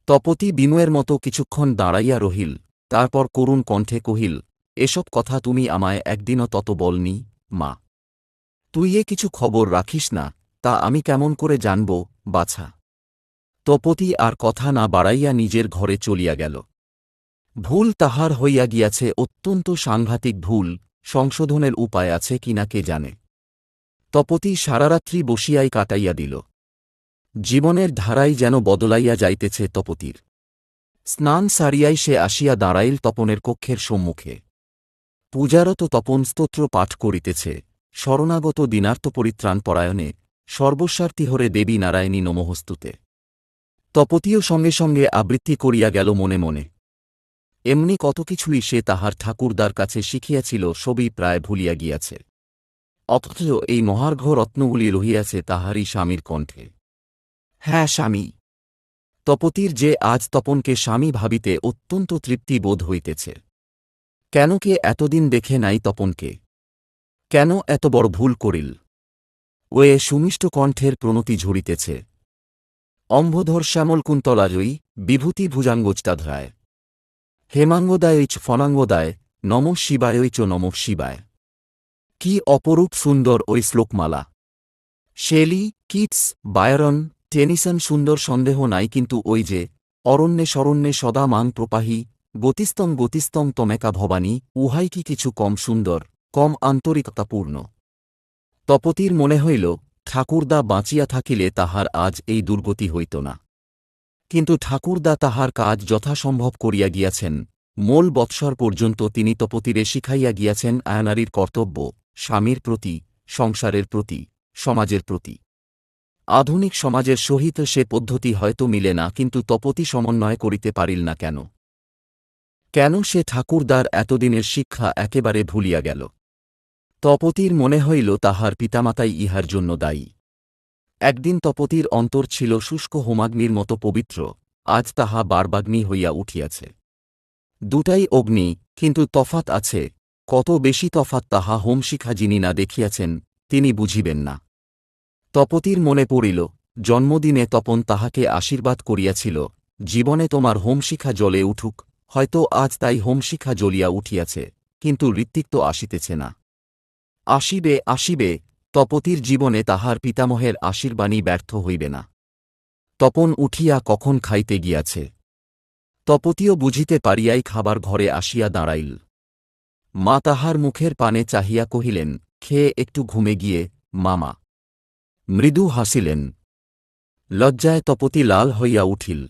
তপতি বিনয়ের মতো কিছুক্ষণ দাঁড়াইয়া রহিল, তারপর করুণ কণ্ঠে কহিল, এসব কথা তুমি আমায় একদিনও তত বলনি, মা। তুই কিছু খবর রাখিস না, তা আমি কেমন করে জানব, বাছা। তপতি আর কথা না বাড়াইয়া নিজের ঘরে চলিয়া গেল। ভুল তাহার হইয়া গিয়াছে, অত্যন্ত সাংঘাতিক ভুল, সংশোধনের উপায় আছে কিনা কে জানে। তপতি সারারাত্রি বসিয়াই কাটাইয়া দিল। জীবনের ধারাই যেন বদলাইয়া যাইতেছে তপতির। স্নান সারিয়াই সে আসিয়া দাঁড়াইল তপনের কক্ষের সম্মুখে। পূজারত তপন স্তোত্র পাঠ করিতেছে, শরণাগত দীনার্ত পরিত্রাণ পরায়ণে সর্বস্বার্থিহরে দেবী নারায়ণী নমঃস্তুতে। তপতিও সঙ্গে সঙ্গে আবৃত্তি করিয়া গেল মনে মনে। এমনি কত কিছুই সে তাহার ঠাকুরদার কাছে শিখিয়াছিল, সবই প্রায় ভুলিয়া গিয়াছে। অথচ এই মহার্ঘ রত্নগুলি রহিয়াছে তাহারই স্বামীর কণ্ঠে। হ্যাঁ, স্বামী। তপতির যে আজ তপনকে স্বামী ভাবিতে অত্যন্ত তৃপ্তি বোধ হইতেছে। কেন কে এতদিন দেখে নাই তপনকে? কেন এত বড় ভুল করিল? ওয়ে সুমিষ্ট কণ্ঠের প্রণতি ঝরিতেছে। অম্বধর শ্যামলকুন্তলাজয়ী বিভূতি ভুজাঙ্গোষ্টাধ্যায় হেমাঙ্গদায়ৈচ ফনাঙ্গদায় নমঃ শিবায়ৈচ নমঃ শিবায়। কি অপরূপ সুন্দর ওই শ্লোকমালা! শেলি, কিটস, বায়রন, টেনিসন সুন্দর সন্দেহ নাই, কিন্তু ওই যে অরণ্যে শরণ্যে সদা মাং প্রপাহী গতিস্তং গতিস্তং তমেকা ভবানী, উহাই কি কিছু কম সুন্দর, কম আন্তরিকতাপূর্ণ? তপতির মনে হইল, ঠাকুরদা বাঁচিয়া থাকিলে তাহার আজ এই দুর্গতি হইত না। কিন্তু ঠাকুরদা তাহার কাজ যথাসম্ভব করিয়া গিয়াছেন। মোল বৎসর পর্যন্ত তিনি তপতিরে শিখাইয়া গিয়াছেন আয়নারীর কর্তব্য, স্বামীর প্রতি, সংসারের প্রতি, সমাজের প্রতি। আধুনিক সমাজের সহিত সে পদ্ধতি হয়তো মিলে না, কিন্তু তপতি সমন্বয় করিতে পারিল না কেন? কেন সে ঠাকুরদার এতদিনের শিক্ষা একেবারে ভুলিয়া গেল? তপতির মনে হইল তাহার পিতামাতাই ইহার জন্য দায়ী। একদিন তপতির অন্তর ছিল শুষ্ক হোমাগ্নির মতো পবিত্র, আজ তাহা বারবাগ্নি হইয়া উঠিয়াছে। দুটাই অগ্নি, কিন্তু তফাত আছে, কত বেশি তফাত তাহা হোমশিখা যিনি না দেখিয়াছেন তিনি বুঝিবেন না। তপতির মনে পড়িল, জন্মদিনে তপন তাহাকে আশীর্বাদ করিয়াছিল, জীবনে তোমার হোমশিখা জ্বলে উঠুক। হয়তো আজ তাই হোমশিখা জ্বলিয়া উঠিয়াছে, কিন্তু ঋত্বিক আসিতেছে না। আসিবে, আসিবে, তপতির জীবনে তাহার পিতামহের আশীর্বাণী ব্যর্থ হইবে না। তপন উঠিয়া কখন খাইতে গিয়াছে। তপতিও বুঝিতে পারিয়াই খাবার ঘরে আসিয়া দাঁড়াইল। মা তাহার মুখের পানে চাহিয়া কহিলেন, খেয়ে একটু ঘুমে গিয়ে, মামা। মৃদু হাসিলেন। লজ্জায় তপতি লাল হইয়া উঠিল।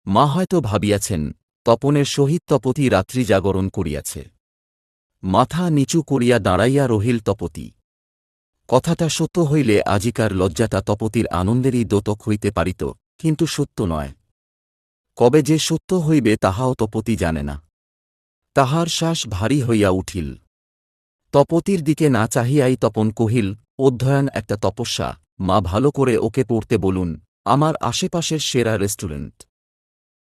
মা হয়তো ভাবিয়াছেন, তপনের সহিত তপতি রাত্রি জাগরণ করিয়াছে। মাথা নিচু করিয়া দাঁড়াইয়া রহিল তপতি। কথাটা সত্য হইলে আজিকার লজ্জাটা তপতির আনন্দেরই দোতক হইতে পারিত, কিন্তু সত্য নয়। কবে যে সত্য হইবে তাহাও তপতি জানে না। তাহার শ্বাস ভারী হইয়া উঠিল। তপতির দিকে না চাহিয়াই তপন কহিল, অধ্যয়ন একটা তপস্যা, মা ভালো করে ওকে পড়তে বলুন, আমার আশেপাশের সেরা রেস্টুরেন্ট।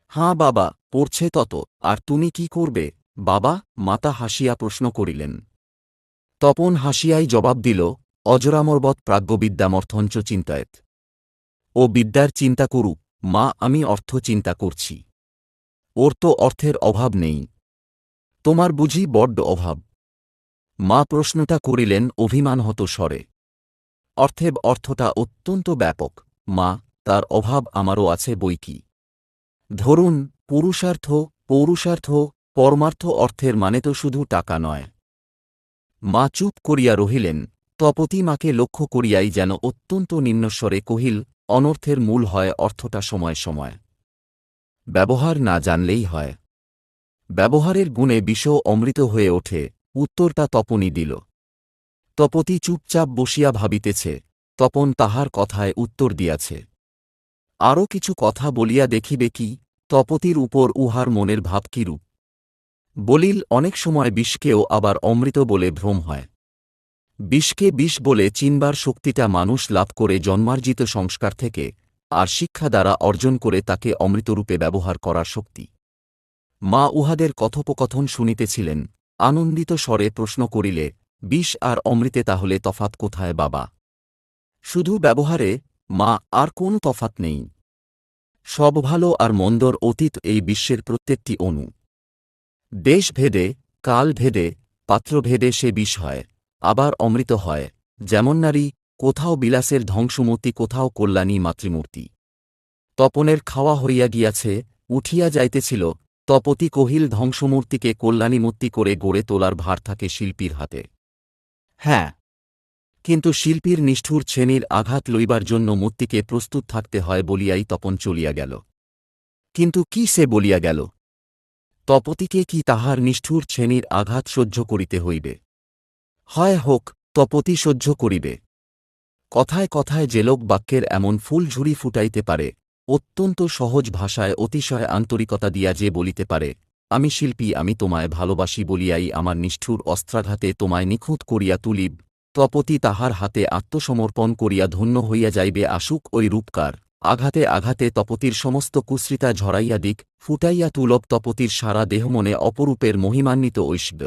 হাঁ বাবা, পড়ছে তত। আর তুমি কি করবে বাবা? মাতা হাসিয়া প্রশ্ন করিলেন। তপন হাসিয়াই জবাব দিল, অজরামরবৎ প্রাজ্ঞবিদ্যামর্থঞ্চ চিন্তায়েত। ও বিদ্যার চিন্তা করুক, মা, আমি অর্থ চিন্তা করছি। ওর তো অর্থের অভাব নেই। তোমার বুঝি বড্ড অভাব? মা প্রশ্নটা করিলেন অভিমানহত স্বরে। অর্থটা অত্যন্ত ব্যাপক, মা, তার অভাব আমারও আছে বইকি। ধরুন, পুরুষার্থ, পৌরুষার্থ, পরমার্থ। অর্থের মানে তো শুধু টাকা নয়। মা চুপ করিয়া রহিলেন। তপতি মাকে লক্ষ্য করিয়াই যেন অত্যন্ত নিম্নস্বরে কহিল, অনর্থের মূল হয় অর্থটা সময় সময়। ব্যবহার না জানলেই হয়। ব্যবহারের গুণে বিষ অমৃত হয়ে ওঠে। উত্তরটা তপনই দিল। তপতি চুপচাপ বসিয়া ভাবিতেছে, তপন তাহার কথায় উত্তর দিয়াছে। আরও কিছু কথা বলিয়া দেখিবে কি, তপতির উপর উহার মনের ভাব কিরূপ। বলিল, অনেক সময় বিষকেও আবার অমৃত বলে ভ্রম হয়। বিষকে বিষ বলে চিনবার শক্তিটা মানুষ লাভ করে জন্মার্জিত সংস্কার থেকে, আর শিক্ষা দ্বারা অর্জন করে তাকে অমৃতরূপে ব্যবহার করার শক্তি। মা উহাদের কথোপকথন শুনিতেছিলেন। আনন্দিত স্বরে প্রশ্ন করিলে, বিষ আর অমৃতে তাহলে তফাৎ কোথায় বাবা? শুধু ব্যবহারে, মা, আর কোন তফাৎ নেই। সব ভালো আর মন্দর অতীত এই বিশ্বের প্রত্যেকটি অণু। দেশভেদে, কালভেদে, পাত্রভেদে সে বিষ হয়, আবার অমৃত হয়, যেমন নারী, কোথাও বিলাসের ধ্বংসমূর্তি, কোথাও কল্যাণী মাতৃমূর্তি। তপনের খাওয়া হইয়া গিয়াছে, উঠিয়া যাইতেছিল, তপতি কহিল ধ্বংসমূর্তিকে কল্যাণীমূর্তি করে গড়ে তোলার ভার থাকে শিল্পীর হাতে। হ্যাঁ, কিন্তু শিল্পীর নিষ্ঠুর শ্রেণীর আঘাত লইবার জন্য মূর্তিকে প্রস্তুত থাকতে হয় বলিয়াই তপন চলিয়া গেল। কিন্তু কি সে বলিয়া গেল? তপতিকে কি তাহার নিষ্ঠুর শ্রেণীর আঘাত সহ্য করিতে হইবে? হয় হোক, তপতি সহ্য করিবে। কথায় কথায় যে লোক বাক্যের এমন ফুলঝুরি ফুটাইতে পারে, অত্যন্ত সহজ ভাষায় অতিশয় আন্তরিকতা দিয়া যে বলিতে পারে, আমি শিল্পী, আমি তোমায় ভালোবাসি বলিয়াই আমার নিষ্ঠুর অস্ত্রাঘাতে তোমায় নিখুঁত করিয়া তুলিব, তপতি তাহার হাতে আত্মসমর্পণ করিয়া ধন্য হইয়া যাইবে। আসুক ওই রূপকার, আঘাতে আঘাতে তপতির সমস্ত কুশ্রিতা ঝরাইয়া দিক, ফুটাইয়া তুলব তপতির সারা দেহমনে অপরূপের মহিমান্বিত ঐশ্বর্য।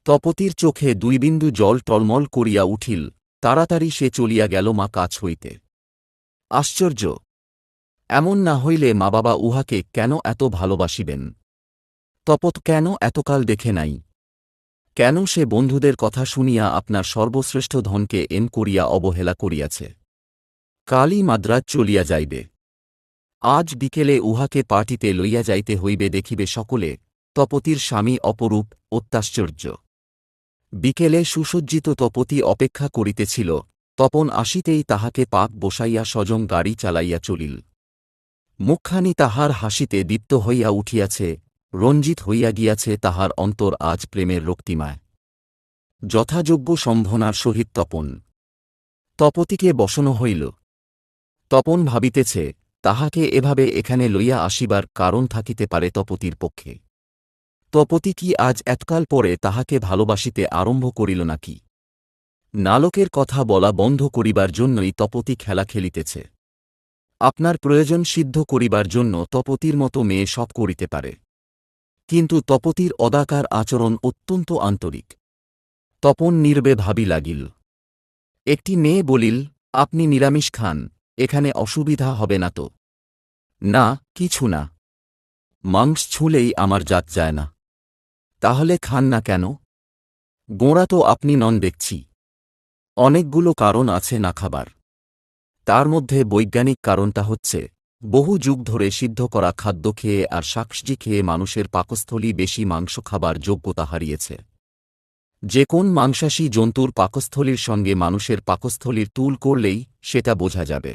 তপতির চোখে দুই বিন্দু জল টলমল করিয়া উঠিল, তাড়াতাড়ি সে চলিয়া গেল মা কাছ হইতে। আশ্চর্য! এমন না হইলে মা বাবা উহাকে কেন এত ভালোবাসিবেন? তপত কেন এতকাল দেখে নাই? কেন সে বন্ধুদের কথা শুনিয়া আপনার সর্বশ্রেষ্ঠ ধনকে এম করিয়া অবহেলা করিয়াছে? কালই মাদ্রাজ চলিয়া যাইবে। আজ বিকেলে উহাকে পার্টিতে লইয়া যাইতে হইবে, দেখিবে সকলে, তপতির স্বামী অপরূপ, অত্যাশ্চর্য। বিকেলে সুসজ্জিত তপতি অপেক্ষা করিতেছিল, তপন আসিতেই তাহাকে পাক বসাইয়া সজং গাড়ি চালাইয়া চলিল। মুখখানি তাহার হাসিতে দীপ্ত হইয়া উঠিয়াছে, রঞ্জিত হইয়া গিয়াছে তাহার অন্তর আজ প্রেমের রক্তিমায়। যথাযোগ্য সম্ভনার সহিত তপতিকে বসানো হইল। তপন ভাবিতেছে, তাহাকে এভাবে এখানে লইয়া আসিবার কারণ থাকিতে পারে তপতির পক্ষে। তপতি কি আজ এতকাল পরে তাহাকে ভালোবাসিতে আরম্ভ করিল নাকি? নালকের কথা বলা বন্ধ করিবার জন্যই তপতি খেলা খেলিতেছে। আপনার প্রয়োজন সিদ্ধ করিবার জন্য তপতির মতো মেয়ে সব করিতে পারে। কিন্তু তপতির অদাকার আচরণ অত্যন্ত আন্তরিক। তপন নির্বে ভাবি লাগিল। একটি মেয়ে বলিল, আপনি নিরামিষ খান, এখানে অসুবিধা হবে না তো? না, কিছু না। মাংস ছুঁলেই আমার জাত যায় না। তাহলে খান না কেন? গোঁড়া তো আপনি নন দেখছি। অনেকগুলো কারণ আছে না খাবার। তার মধ্যে বৈজ্ঞানিক কারণটা হচ্ছে, বহু যুগ ধরে সিদ্ধ করা খাদ্য খেয়ে আর শাকসবজি খেয়ে মানুষের পাকস্থলী বেশি মাংস খাবার যোগ্যতা হারিয়েছে। যে কোন মাংসাশী জন্তুর পাকস্থলীর সঙ্গে মানুষের পাকস্থলীর তুল করলেই সেটা বোঝা যাবে।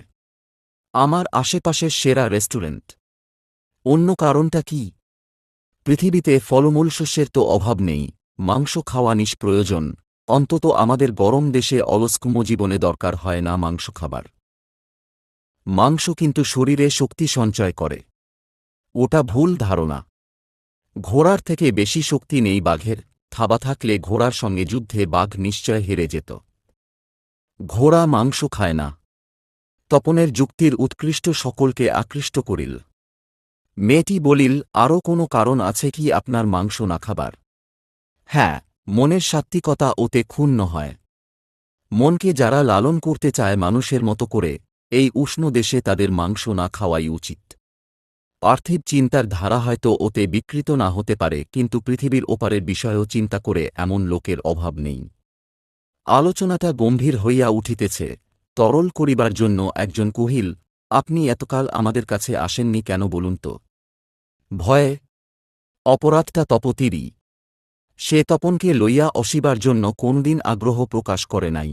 আমার আশেপাশের সেরা রেস্টুরেন্ট। অন্য কারণটা কি? পৃথিবীতে ফলমূল শস্যের তো অভাব নেই, মাংস খাওয়া নিষ্প্রয়োজন, অন্তত আমাদের গরম দেশে অলস্কুম জীবনে দরকার হয় না মাংস খাবার। মাংস কিন্তু শরীরে শক্তি সঞ্চয় করে। ওটা ভুল ধারণা। ঘোড়ার থেকে বেশি শক্তি নেই বাঘের, থাবা থাকলে ঘোড়ার সঙ্গে যুদ্ধে বাঘ নিশ্চয় হেরে যেত। ঘোড়া মাংস খায় না। তপনের যুক্তির উৎকৃষ্ট সকলকে আকৃষ্ট করিল। মেয়েটি বলিল, আরও কোনো কারণ আছে কি আপনার মাংস না খাবার? হ্যাঁ, মনের সাত্ত্বিকতা ওতে ক্ষুণ্ণ হয়। মনকে যারা লালন করতে চায় মানুষের মতো করে, এই উষ্ণ দেশে তাদের মাংস না খাওয়াই উচিত। পার্থিব চিন্তার ধারা হয়তো ওতে বিকৃত না হতে পারে, কিন্তু পৃথিবীর ওপারের বিষয়েও চিন্তা করে এমন লোকের অভাব নেই। আলোচনাটা গম্ভীর হইয়া উঠিতেছে। তরল করিবার জন্য একজন কহিল, আপনি এতকাল আমাদের কাছে আসেননি কেন বলুন তো? ভয়ে। অপরাধটা তপতিরই। সে তপনকে লইয়া অসিবার জন্য কোনদিন আগ্রহ প্রকাশ করে নাই।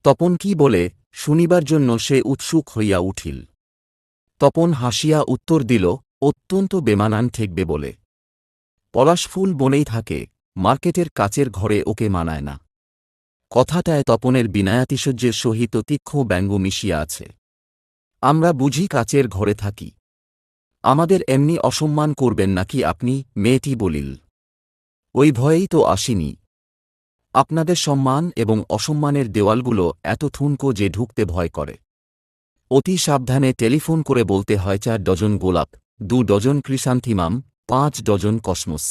তপন কি বলে শুনিবার জন্য সে উৎসুক হইয়া উঠিল। তপন হাসিয়া উত্তর দিল, অত্যন্ত বেমানান ঠেকবে বলে। পলাশফুল বনেই থাকে, মার্কেটের কাচের ঘরে ওকে মানায় না। কথাটায় তপনের বিনায়াতিশয্যের সহিত তীক্ষ্ণ ব্যঙ্গ মিশিয়া আছে। আমরা বুঝি কাচের ঘরে থাকি। আমাদের এমনি অসম্মান করবেন নাকি আপনি? মেয়েটি বলিল। ওই ভয়েই তো আসিনি। আপনাদের সম্মান এবং অসম্মানের দেওয়ালগুলো এত ঠুনকো যে ঢুকতে ভয় করে। অতি সাবধানে টেলিফোন করে বলতে হয় 4 ডজন গোলাপ, 2 ডজন ক্রিসান্থিমাম, 5 ডজন কসমস।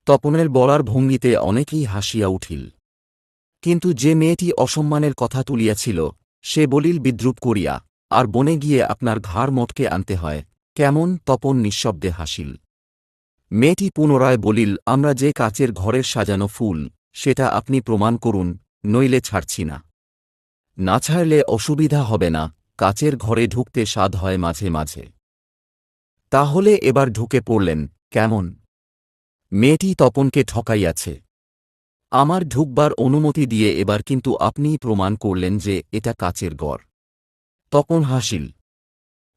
তপনের বলার ভঙ্গিতে অনেকেই হাসিয়া উঠিল। কিন্তু যে মেয়েটি অসম্মানের কথা তুলিয়াছিল, সে বলিল বিদ্রূপ করিয়া, আর বনে গিয়ে আপনার ঘাড় মটকে আনতে হয় কেমন? তপন নিঃশব্দে হাসিল। মেয়েটি পুনরায় বলিল, আমরা যে কাচের ঘরের সাজানো ফুল, সেটা আপনি প্রমাণ করুন, নইলে ছাড়ছি না। না ছাড়লে অসুবিধা হবে না, কাচের ঘরে ঢুকতে স্বাদ হয় মাঝে মাঝে। তাহলে এবার ঢুকে পড়লেন, কেমন? মেয়েটি তপনকে ঠকাইয়াছে। আমার ঢুকবার অনুমতি দিয়ে এবার কিন্তু আপনিই প্রমাণ করলেন যে এটা কাচের ঘর। তপন হাসিল।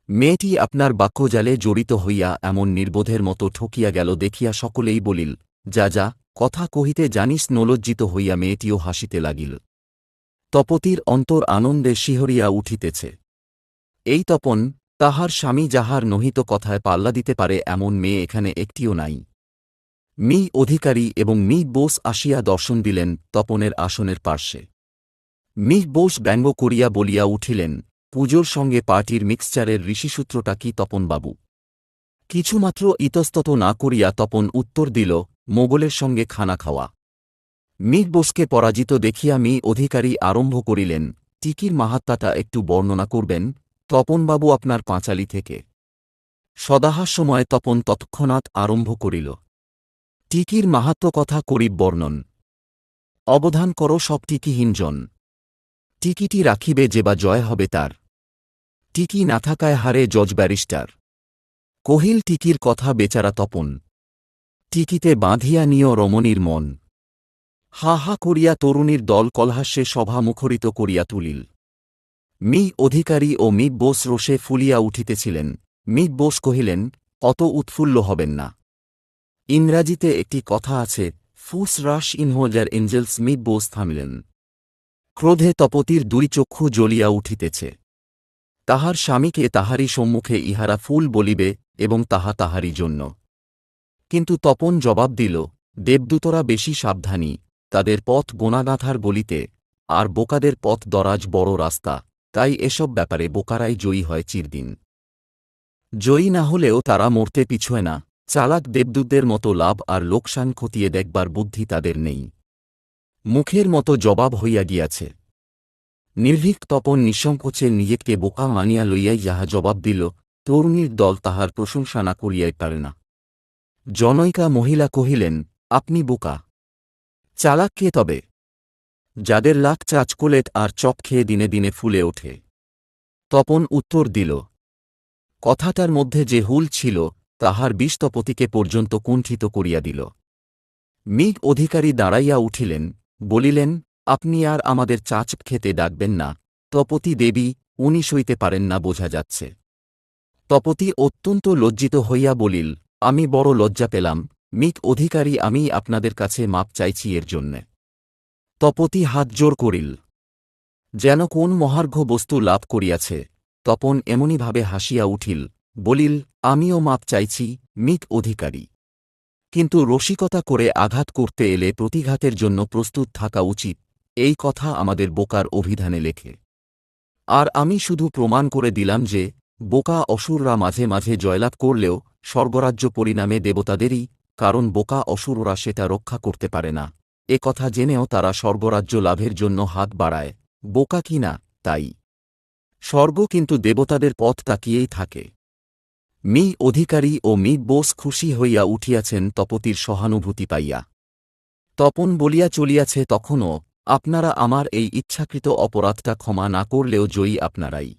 মেয়েটি আপনার বাক্যজালে জড়িত হইয়া এমন নির্বোধের মতো ঠকিয়া গেল দেখিয়া সকলেই বলিল, যা যা, কথা কহিতে জানিস। নলজ্জিত হইয়া মেয়েটিও হাসিতে লাগিল। তপতির অন্তর আনন্দে শিহরিয়া উঠিতেছে। এই তপন, তাহার স্বামী যাহার নহিত কথায় পাল্লা দিতে পারে এমন মেয়ে এখানে একটিও নাই। মি অধিকারী এবং মি বোস আসিয়া দর্শন দিলেন তপনের আসনের পার্শ্বে। মি বোস ব্যঙ্গ করিয়া বলিয়া উঠিলেন, পুজোর সঙ্গে পার্টির মিক্সচারের ঋষিসূত্রটা কি তপনবাবু? কিছুমাত্র ইতস্তত না করিয়া তপন উত্তর দিল, মোগলের সঙ্গে খানা খাওয়া। মি বোসকে পরাজিত দেখিয়া মি অধিকারী আরম্ভ করিলেন, টিকির মাহাত্ম্যটা একটু বর্ণনা করবেন তপনবাবু আপনার পাঁচালী থেকে। সদাহাস্যময় তপন তৎক্ষণাৎ আরম্ভ করিল, টিকির মাহাত্ম্য কথা করিব বর্ণন। অবধান কর সব টিকিহীনজন। টিকিটি রাখিবে যে বা জয় হবে তার। টিকি না থাকায় হারে জজ ব্যারিস্টার। কহিল টিকির কথা বেচারা তপন। টিকিতে বাঁধিয়া নিয় রমণীর মন। হা হা করিয়া তরুণীর দল কলহাস্যে সভা মুখরিত করিয়া তুলিল। মি অধিকারী ও মি বোস রোষে ফুলিয়া উঠিতেছিলেন। মি বোস কহিলেন, অত উৎফুল্ল হবেন না। ইংরাজিতে একটি কথা আছে, ফুস রাশ ইন হোজার এঞ্জেলস। মি বোস থামিলেন। ক্রোধে তপতির দুই চক্ষু জ্বলিয়া উঠিতেছে। তাহার স্বামীকে তাহারই সম্মুখে ইহারা ফুল বলিবে এবং তাহা তাহারই জন্য। কিন্তু তপন জবাব দিল, দেবদূতরা বেশি সাবধানী, তাদের পথ গোনাগাঁথার গলিতে, আর বোকাদের পথ দরাজ বড় রাস্তা, তাই এসব ব্যাপারে বোকারাই জয়ী হয় চিরদিন। জয়ী না হলেও তারা মরতে পিছয় না। চালাক দেবদূতদের মতো লাভ আর লোকসান খতিয়ে দেখবার বুদ্ধি তাদের নেই। মুখের মতো জবাব হইয়া গিয়াছে। নির্ভীক তপন নিঃসংকোচে নিজেকে বোকা মানিয়া লইয়াই যাহা জবাব দিল, তরুণীর দল তাহার প্রশংসা না করিয়াই পারে না। জনৈকা মহিলা কহিলেন, আপনি বোকা। চালাক কে তবে? যাদের লাখ চাচকোলেট আর চপ খেয়ে দিনে দিনে ফুলে ওঠে। তপন উত্তর দিল। কথাটার মধ্যে যে হুল ছিল তাহার বিষ তপতিকে পর্যন্ত কুণ্ঠিত করিয়া দিল। মি অধিকারী দাঁড়াইয়া উঠিলেন, বলিলেন, আপনি আর আমাদের চাচ খেতে ডাকবেন না। তপতী দেবী, উনি সইতে পারেন না বোঝা যাচ্ছে। তপতী অত্যন্ত লজ্জিত হইয়া বলিল, আমি বড় লজ্জা পেলাম। মি অধিকারী, আমি আপনাদের কাছে মাপ চাইছি এর জন্যে। তপতী হাত জোর করিল, যেন কোন মহার্ঘ বস্তু লাভ করিয়াছে। তপন এমনিভাবে হাসিয়া উঠিল, বলিল, আমিও মাপ চাইছি, মি অধিকারী। কিন্তু রসিকতা করে আঘাত করতে এলে প্রতিঘাতের জন্য প্রস্তুত থাকা উচিত, এই কথা আমাদের বোকার অভিধানে লেখে। আর আমি শুধু প্রমাণ করে দিলাম যে বোকা অসুররা মাঝে মাঝে জয়লাভ করলেও স্বর্গরাজ্য পরিণামে দেবতাদেরই, কারণ বোকা অসুররা সেটা রক্ষা করতে পারে না। এ কথা জেনেও তারা স্বর্গরাজ্য লাভের জন্য হাত বাড়ায়। বোকা কি না, তাই। স্বর্গ কিন্তু দেবতাদের পথ তাকিয়েই থাকে। মি অধিকারী ও মি বোস খুশি হইয়া উঠিয়াছেন তপতির সহানুভূতি পাইয়া। তপন বলিয়া চলিয়াছে তখনও, আপনারা আমার এই ইচ্ছাকৃত অপরাধটা ক্ষমা না করলেও জয়ী আপনারাই।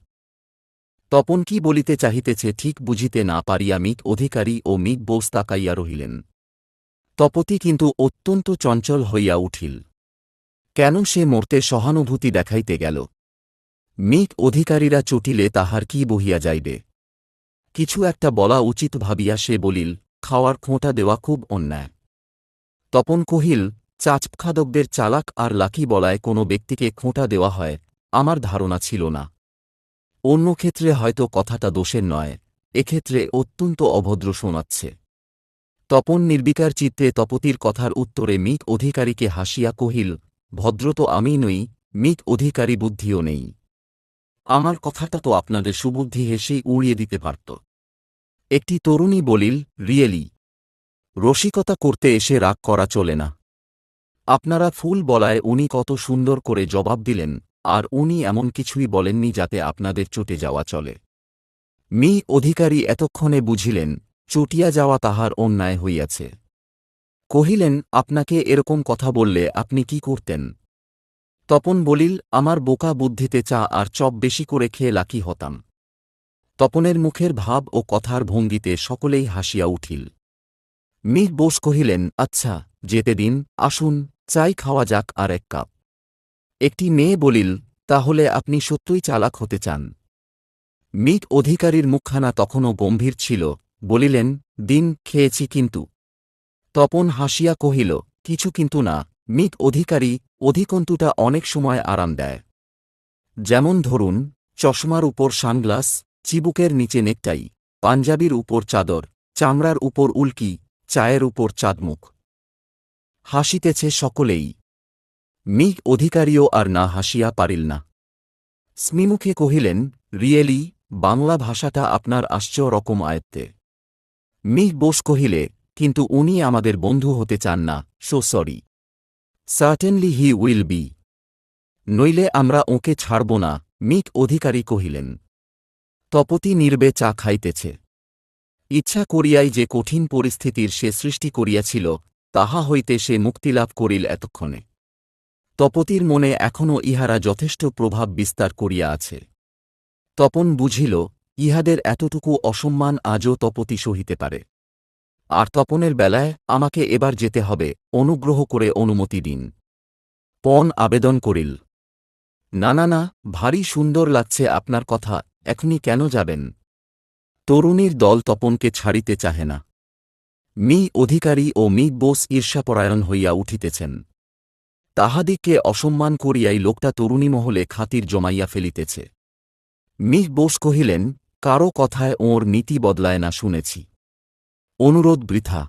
তপন কি বলিতে চাহিতেছে ঠিক বুঝিতে না পারিয়া মি অধিকারী ও মি বোস তাকাইয়া রহিলেন। তপতি কিন্তু অত্যন্ত চঞ্চল হইয়া উঠিল। কেন সে মরতে সহানুভূতি দেখাইতে গেল? মি অধিকারীরা চটিলে তাহার কি বহিয়া যাইবে? কিছু একটা বলা উচিত ভাবিয়া সে বলিল, খাওয়ার খোঁটা দেওয়া খুব অন্যায়। তপন কহিল, চাচখাদকদের চালাক আর লাকি বলায় কোনো ব্যক্তিকে খোঁটা দেওয়া হয়, আমার ধারণা ছিল না। অন্য ক্ষেত্রে হয়তো কথাটা দোষের নয়, এক্ষেত্রে অত্যন্ত অভদ্র শোনাচ্ছে। তপন নির্বিকার চিত্তে তপতির কথার উত্তরে মি অধিকারীকে হাসিয়া কহিল, ভদ্র তো আমি নই, মি অধিকারী বুদ্ধিও নেই। আমার কথাটা তো আপনাদের সুবুদ্ধি হেসেই উড়িয়ে দিতে পারত। একটি তরুণী বলিল, রিয়েলি? রসিকতা করতে এসে রাগ করা চলে না। আপনারা ফুল বলায় উনি কত সুন্দর করে জবাব দিলেন, আর উনি এমন কিছুই বলেননি যাতে আপনাদের চটে যাওয়া চলে। মি অধিকারী এতক্ষণে বুঝিলেন চটিয়া যাওয়া তাহার অন্যায় হইয়াছে। কহিলেন, আপনাকে এরকম কথা বললে আপনি কি করতেন? তপন বলিল, আমার বোকা বুদ্ধিতে চা আর চপ বেশি করে খেয়ে লাকি হতাম। তপনের মুখের ভাব ও কথার ভঙ্গিতে সকলেই হাসিয়া উঠিল। মি বোস কহিলেন, আচ্ছা, যেতে দিন, আসুন, চাই খাওয়া যাক আর এক কাপ। একটি মেয়ে বলিল, তাহলে আপনি সত্যই চালাক হতে চান? মিক অধিকারীর মুখখানা তখনও গম্ভীর ছিল, বলিলেন, দিন, খেয়েছি কিন্তু। তপন হাসিয়া কহিল, কিছু কিন্তু না, মিক অধিকারী, অধিকন্তুটা অনেক সময় আরাম দেয়। যেমন ধরুন, চশমার উপর সানগ্লাস, চিবুকের নিচে নেকটাই, পাঞ্জাবির উপর চাদর, চামড়ার উপর উল্কি, চায়ের উপর চাঁদমুখ। হাসিতেছে সকলেই। মিক অধিকারীও আর না হাসিয়া পারিল না। স্মিমুখে কহিলেন, রিয়েলি, বাংলা ভাষাটা আপনার আশ্চর্য রকম আয়ত্তে। মি বোস কহিলে, কিন্তু উনি আমাদের বন্ধু হতে চান না, so sorry. Certainly he will be. নইলে আমরা ওকে ছাড়ব না, মিক অধিকারী কহিলেন। তপতি নির্বে চা খাইতেছে। ইচ্ছা করিয়াই যে কঠিন পরিস্থিতির সে সৃষ্টি করিয়াছিল, তাহা হইতে সে মুক্তিলাভ করিল এতক্ষণে। তপতির মনে এখনও ইহারা যথেষ্ট প্রভাব বিস্তার করিয়া আছে। তপন বুঝিল, ইহাদের এতটুকু অসম্মান আজও তপতি সহিতে পারে। আর তপনের বেলায়, আমাকে এবার যেতে হবে, অনুগ্রহ করে অনুমতি দিন। পণ আবেদন করিল। না না না, ভারী সুন্দর লাগছে আপনার কথা, এখনই কেন যাবেন? তরুণীর দল তপনকে ছাড়িতে চাহে না। মি অধিকারী ও মি বোস ঈর্ষাপরায়ণ হইয়া উঠিতেছেন। তাহাদিগকে অসম্মান করিয়াই লোকটা তরুণী মহলে খাতির জমাইয়া ফেলিতেছে। মি বোস কহিলেন, কারো কথায় ওঁর নীতি বদলায় না শুনেছি। অনুরোধ বৃথা।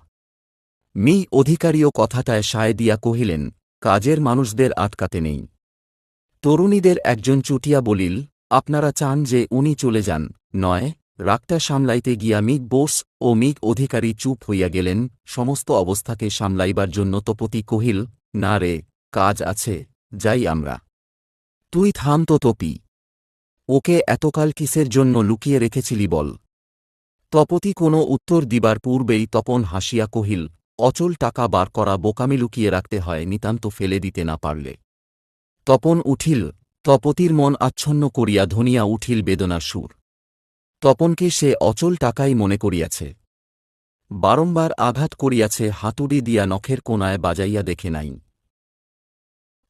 মি অধিকারীও কথাটায় সায় দিয়া কহিলেন, কাজের মানুষদের আটকাতে নেই। তরুণীদের একজন চুটিয়া বলিল, আপনারা চান যে উনি চলে যান, নয়? রাগটা সামলাইতে গিয়া মিক বোস ও মিক অধিকারী চুপ হইয়া গেলেন। সমস্ত অবস্থাকে সামলাইবার জন্য তপতি কহিল, না রে, কাজ আছে, যাই আমরা। তুই থাম তো তপি। ওকে এতকাল কিসের জন্য লুকিয়ে রেখেছিলি বল? তপতি কোনো উত্তর দিবার পূর্বেই তপন হাসিয়া কহিল, অচল টাকা বার করা বোকামি লুকিয়ে রাখতে হয় নিতান্ত ফেলে দিতে না পারলে। তপন উঠিল। তপতির মন আচ্ছন্ন করিয়া ধনিয়া উঠিল বেদনার সুর। তপনকে সে অচল টাকাই মনে করিয়াছে। বারংবার আঘাত করিয়াছে, হাতুড়ি দিয়া নখের কোণায় বাজাইয়া দেখে নাই।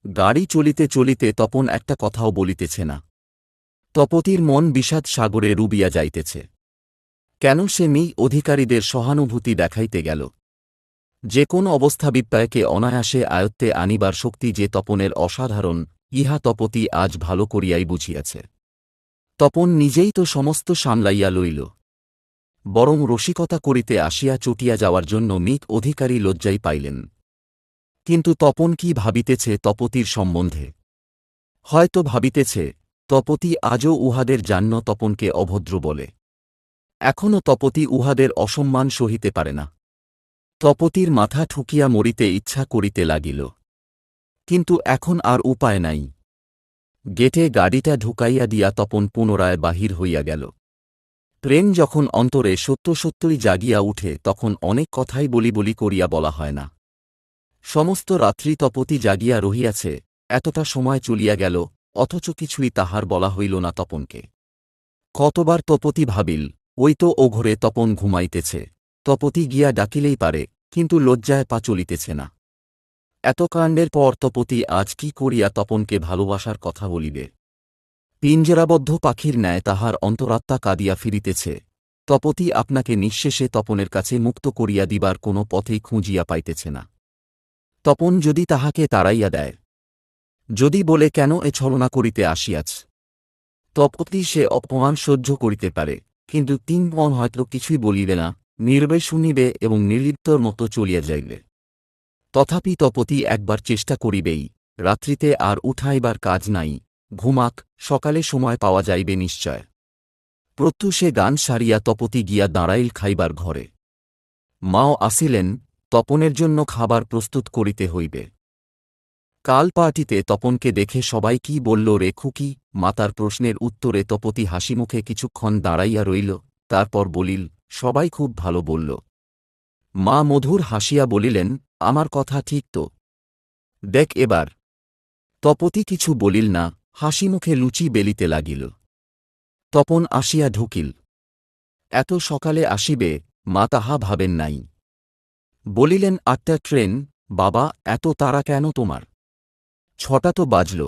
গাড়ি চলিতে চলিতে তপন একটা কথাও বলিতেছে না। তপতির মন বিষাদ সাগরে ডুবিয়া যাইতেছে। কেন সে মি অধিকারীদের সহানুভূতি দেখাইতে গেল? যে কোন অবস্থা বিপ্লবকে অনায়াসে আয়ত্তে আনিবার শক্তি যে তপনের অসাধারণ, ইহা তপতি আজ ভালো করিয়াই বুঝিয়াছে। তপন নিজেই তো সমস্ত সামলাইয়া লইল, বরং রসিকতা করিতে আসিয়া চটিয়া যাওয়ার জন্য মিক অধিকারী লজ্জাই পাইলেন। কিন্তু তপন কি ভাবিতেছে তপতির সম্বন্ধে? হয়তো ভাবিতেছে, তপতি আজও উহাদের জান্য তপনকে অভদ্র বলে। এখনও তপতি উহাদের অসম্মান সহিতে পারে না। তপতির মাথা ঠুকিয়া মরিতে ইচ্ছা করিতে লাগিল। কিন্তু এখন আর উপায় নাই। গেটে গাড়িটা ঢুকাইয়া দিয়া তপন পুনরায় বাহির হইয়া গেল। প্রেম যখন অন্তরে সত্য সত্যই জাগিয়া উঠে তখন অনেক কথাই বলি বলি করিয়া বলা হয় না। সমস্ত রাত্রি তপতি জাগিয়া রহিয়াছে, এতটা সময় চলিয়া গেল, অথচ কিছুই তাহার বলা হইল না তপনকে। কতবার তপতি ভাবিল, ওই তো ও ঘরে তপন ঘুমাইতেছে, তপতি গিয়া ডাকিলেই পারে, কিন্তু লজ্জায় পা চলিতেছে না। এত কাণ্ডের পর তপতি আজ কি করিয়া তপনকে ভালোবাসার কথা বলিবে? পিঞ্জরাবদ্ধ পাখির ন্যায় তাহার অন্তরাত্মা কাঁদিয়া ফিরিতেছে। তপতি আপনাকে নিঃশেষে তপনের কাছে মুক্ত করিয়া দিবার কোনো পথেই খুঁজিয়া পাইতেছে না। তপন যদি তাহাকে তাড়াইয়া দেয়, যদি বলে কেন এ ছলনা করিতে আসিয়াছ, তপতি সে অপমান সহ্য করিতে পারে, কিন্তু তিন মন হয়তো কিছুই বলিবে না, নীরবে শুনিবে এবং নির্লিপ্তর মতো চলিয়া যাইবে। তথাপি তপতি একবার চেষ্টা করিবেই, রাত্রিতে আর উঠাইবার কাজ নাই, ঘুমাক, সকালে সময় পাওয়া যাইবে নিশ্চয়। প্রত্যুষে গান সারিয়া তপতি গিয়া দাঁড়াইল খাইবার ঘরে। মাও আসিলেন, তপনের জন্য খাবার প্রস্তুত করিতে হইবে। কাল পার্টিতে তপনকে দেখে সবাই কি বলল রে খুকি? মাতার প্রশ্নের উত্তরে তপতি হাসিমুখে কিছুক্ষণ দাঁড়াইয়া রইল, তারপর বলিল, সবাই খুব ভালো বলল। মা মধুর হাসিয়া বলিলেন, আমার কথা ঠিক তো? দেখ এবার। তপতি কিছু বলিল না, হাসিমুখে লুচি বেলিতে লাগিল। তপন আসিয়া ঢুকিল। এত সকালে আসিবে, মা তাহা ভাবেন নাই। বলিলেন, ৮টার ট্রেন, বাবা এত তাড়া কেন তোমার? ৬টা তো বাজল।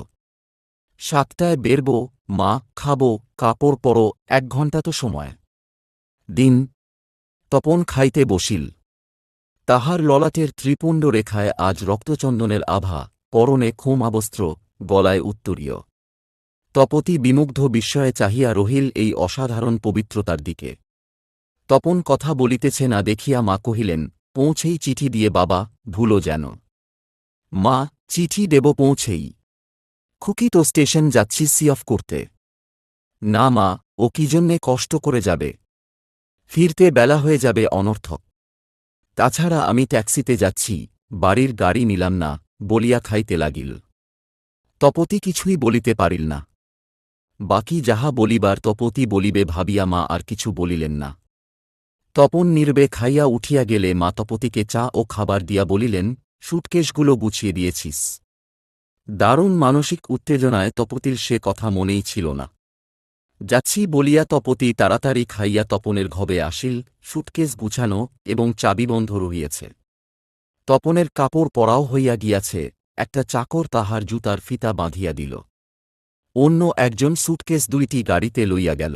৭টায় বেরব, মা, খাব, কাপড় পরো, ১ ঘণ্টা তো সময় দিন। তপন খাইতে বসিল। তাহার ললাটের ত্রিপুণ্ড রেখায় আজ রক্তচন্দনের আভা, পরনে খোমাবস্ত্র, গলায় উত্তরীয়। তপতি বিমুগ্ধ বিস্ময়ে চাহিয়া রহিল এই অসাধারণ পবিত্রতার দিকে। তপন কথা বলিতেছে না দেখিয়া মা কহিলেন, পৌঁছেই চিঠি দিয়ে বাবা, ভুলো যেন। মা, চিঠি দেব পৌঁছেই। খুকি তো স্টেশন যাচ্ছি সি অফ করতে। না মা, ও কি জন্যে কষ্ট করে যাবে? ফিরতে বেলা হয়ে যাবে অনর্থক। তাছাড়া আমি ট্যাক্সিতে যাচ্ছি, বাড়ির গাড়ি নিলাম না, বলিয়া খাইতে লাগিল। তপতি কিছুই বলিতে পারিল না। বাকি যাহা বলিবার তপতি বলিবে ভাবিয়া মা আর কিছু বলিলেন না। তপন নীরবে খাইয়া উঠিয়া গেলে মা তপতিকে চা ও খাবার দিয়া বলিলেন, সুটকেশগুলো গুছিয়ে দিয়েছিস? দারুণ মানসিক উত্তেজনায় তপতির সে কথা মনেই ছিল না। যাচ্ছি বলিয়া তপতি তাড়াতাড়ি খাইয়া তপনের ঘবে আসিল, সুটকেস গুছানো এবং চাবিবন্ধ রহিয়াছে। তপনের কাপড় পরাও হইয়া গিয়াছে, একটা চাকর তাহার জুতার ফিতা বাঁধিয়া দিল। অন্য একজন সুটকেস ২টি গাড়িতে লইয়া গেল।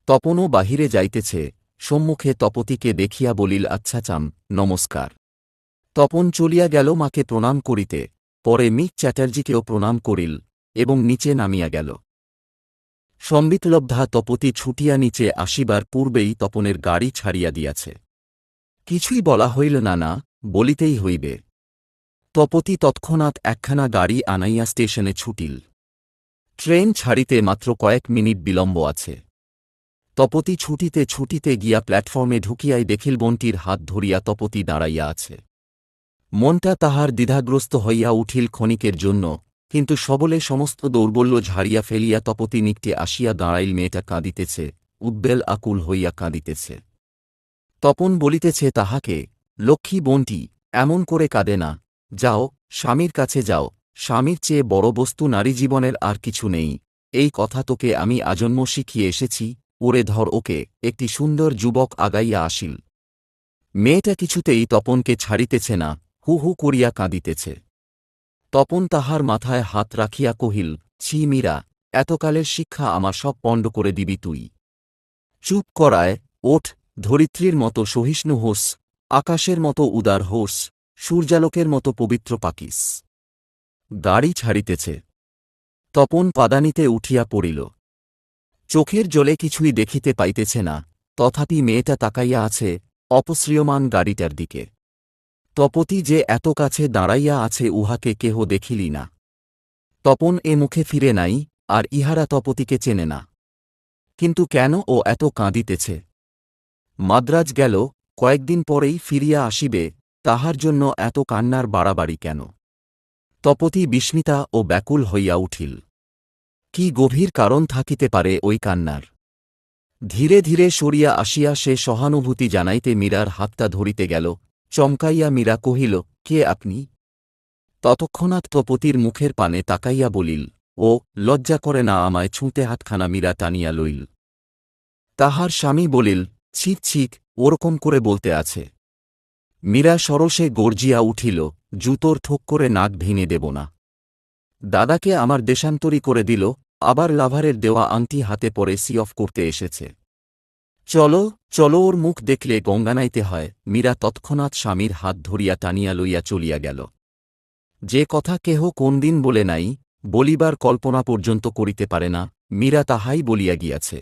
তপনও বাহিরে যাইতেছে, সম্মুখে তপতিকে দেখিয়া বলিল, আচ্ছা চাম, নমস্কার। তপন চলিয়া গেল মাকে প্রণাম করিতে, পরে মিক চ্যাটার্জিকেও প্রণাম করিল এবং নিচে নামিয়া গেল। সম্বিতলব্ধা তপতি ছুটিয়া নিচে আসিবার পূর্বেই তপনের গাড়ি ছাড়িয়া দিয়াছে। কিছুই বলা হইল না, না বলিতেই হইবে। তপতি তৎক্ষণাৎ একখানা গাড়ি আনাইয়া স্টেশনে ছুটিল। ট্রেন ছাড়িতে মাত্র কয়েক মিনিট বিলম্ব আছে। তপতি ছুটিতে ছুটিতে গিয়া প্ল্যাটফর্মে ঢুকিয়াই দেখিল বোনটির হাত ধরিয়া তপতি দাঁড়াইয়া আছে। মনটা তাহার দ্বিধাগ্রস্ত হইয়া উঠিল ক্ষণিকের জন্য, কিন্তু সবলে সমস্ত দৌর্বল্য ঝাড়িয়া ফেলিয়া তপতি নিকটে আসিয়া দাঁড়াইল। মেয়েটা কাঁদিতেছে, উদ্বেল আকুল হইয়া কাঁদিতেছে। তপন বলিতেছে তাহাকে, লক্ষ্মী বোনটি, এমন করে কাঁদে না, যাও, স্বামীর কাছে যাও, স্বামীর চেয়ে বড় বস্তু নারী জীবনের আর কিছু নেই। এই কথা তোকে আমি আজন্ম শিখিয়ে এসেছি, ওরে ধর ওকে। একটি সুন্দর যুবক আগাইয়া আসিল। মেয়েটা কিছুতেই তপনকে ছাড়িতেছে না, হু হু করিয়া কাঁদিতেছে। তপন তাহার মাথায় হাত রাখিয়া কহিল, ছি মীরা, এতকালের শিক্ষা আমার সব পণ্ড করে দিবি তুই। চুপ করায়, ওঠ, ধরিত্রীর মতো সহিষ্ণু হোস, আকাশের মতো উদার হোস, সূর্যালোকের মতো পবিত্র পাকিস। গাড়ি ছাড়িতেছে। তপন পাদানিতে উঠিয়া পড়িল। চোখের জলে কিছুই দেখিতে পাইতেছে না, তথাপি মেয়েটা তাকাইয়া আছে অপসৃয়মান গাড়িটার দিকে। তপতি যে এত কাছে দাঁড়াইয়া আছে উহাকে কেহ দেখিলি না। তপন এ মুখে ফিরে নাই, আর ইহারা তপতিকে চেনে না। কিন্তু কেন ও এত কাঁদিতেছে? মাদ্রাজ গেল, কয়েকদিন পরেই ফিরিয়া আসিবে, তাহার জন্য এত কান্নার বাড়াবাড়ি কেন? তপতি বিস্মিতা ও ব্যাকুল হইয়া উঠিল। কি গভীর কারণ থাকিতে পারে ওই কান্নার? ধীরে ধীরে সরিয়া আসিয়া সে সহানুভূতি জানাইতে মীরার হাতটা ধরিতে গেল। চমকাইয়া মীরা কহিল, কে আপনি? ততক্ষণাৎ তপতির মুখের পানে তাকাইয়া বলিল, ও, লজ্জা করে না আমায় ছুঁতে? হাতখানা মীরা টানিয়া লইল। তাহার স্বামী বলিল, ছিক ছিক, ওরকম করে বলতে আছে। মীরা সরসে গর্জিয়া উঠিল, জুতোর ঠোক করে নাক ভেঙে দেব না। দাদাকে আমার দেশান্তরী করে দিল, আবার লাভারের দেওয়া আংটি হাতে পরে সি অফ করতে এসেছে। চলো চলো, ওর মুখ দেখলে গঙ্গানাইতে হয়। মীরা তৎক্ষণাৎ স্বামীর হাত ধরিয়া টানিয়া লইয়া চলিয়া গেল। যে কথা কেহ কোনদিন বলে নাই, বলিবার কল্পনা পর্যন্ত করিতে পারে না, মীরা তাহাই বলিয়া গিয়াছে।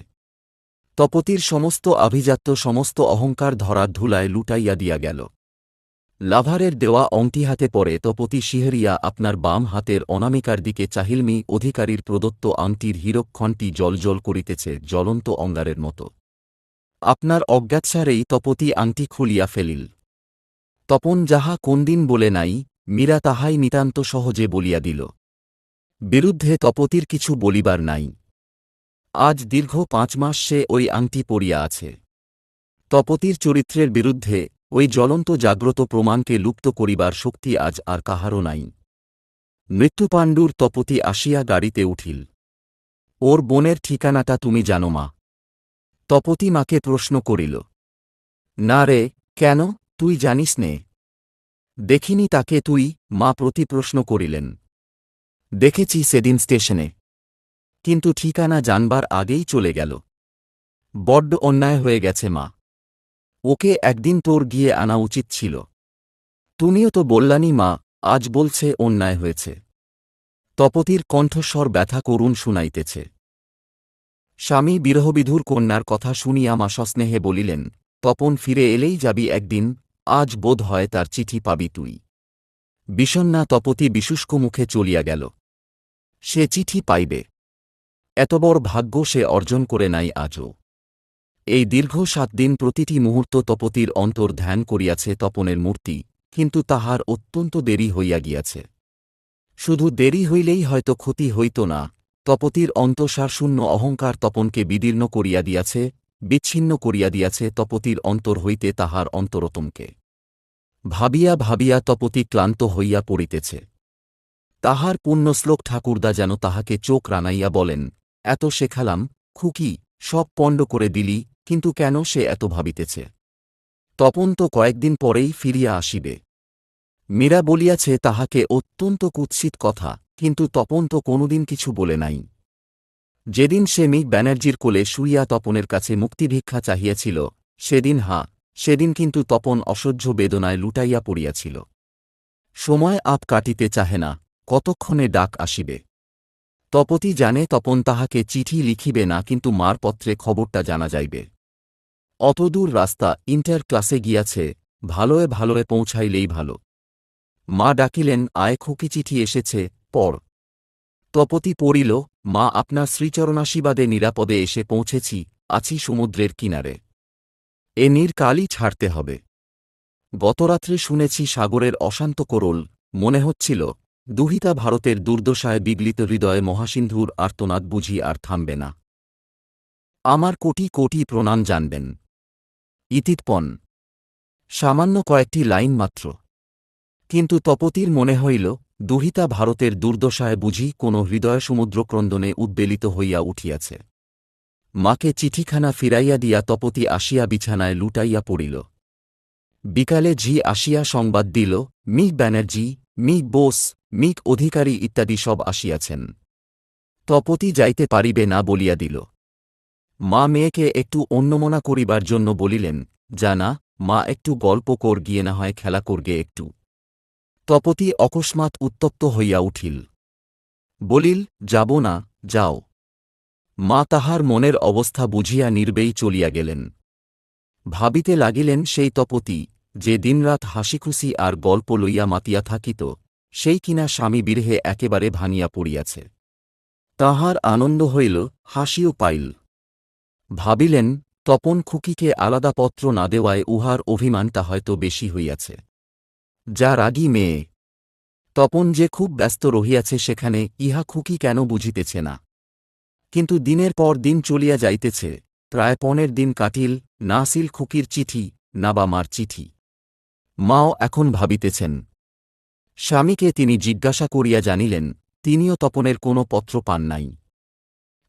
তপতির সমস্ত আভিজাত্য, সমস্ত অহংকার ধরার ধুলায় লুটাইয়া দিয়া গেল। লাভারের দেওয়া অংটি হাতে পরে তপতি শিহরিয়া আপনার বাম হাতের অনামিকার দিকে চাহিলমি। অধিকারীর প্রদত্ত আংটির হীরকখণ্ডটি জলজল করিতেছে জ্বলন্ত অঙ্গারের মতো। আপনার অজ্ঞাতসারেই তপতি আংটি খুলিয়া ফেলিল। তপন যাহা কোনদিন বলে নাই, মীরা তাহাই নিতান্ত সহজে বলিয়া দিল। বিরুদ্ধে তপতির কিছু বলিবার নাই। আজ দীর্ঘ 5 মাস সে ওই আংটি পরিয়া আছে। তপতির চরিত্রের বিরুদ্ধে ওই জ্বলন্ত জাগ্রত প্রমাণকে লুপ্ত করিবার শক্তি আজ আর কাহারও নাই। মৃত্যুপাণ্ডুর তপতি আসিয়া গাড়িতে উঠিল। ওর বোনের ঠিকানাটা তুমি জানো মা? তপতি মাকে প্রশ্ন করিল। না রে, কেন, তুই জানিস নে? দেখিনি তাকে তুই? মা প্রতি প্রশ্ন করিলেন। দেখেছি সেদিন স্টেশনে, কিন্তু ঠিকানা জানবার আগেই চলে গেল। বড্ড অন্যায় হয়ে গেছে মা। ওকে একদিন তোর গিয়ে আনা উচিত ছিল। তুমিও তো বললানি মা, আজ বলছে অন্যায় হয়েছে। তপতির কণ্ঠস্বর ব্যথা করুণ শুনাইতেছে। স্বামী বিরহবিধুর কন্যার কথা শুনিয়া মা সস্নেহে বলিলেন, তপন ফিরে এলেই যাবি একদিন, আজ বোধ হয় তার চিঠি পাবি তুই। বিষণ্ণা তপতি বিশুষ্ক মুখে চলিয়া গেল। সে চিঠি পাইবে, এত বড় ভাগ্য সে অর্জন করে নাই আজও। এই দীর্ঘ 7 দিন প্রতিটি মুহূর্ত তপতির অন্তর ধ্যান করিয়াছে তপনের মূর্তি, কিন্তু তাহার অত্যন্ত দেরি হইয়া গিয়াছে। শুধু দেরি হইলেই হয়তো ক্ষতি হইত না, তপতির অন্তঃসারশূন্য অহংকার তপনকে বিদীর্ণ করিয়া দিয়াছে, বিচ্ছিন্ন করিয়া দিয়াছে তপতির অন্তর হইতে তাহার অন্তরতমকে। ভাবিয়া ভাবিয়া তপতি ক্লান্ত হইয়া পড়িতেছে। তাহার পুণ্যশ্লোক ঠাকুরদা যেন তাহাকে চোখ রানাইয়া বলেন, এত শেখালাম, খুকি, সব পণ্ড করে দিলি, কিন্তু কেন সে এত ভাবিতেছে? তপন তো কয়েকদিন পরেই ফিরিয়া আসিবে। মীরা বলিয়াছে তাহাকে অত্যন্ত কুৎসিত কথা, কিন্তু তপন তো কোনোদিন কিছু বলে নাই। যেদিন সে মিক ব্যানার্জির কোলে শুইয়া তপনের কাছে মুক্তিভিক্ষা চাহিয়াছিল, সেদিন সেদিন কিন্তু তপন অসহ্য বেদনায় লুটাইয়া পড়িয়াছিল। সময় আপ কাটিতে চাহে না, কতক্ষণে ডাক আসিবে। তপতি জানে তপন তাহাকে চিঠি লিখিবে না, কিন্তু মার পত্রে খবরটা জানা যাইবে। অতদূর রাস্তা, ইন্টার ক্লাসে গিয়াছে, ভালোয় ভালোয় পৌঁছাইলেই ভালো। মা ডাকিলেন, আয় খুকি, চিঠি এসেছে, পড়। তপতি পড়িল, মা, আপনার শ্রীচরণাশীর্বাদে নিরাপদে এসে পৌঁছেছি, আছি সমুদ্রের কিনারে। এ নীর কালই ছাড়তে হবে। গতরাত্রে শুনেছি সাগরের অশান্ত কোরল, মনে হচ্ছিল দুহিতা ভারতের দুর্দশায় বিগলিত হৃদয়ে মহাসিন্ধুর আর্তনাদ বুঝি আর থামবে না। আমার কোটি কোটি প্রণাম জানবেন। ইতিৎপন। সামান্য কয়েকটি লাইন মাত্র, কিন্তু তপতির মনে হইল দুহিতা ভারতের দুর্দশায় বুঝি কোনো হৃদয়সমুদ্রক্রন্দনে উদ্বেলিত হইয়া উঠিয়াছে। মাকে চিঠিখানা ফিরাইয়া দিয়া তপতি আসিয়া বিছানায় লুটাইয়া পড়িল। বিকালে ঝি আসিয়া সংবাদ দিল, মিক ব্যানার্জি, মিক বোস, মিক অধিকারী ইত্যাদি সব আসিয়াছেন। তপতি যাইতে পারিবে না বলিয়া দিল। মা মেয়েকে একটু অন্যমনা করিবার জন্য বলিলেন, জানা মা, একটু গল্প কর গিয়ে, না হয় খেলা করগে একটু। তপতি অকস্মাৎ উত্তপ্ত হইয়া উঠিল। বলিল, যাব না, যাও। মা তাহার মনের অবস্থা বুঝিয়া নির্বেই চলিয়া গেলেন। ভাবিতে লাগিলেন, সেই তপতি যে দিনরাত হাসিখুশি আর গল্প লইয়া মাতিয়া থাকিত, সেই কিনা স্বামী বিরহে একেবারে ভাঙিয়া পড়িয়াছে। তাহার আনন্দ হইল, হাসিও পাইল। ভাবিলেন, তপন খুকিকে আলাদা পত্র না দেওয়ায় উহার অভিমানটা হয়তো বেশি হইয়াছে। যা রাগী মেয়ে! তপন যে খুব ব্যস্ত রহিয়াছে সেখানে ইহা খুকি কেন বুঝিতেছে না? কিন্তু দিনের পর দিন চলিয়া যাইতেছে, প্রায় 15 দিন কাটিল, না আসিল খুকির চিঠি, না বা মার চিঠি। মাও এখন ভাবিতেছেন। স্বামীকে তিনি জিজ্ঞাসা করিয়া জানিলেন, তিনিও তপনের কোনো পত্র পান নাই।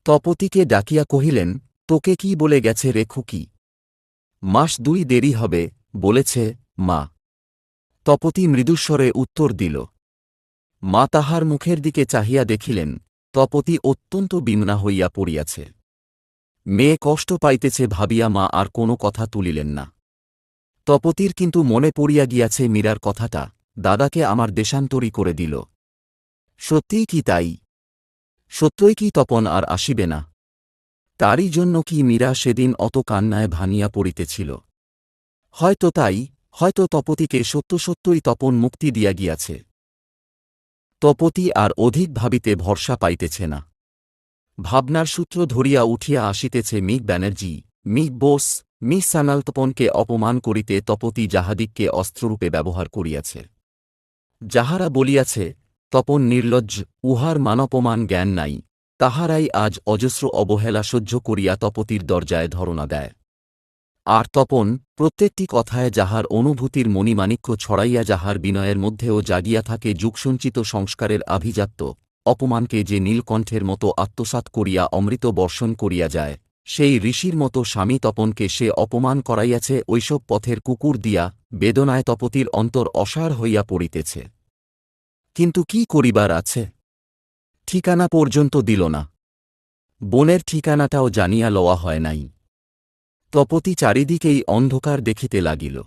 তপতিকে ডাকিয়া কহিলেন, তোকে কি বলে গেছে রে খুকি? মাস 2 দেরি হবে বলেছে, মা। তপতি মৃদুস্বরে উত্তর দিল। মা তাহার মুখের দিকে চাহিয়া দেখিলেন, তপতি অত্যন্ত বিমনা হইয়া পড়িয়াছে। মেয়ে কষ্ট পাইতেছে ভাবিয়া মা আর কোনো কথা তুলিলেন না। তপতির কিন্তু মনে পড়িয়া গিয়াছে মীরার কথাটা, দাদাকে আমার দেশান্তরী করে দিল। সত্যিই কি তাই? সত্যই কি তপন আর আসিবে না? তারই জন্য কি মীরা সেদিন অত কান্নায় ভাঙিয়া পড়িতেছিল? হয়তো তাই, হয়তো তপতিকে সত্য সত্যই তপন মুক্তি দিয়া গিয়াছে। তপতি আর অধিক ভাবিতে ভরসা পাইতেছে না। ভাবনার সূত্র ধরিয়া উঠিয়া আসিতেছে মিক ব্যানার্জি, মিক বোস, মিস সানাল। তপনকে অপমান করিতে তপতি যাহাদিগকে অস্ত্ররূপে ব্যবহার করিয়াছে। যাহারা বলিয়াছে তপন নির্লজ্জ, উহার মানপমান জ্ঞান নাই, তাহারাই আজ অজস্র অবহেলা সহ্য করিয়া তপতির দরজায় ধরনা দেয়। আর তপন প্রত্যেকটি কথায় যাহার অনুভূতির মণিমাণিক্য ছড়াইয়া যাহার বিনয়ের মধ্যেও জাগিয়া থাকে যুগসঞ্চিত সংস্কারের আভিজাত্য, অপমানকে যে নীলকণ্ঠের মতো আত্মসাৎ করিয়া অমৃত বর্ষণ করিয়া যায়, সেই ঋষির মতো স্বামী তপনকে সে অপমান করাইয়াছে ঐসব পথের কুকুর দিয়া, বেদনায় তপতির অন্তর অসার হইয়া পড়িতেছে। কিন্তু কি করিবার আছে? ঠিকানা পর্যন্ত দিল না। বনের ঠিকানাটাও জানিয়া লওয়া হয় নাই। তপতি চারিদিকেই অন্ধকার দেখিতে লাগিল।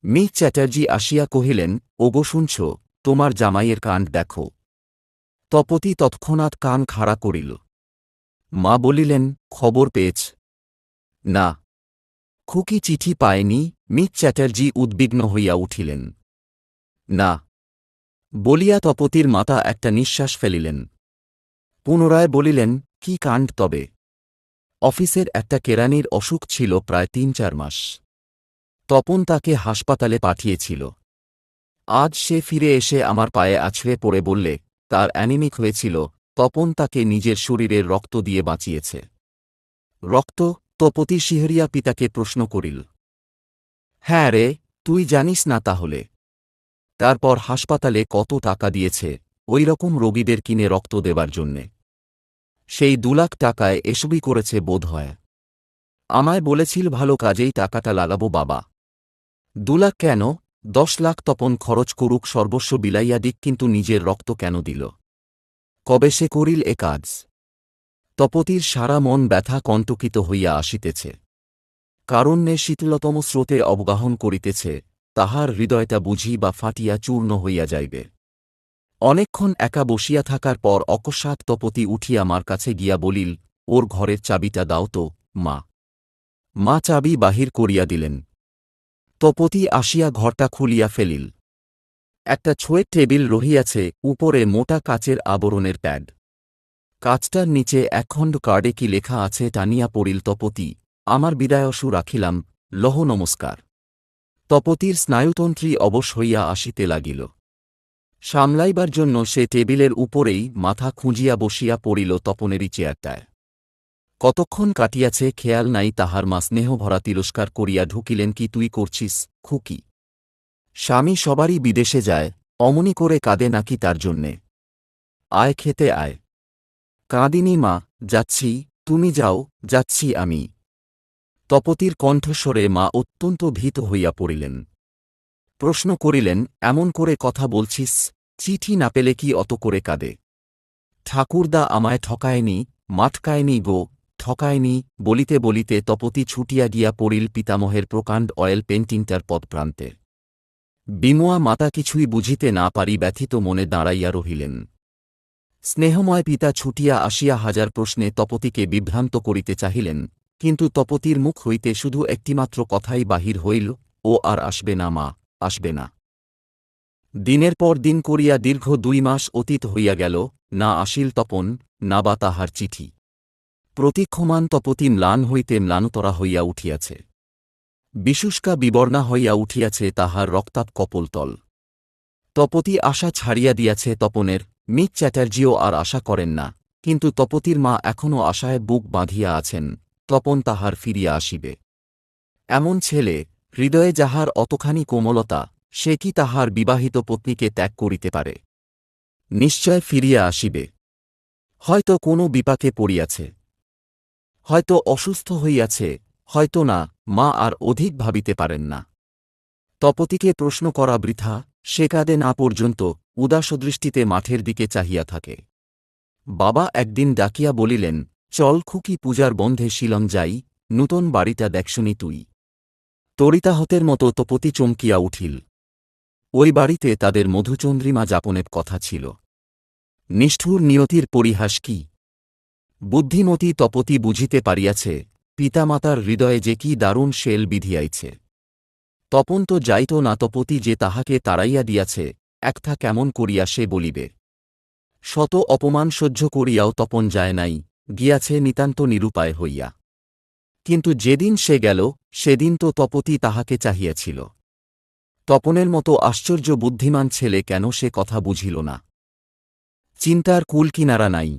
মিস চ্যাটার্জি আসিয়া কহিলেন, ওগো শুনছ, তোমার জামাইয়ের কাণ্ড দেখো। তপতি তৎক্ষণাৎ কান খাড়া করিল। মা বলিলেন, খবর পেয়েছ? না। খুকি চিঠি পায়নি? মিস চ্যাটার্জি উদ্বিগ্ন হইয়া উঠিলেন। না। বলিয়া তপতির মাতা একটা নিঃশ্বাস ফেলিলেন। পুনরায় বলিলেন, কি কাণ্ড তবে? অফিসের একটা কেরানির অসুখ ছিল প্রায় ৩-৪ মাস। তপন তাকে হাসপাতালে পাঠিয়েছিল। আজ সে ফিরে এসে আমার পায়ে আছড়ে পড়ে বললে, তার অ্যানিমিক হয়েছিল, তপন তাকে নিজের শরীরের রক্ত দিয়ে বাঁচিয়েছে। রক্ত? তপতি শিহরিয়া পিতাকে প্রশ্ন করিল। হ্যাঁ রে, তুই জানিস না তাহলে? তারপর হাসপাতালে কত টাকা দিয়েছে ওই রকম রোগীদের কিনে রক্ত দেবার জন্যে। সেই ২ লাখ টাকায় এসবই করেছে বোধ হয়। আমায় বলেছিল ভালো কাজেই টাকাটা লাগাবো বাবা। ২ লাখ কেন, ১০ লাখ তপন খরচ করুক, সর্বস্ব বিলাইয়া দিক, কিন্তু নিজের রক্ত কেন দিল? কবে সে করিল এ কাজ? তপতির সারা মন ব্যথা কণ্টকিত হইয়া আসিতেছে। কারুণ্যে শীতলতম স্রোতে অবগাহন করিতেছে, তাহার হৃদয়টা বুঝি বা ফাটিয়া চূর্ণ হইয়া যাইবে। অনেকক্ষণ একা বসিয়া থাকার পর অকস্মাৎ তপতি উঠিয়া মার কাছে গিয়া বলিল, ওর ঘরের চাবিটা দাও তো, মা। মা চাবি বাহির করিয়া দিলেন। তপতি আসিয়া ঘরটা খুলিয়া ফেলিল। একটা ছোয়ের টেবিল রহিয়াছে, উপরে মোটা কাচের আবরণের প্যাড। কাচটার নিচে একখণ্ড কার্ডে কি লেখা আছে টানিয়া পড়িল তপতি, আমার বিদায়সু রাখিলাম, লহ নমস্কার। তপতির স্নায়ুতন্ত্রী অবশ হইয়া আসিতে লাগিল। সামলাইবার জন্য সে টেবিলের উপরেই মাথা খুঁজিয়া বসিয়া পড়িল তপনেরই চেয়ারটায়। কতক্ষণ কাটিয়াছে খেয়াল নাই তাহার। মা স্নেহভরা তিরস্কার করিয়া ঢুকিলেন, কি তুই করছিস খুকি? স্বামী সবারই বিদেশে যায়, অমনি করে কাঁদে নাকি তার জন্যে? আয় খেতে আয়। কাঁদিনি মা, যাচ্ছি। তুমি যাও, যাচ্ছি আমি। তপতির কণ্ঠস্বরে মা অত্যন্ত ভীত হইয়া পড়িলেন। প্রশ্ন করিলেন, এমন করে কথা বলছিস, চিঠি না পেলে কি অত করে কাঁদে? ঠাকুরদা আমায় ঠকায়নি, মাটকায়নি গো, ঠকায়নি। বলিতে বলিতে তপতি ছুটিয়া গিয়া পড়িল পিতামহের প্রকাণ্ড অয়েল পেন্টিংটার পদপ্রান্তে। বিমোয়া মাতা কিছুই বুঝিতে না পারি ব্যথিত মনে দাঁড়াইয়া রহিলেন। স্নেহময় পিতা ছুটিয়া আসিয়া হাজার প্রশ্নে তপতিকে বিভ্রান্ত করিতে চাহিলেন, কিন্তু তপতির মুখ হইতে শুধু একটিমাত্র কথাই বাহির হইল, ও আর আসবে না মা, আসবে না। দিনের পর দিন করিয়া দীর্ঘ ২ মাস অতীত হইয়া গেল, না আসিল তপন, না বা তাহার চিঠি। প্রতীক্ষমান তপতি ম্লান হইতে ম্লানতরা হইয়া উঠিয়াছে। বিশুষ্কা বিবর্ণা হইয়া উঠিয়াছে তাহার রক্তাভ কপোলতল। তপতি আশা ছাড়িয়া দিয়াছে তপনের। মিস চ্যাটার্জিও আর আশা করেন না, কিন্তু তপতির মা এখনও আশায় বুক বাঁধিয়া আছেন, তপন তাহার ফিরিয়া আসিবে। এমন ছেলে, হৃদয়ে যাহার অতখানি কোমলতা, সে কি তাহার বিবাহিত পত্নীকে ত্যাগ করিতে পারে? নিশ্চয় ফিরিয়া আসিবে। হয়তো কোনো বিপাকে পড়িয়াছে, হয়তো অসুস্থ হইয়াছে, হয়তো না। মা আর অধিক ভাবিতে পারেন না। তপতিকে প্রশ্ন করা বৃথা, সে কাঁদে না পর্যন্ত, উদাসদৃষ্টিতে মাঠের দিকে চাহিয়া থাকে। বাবা একদিন ডাকিয়া বলিলেন, চল খুকি, পূজার বন্ধে শিলং যাই, নূতন বাড়িটা দেখশুনি তুই। তরিতাহতের মতো তপতি চমকিয়া উঠিল। ওই বাড়িতে তাদের মধুচন্দ্রিমা যাপনের কথা ছিল। নিষ্ঠুর নিয়তির পরিহাস কি! বুদ্ধিমতী তপতি বুঝিতে পারিয়াছে, পিতামাতার হৃদয়ে যে কি দারুণ শেল বিধিয়াইছে। তপন তো যাইত না, তপতি যে তাহাকে তাড়াইয়া দিয়াছে, একথা কেমন করিয়া সে বলিবে? শত অপমান সহ্য করিয়াও তপন যায় নাই, গিয়াছে নিতান্ত নিরুপায় হইয়া। কিন্তু যেদিন সে গেল, সেদিন তো তপতি তাহাকে চাহিয়াছিল। তপনের মতো আশ্চর্য বুদ্ধিমান ছেলে কেন সে কথা বুঝিল না। চিন্তার কুল কিনারা নাই।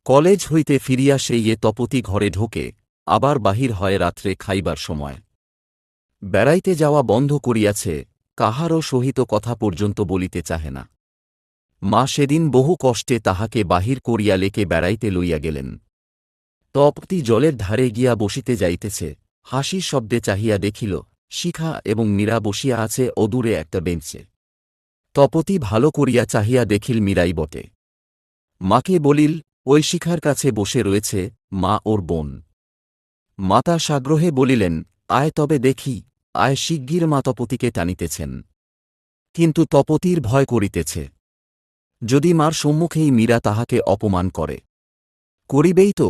কলেজ হইতে ফিরিয়া সেইয়ে তপতি ঘরে ঢোকে, আবার বাহির হয় রাত্রে খাইবার সময়। বেড়াইতে যাওয়া বন্ধ করিয়াছে, কাহারও সহিত কথা পর্যন্ত বলিতে চাহে না। মা সেদিন বহু কষ্টে তাহাকে বাহির করিয়া লেকে বেড়াইতে লইয়া গেলেন। তপতি জলের ধারে গিয়া বসিতে যাইতেছে, হাসির শব্দে চাহিয়া দেখিল শিখা এবং মীরা বসিয়া আছে অদূরে একটা বেঞ্চে। তপতি ভালো করিয়া চাহিয়া দেখিল মীরাই বটে। মাকে বলিল, ওই শিখার কাছে বসে রয়েছে মা ওর বোন। মাতা সাগ্রহে বলিলেন, আয় তবে দেখি, আয় শিগগির। মা তপতিকে টানিতেছেন, কিন্তু তপতির ভয় করিতেছে। যদি মার সম্মুখেই মীরা তাহাকে অপমান করে। করিবেই তো।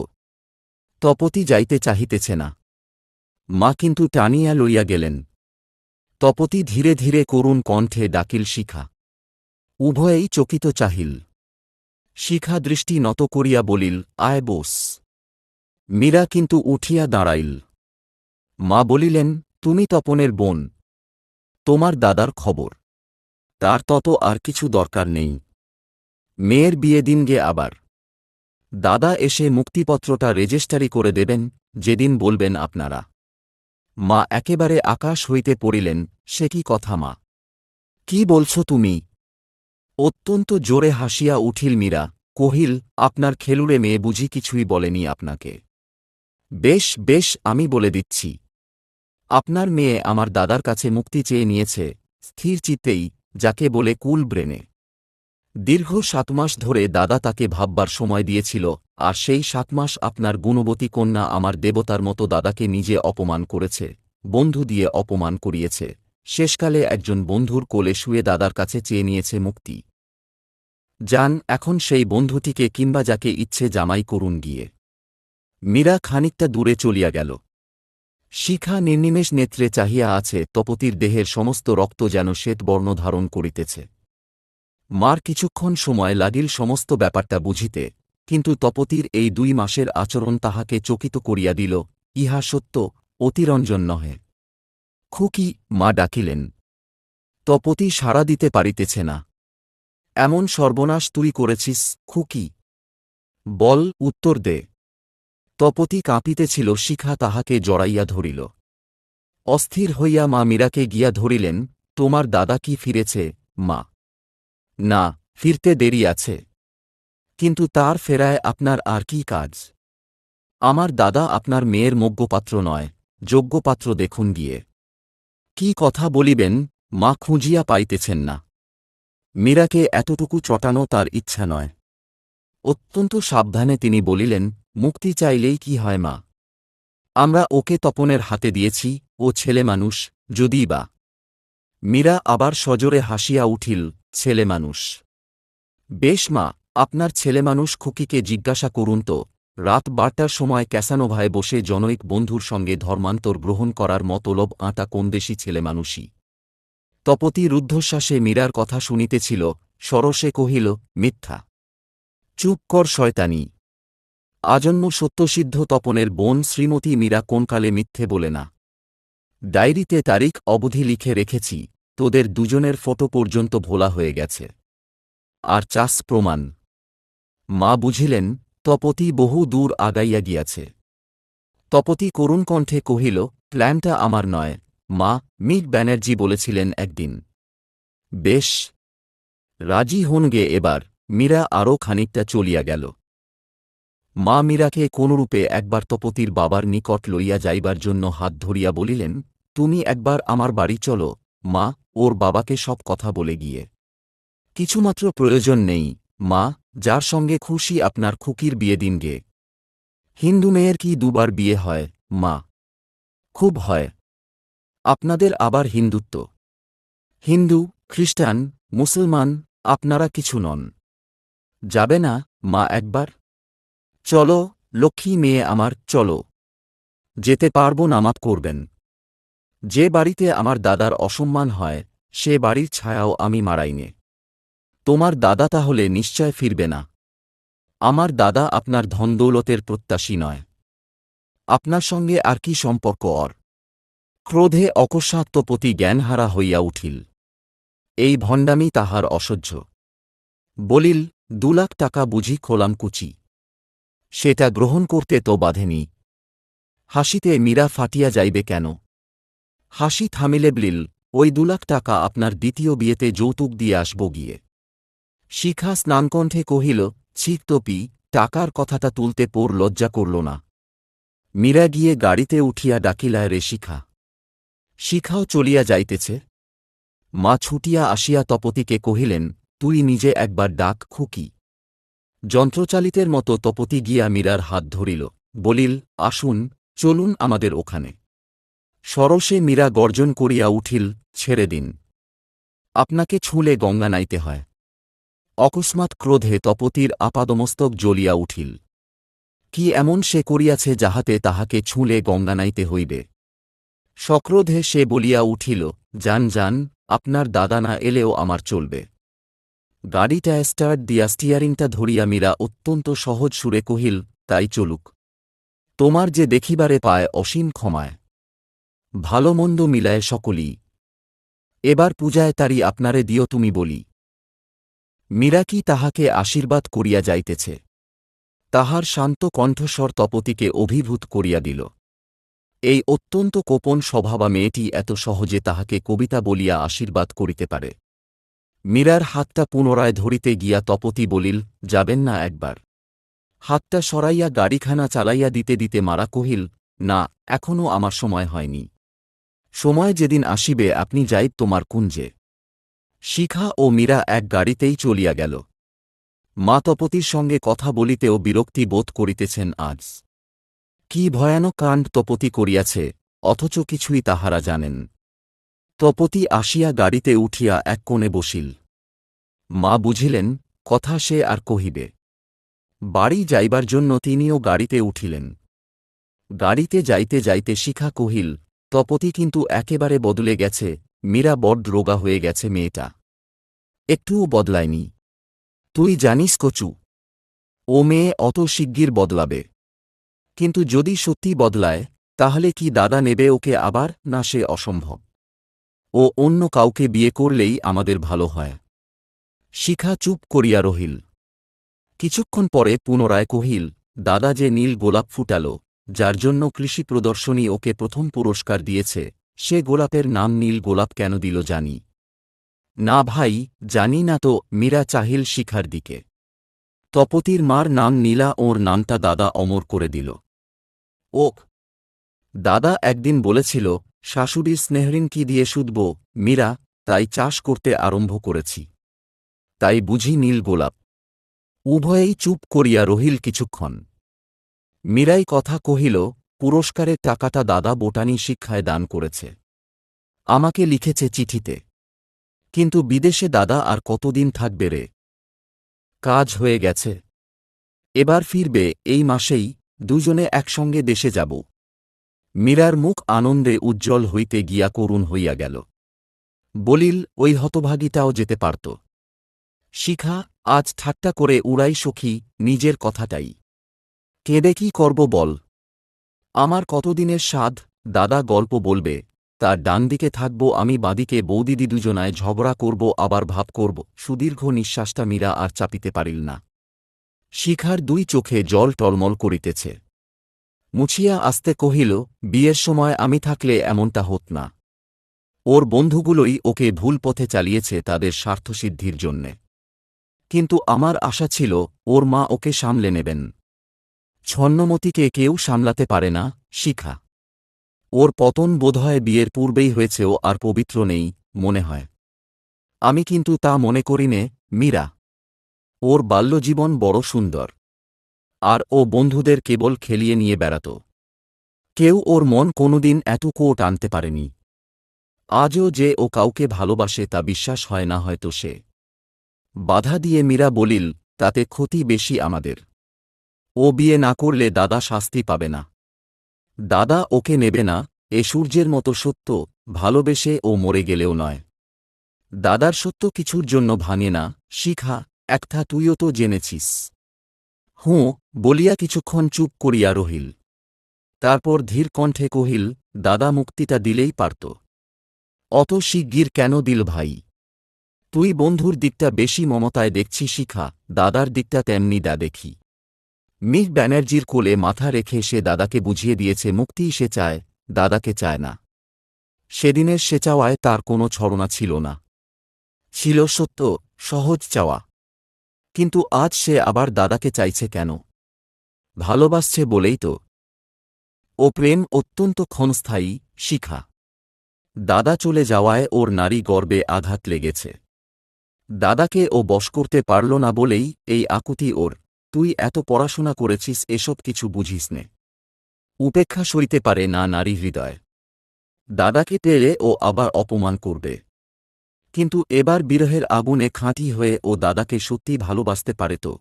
তপতি যাইতে চাহিতেছে না। মা কিন্তু টানিয়া লইয়া গেলেন। তপতি ধীরে ধীরে করুণ কণ্ঠে ডাকিল শিখা। উভয়েই চকিত চাহিল। শিখা দৃষ্টি নত করিয়া বলিল, আয় বোস। মীরা কিন্তু উঠিয়া দাঁড়াইল। মা বলিলেন, তুমি তপনের বোন, তোমার দাদার খবর। তার তত আর কিছু দরকার নেই। মেয়ের বিয়ে দিন গে আবার। দাদা এসে মুক্তিপত্রটা রেজিস্ট্রারি করে দেবেন যেদিন বলবেন আপনারা। মা একেবারে আকাশ হইতে পড়িলেন, সে কি কথা মা? কি বলছ তুমি? অত্যন্ত জোরে হাসিয়া উঠিল মীরা, কহিল, আপনার খেলুড়ে মেয়ে বুঝি কিছুই বলেনি আপনাকে? বেশ বেশ, আমি বলে দিচ্ছি। আপনার মেয়ে আমার দাদার কাছে মুক্তি চেয়ে নিয়েছে, স্থির চিত্তেই, যাকে বলে কুল ব্রেনে। দীর্ঘ 7 মাস ধরে দাদা তাকে ভাববার সময় দিয়েছিল, আর সেই 7 মাস আপনার গুণবতী কন্যা আমার দেবতার মতো দাদাকে নিজে অপমান করেছে, বন্ধু দিয়ে অপমান করিয়েছে, শেষকালে একজন বন্ধুর কোলে শুয়ে দাদার কাছে চেয়ে নিয়েছে মুক্তি। যান এখন সেই বন্ধুটিকে কিংবা যাকে ইচ্ছে জামাই করুন গিয়ে। মীরা খানিকটা দূরে চলিয়া গেল। শিখা নির্নিমেষ নেত্রে চাহিয়া আছে, তপতির দেহের সমস্ত রক্ত যেন শ্বেতবর্ণ ধারণ করিতেছে। মার কিছুক্ষণ সময় লাগিল সমস্ত ব্যাপারটা বুঝিতে, কিন্তু তপতির এই 2 মাসের আচরণ তাহাকে চকিত করিয়া দিল। ইহা সত্য, অতিরঞ্জন নহে। খুকি, মা ডাকিলেন। তপতি সাড়া দিতে পারিতেছে না। এমন সর্বনাশ তুই করেছিস খুকি? বল, উত্তর দে। তপতি কাঁপিতেছিল। শিখা তাহাকে জড়াইয়া ধরিল। অস্থির হইয়া মা মীরাকে গিয়া ধরিলেন। তোমার দাদা কি ফিরেছে মা? না, ফিরতে দেরি আছে। কিন্তু তার ফেরায় আপনার আর কি কাজ? আমার দাদা আপনার মেয়ের যোগ্যপাত্র নয়, যোগ্যপাত্র দেখুন গিয়ে। কি কথা বলিবেন, মা খুঁজিয়া পাইতেছেন না। মীরাকে এতটুকু চটানো তার ইচ্ছা নয়। অত্যন্ত সাবধানে তিনি বলিলেন, মুক্তি চাইলেই কি হয় মা? আমরা ওকে তপনের হাতে দিয়েছি, ও ছেলে মানুষ, যদিই বা। মীরা আবার সজোরে হাসিয়া উঠিল, ছেলে মানুষ? বেশ মা, আপনার ছেলেমানুষ খুকিকে জিজ্ঞাসা করুন তো, রাত 12টার সময় ক্যাসানোভায় বসে জনৈক বন্ধুর সঙ্গে ধর্মান্তর গ্রহণ করার মতলব আঁটা কোনদেশী ছেলেমানুষই? তপতি রুদ্ধশ্বাসে মীরার কথা শুনিতেছিল, সরসে কহিল, মিথ্যা। চুপ কর শয়তানি। আজন্ম সত্যসিদ্ধ তপনের বোন শ্রীমতী মীরা কোনকালে মিথ্যে বলে না। ডায়েরিতে তারিখ অবধি লিখে রেখেছি, তোদের দুজনের ফটো পর্যন্ত ভোলা হয়ে গেছে। আর চাস প্রমাণ? মা বুঝিলেন, তপতি বহু দূর আগাইয়া গিয়াছে। তপতি করুণ কণ্ঠে কহিল, প্ল্যানটা আমার নয় মা, মিক ব্যানার্জি বলেছিলেন একদিন। বেশ, রাজি হন গে এবার। মীরা আরও খানিকটা চলিয়া গেল। মা মীরাকে কোনরূপে একবার তপতির বাবার নিকট লইয়া যাইবার জন্য হাত ধরিয়া বলিলেন, তুমি একবার আমার বাড়ি চলো মা, ওর বাবাকে সব কথা বলে গিয়ে। কিছুমাত্র প্রয়োজন নেই মা, যার সঙ্গে খুশি আপনার খুকির বিয়ে দিন গে। হিন্দু মেয়ের কি 2বার বিয়ে হয় মা? খুব হয়। আপনাদের আবার হিন্দুত্ব। হিন্দু, খ্রিস্টান, মুসলমান, আপনারা কিছু নন। যাবে না মা একবার? চলো লক্ষ্মী মেয়ে আমার, চলো। যেতে পারব না, মাপ করবেন। যে বাড়িতে আমার দাদার অসম্মান হয়, সে বাড়ির ছায়াও আমি মারাইনে। তোমার দাদা তাহলে নিশ্চয় ফিরবে না। আমার দাদা আপনার ধনদৌলতের প্রত্যাশী নয়। আপনার সঙ্গে আর কি সম্পর্ক ওর? ক্রোধে অকস্মাৎ তপতি জ্ঞানহারা হইয়া উঠিল। এই ভণ্ডামি তাহার অসহ্য। বলিল, 2 লাখ টাকা বুঝি খোলাম কুচি। সেটা গ্রহণ করতে তো বাধেনি। হাসিতে মীরা ফাটিয়া যাইবে কেন? হাসি থামিলে বলিল, ওই 2 লাখ টাকা আপনার দ্বিতীয় বিয়েতে যৌতুক দিয়ে আসব গিয়ে। শিখা স্নানকণ্ঠে কহিল, ছি তপি, টাকার কথাটা তুলতে পোর লজ্জা করল না? মীরা গিয়ে গাড়িতে উঠিয়া ডাকিলায় রে শিখা। শিখাও চলিয়া যাইতেছে। মা ছুটিয়া আসিয়া তপতিকে কহিলেন, তুই নিজে একবার ডাক খুকি। যন্ত্রচালিতের মতো তপতি গিয়া মীরার হাত ধরিল, বলিল, আসুন, চলুন আমাদের ওখানে। সরসে মীরা গর্জন করিয়া উঠিল, ছেড়ে দিন। আপনাকে ছুঁলে গঙ্গা নাইতে হয়। অকস্মাৎ ক্রোধে তপতির আপাদমস্তক জ্বলিয়া উঠিল। কি এমন সে করিয়াছে যাহাতে তাহাকে ছুঁলে গঙ্গা নাইতে হইবে? সক্রোধে সে বলিয়া উঠিল, যান যান, আপনার দাদা না এলেও আমার চলবে। গাড়িটায় স্টার্ট দিয়া স্টিয়ারিংটা ধরিয়া মীরা অত্যন্ত সহজ সুরে কহিল, তাই চলুক। তোমার যে দেখিবারে পায় অসীম ক্ষমায়। ভালো মন্দ মিলায় সকলই। এবার পূজায় তারি আপনারে দিও তুমি বলি। মীরা কি তাহাকে আশীর্বাদ করিয়া যাইতেছে? তাহার শান্ত কণ্ঠস্বর তপতিকে অভিভূত করিয়া দিল। এই অত্যন্ত কোপন স্বভাবা মেয়েটি এত সহজে তাহাকে কবিতা বলিয়া আশীর্বাদ করিতে পারে। মীরার হাতটা পুনরায় ধরিতে গিয়া তপতি বলিল, যাবেন না একবার? হাতটা সরাইয়া গাড়িখানা চালাইয়া দিতে দিতে মারা কহিল, না, এখনও আমার সময় হয়নি। সময় যেদিন আসিবে আপনি যাইব তোমার কুঞ্জে। শিখা ও মীরা এক গাড়িতেই চলিয়া গেল। মা তপতির সঙ্গে কথা বলিতেও বিরক্তি বোধ করিতেছেন আজ। কি ভয়ানক কাণ্ড তপতি করিয়াছে, অথচ কিছুই তাহারা জানেন। তপতি আসিয়া গাড়িতে উঠিয়া এক কোণে বসিল। মা বুঝিলেন, কথা সে আর কহিবে। বাড়ি যাইবার জন্য তিনিও গাড়িতে উঠিলেন। গাড়িতে যাইতে যাইতে শিখা কহিল, তপতি কিন্তু একেবারে বদলে গেছে। মীরা বড্ড রোগা হয়ে গেছে মেয়েটা। একটুও বদলায়নি। তুই জানিস কচু, ও মেয়ে অত শিগগির বদলাবে? কিন্তু যদি সত্যি বদলায়, তাহলে কি দাদা নেবে ওকে আবার? না, সে অসম্ভব। ও অন্য কাউকে বিয়ে করলেই আমাদের ভালো হয়। শিখা চুপ করিয়া রহিল। কিছুক্ষণ পরে পুনরায় কহিল, দাদা যে নীল গোলাপ ফুটাল, যার জন্য কৃষি প্রদর্শনী ওকে প্রথম পুরস্কার দিয়েছে, সে গোলাপের নাম নীল গোলাপ কেন দিল জানি? না ভাই, জানি না তো। মীরা চাহিল শিখার দিকে। তপতির মার নাম নীলা, ওর নামটা দাদা অমর করে দিল। ওক, দাদা একদিন বলেছিল, শাশুড়ির স্নেহঋণ কি দিয়ে শুধব মীরা, তাই চাষ করতে আরম্ভ করেছি। তাই বুঝি নীল গোলাপ। উভয়েই চুপ করিয়া রহিল কিছুক্ষণ। মীরাই কথা কহিল, পুরস্কারের টাকাটা দাদা বোটানি শিক্ষায় দান করেছে। আমাকে লিখেছে চিঠিতে। কিন্তু বিদেশে দাদা আর কতদিন থাকবে রে? কাজ হয়ে গেছে। এবার ফিরবে এই মাসেই। দুজনে একসঙ্গে দেশে যাব। মীরার মুখ আনন্দে উজ্জ্বল হইতে গিয়া করুণ হইয়া গেল। বলিল, ওই হতভাগীটাও যেতে পারত। শিখা, আজ ঠাট্টা করে উড়াই সখী নিজের কথাটাই। কেঁদে কি করব বল? আমার কতদিনের সাধ। দাদা গল্প বলবে, তার ডানদিকে থাকব আমি, বাঁদিকে বৌদিদি, দুজনায় ঝগড়া করব, আবার ভাব করব। সুদীর্ঘ নিঃশ্বাসটা মীরা আর চাপিতে পারিল না। শিখার 2 চোখে জল টলমল করিতেছে। মুছিয়া আস্তে কহিল, বিয়ের সময় আমি থাকলে এমনটা হত না। ওর বন্ধুগুলোই ওকে ভুল পথে চালিয়েছে তাদের স্বার্থসিদ্ধির জন্যে। কিন্তু আমার আশা ছিল, ওর মা ওকে সামলে নেবেন। ছন্নমতিকে কেউ সামলাতে পারে না। শিখা, ওর পতন বোধহয় বিয়ের পূর্বেই হয়েছে। ও আর পবিত্র নেই মনে হয়। আমি কিন্তু তা মনে করি নে মীরা। ওর বাল্যজীবন বড় সুন্দর। আর ও বন্ধুদের কেবল খেলিয়ে নিয়ে বেড়াত। কেউ ওর মন কোনোদিন এতটুকুও টানতে পারেনি। আজও যে ও কাউকে ভালোবাসে তা বিশ্বাস হয় না হয়তো সে। বাধা দিয়ে মীরা বলিল, তাতে ক্ষতি বেশি আমাদের। ও বিয়ে না করলে দাদা শাস্তি পাবে না। দাদা ওকে নেবে না, এ সূর্যের মতো সত্য। ভালোবেসে ও মরে গেলেও নয়। দাদার সত্য কিছুর জন্য ভাঙে না। শিখা, একটা তুইও তো জেনেছিস। হুঁ বলিয়া কিছুক্ষণ চুপ করিয়া রহিল। তারপর ধীর কণ্ঠে কহিল, দাদা মুক্তিটা দিলেই পারত। অত শিগগির কেন দিল ভাই? তুই বন্ধুর দিকটা বেশি মমতায় দেখছি শিখা, দাদার দিকটা তেমনি দেখি। মিস ব্যানার্জির কোলে মাথা রেখে সে দাদাকে বুঝিয়ে দিয়েছে মুক্তিই সে চায়, দাদাকে চায় না। সেদিনের সে চাওয়ায় তার কোনো ছলনা ছিল না। ছিল সত্য, সহজ চাওয়া। কিন্তু আজ সে আবার দাদাকে চাইছে কেন? ভালোবাসছে বলেই তো। ও প্রেম অত্যন্ত ক্ষণস্থায়ী, শিখা। দাদা চলে যাওয়ায় ওর নারী গর্বে আঘাত লেগেছে। দাদাকে ও বশ করতে পারল না বলেই এই আকুতি ওর। তুই এত পড়াশোনা করেছিস, এসব কিছু বুঝিস নে। উপেক্ষা সইতে পারে না নারী হৃদয়। দাদাকে পেলে ও আবার অপমান করবে। কিন্তু এবার বিরহের আগুনে খাঁটি হয়ে ও দাদাকে সত্যি ভালোবাসতে পারে তো?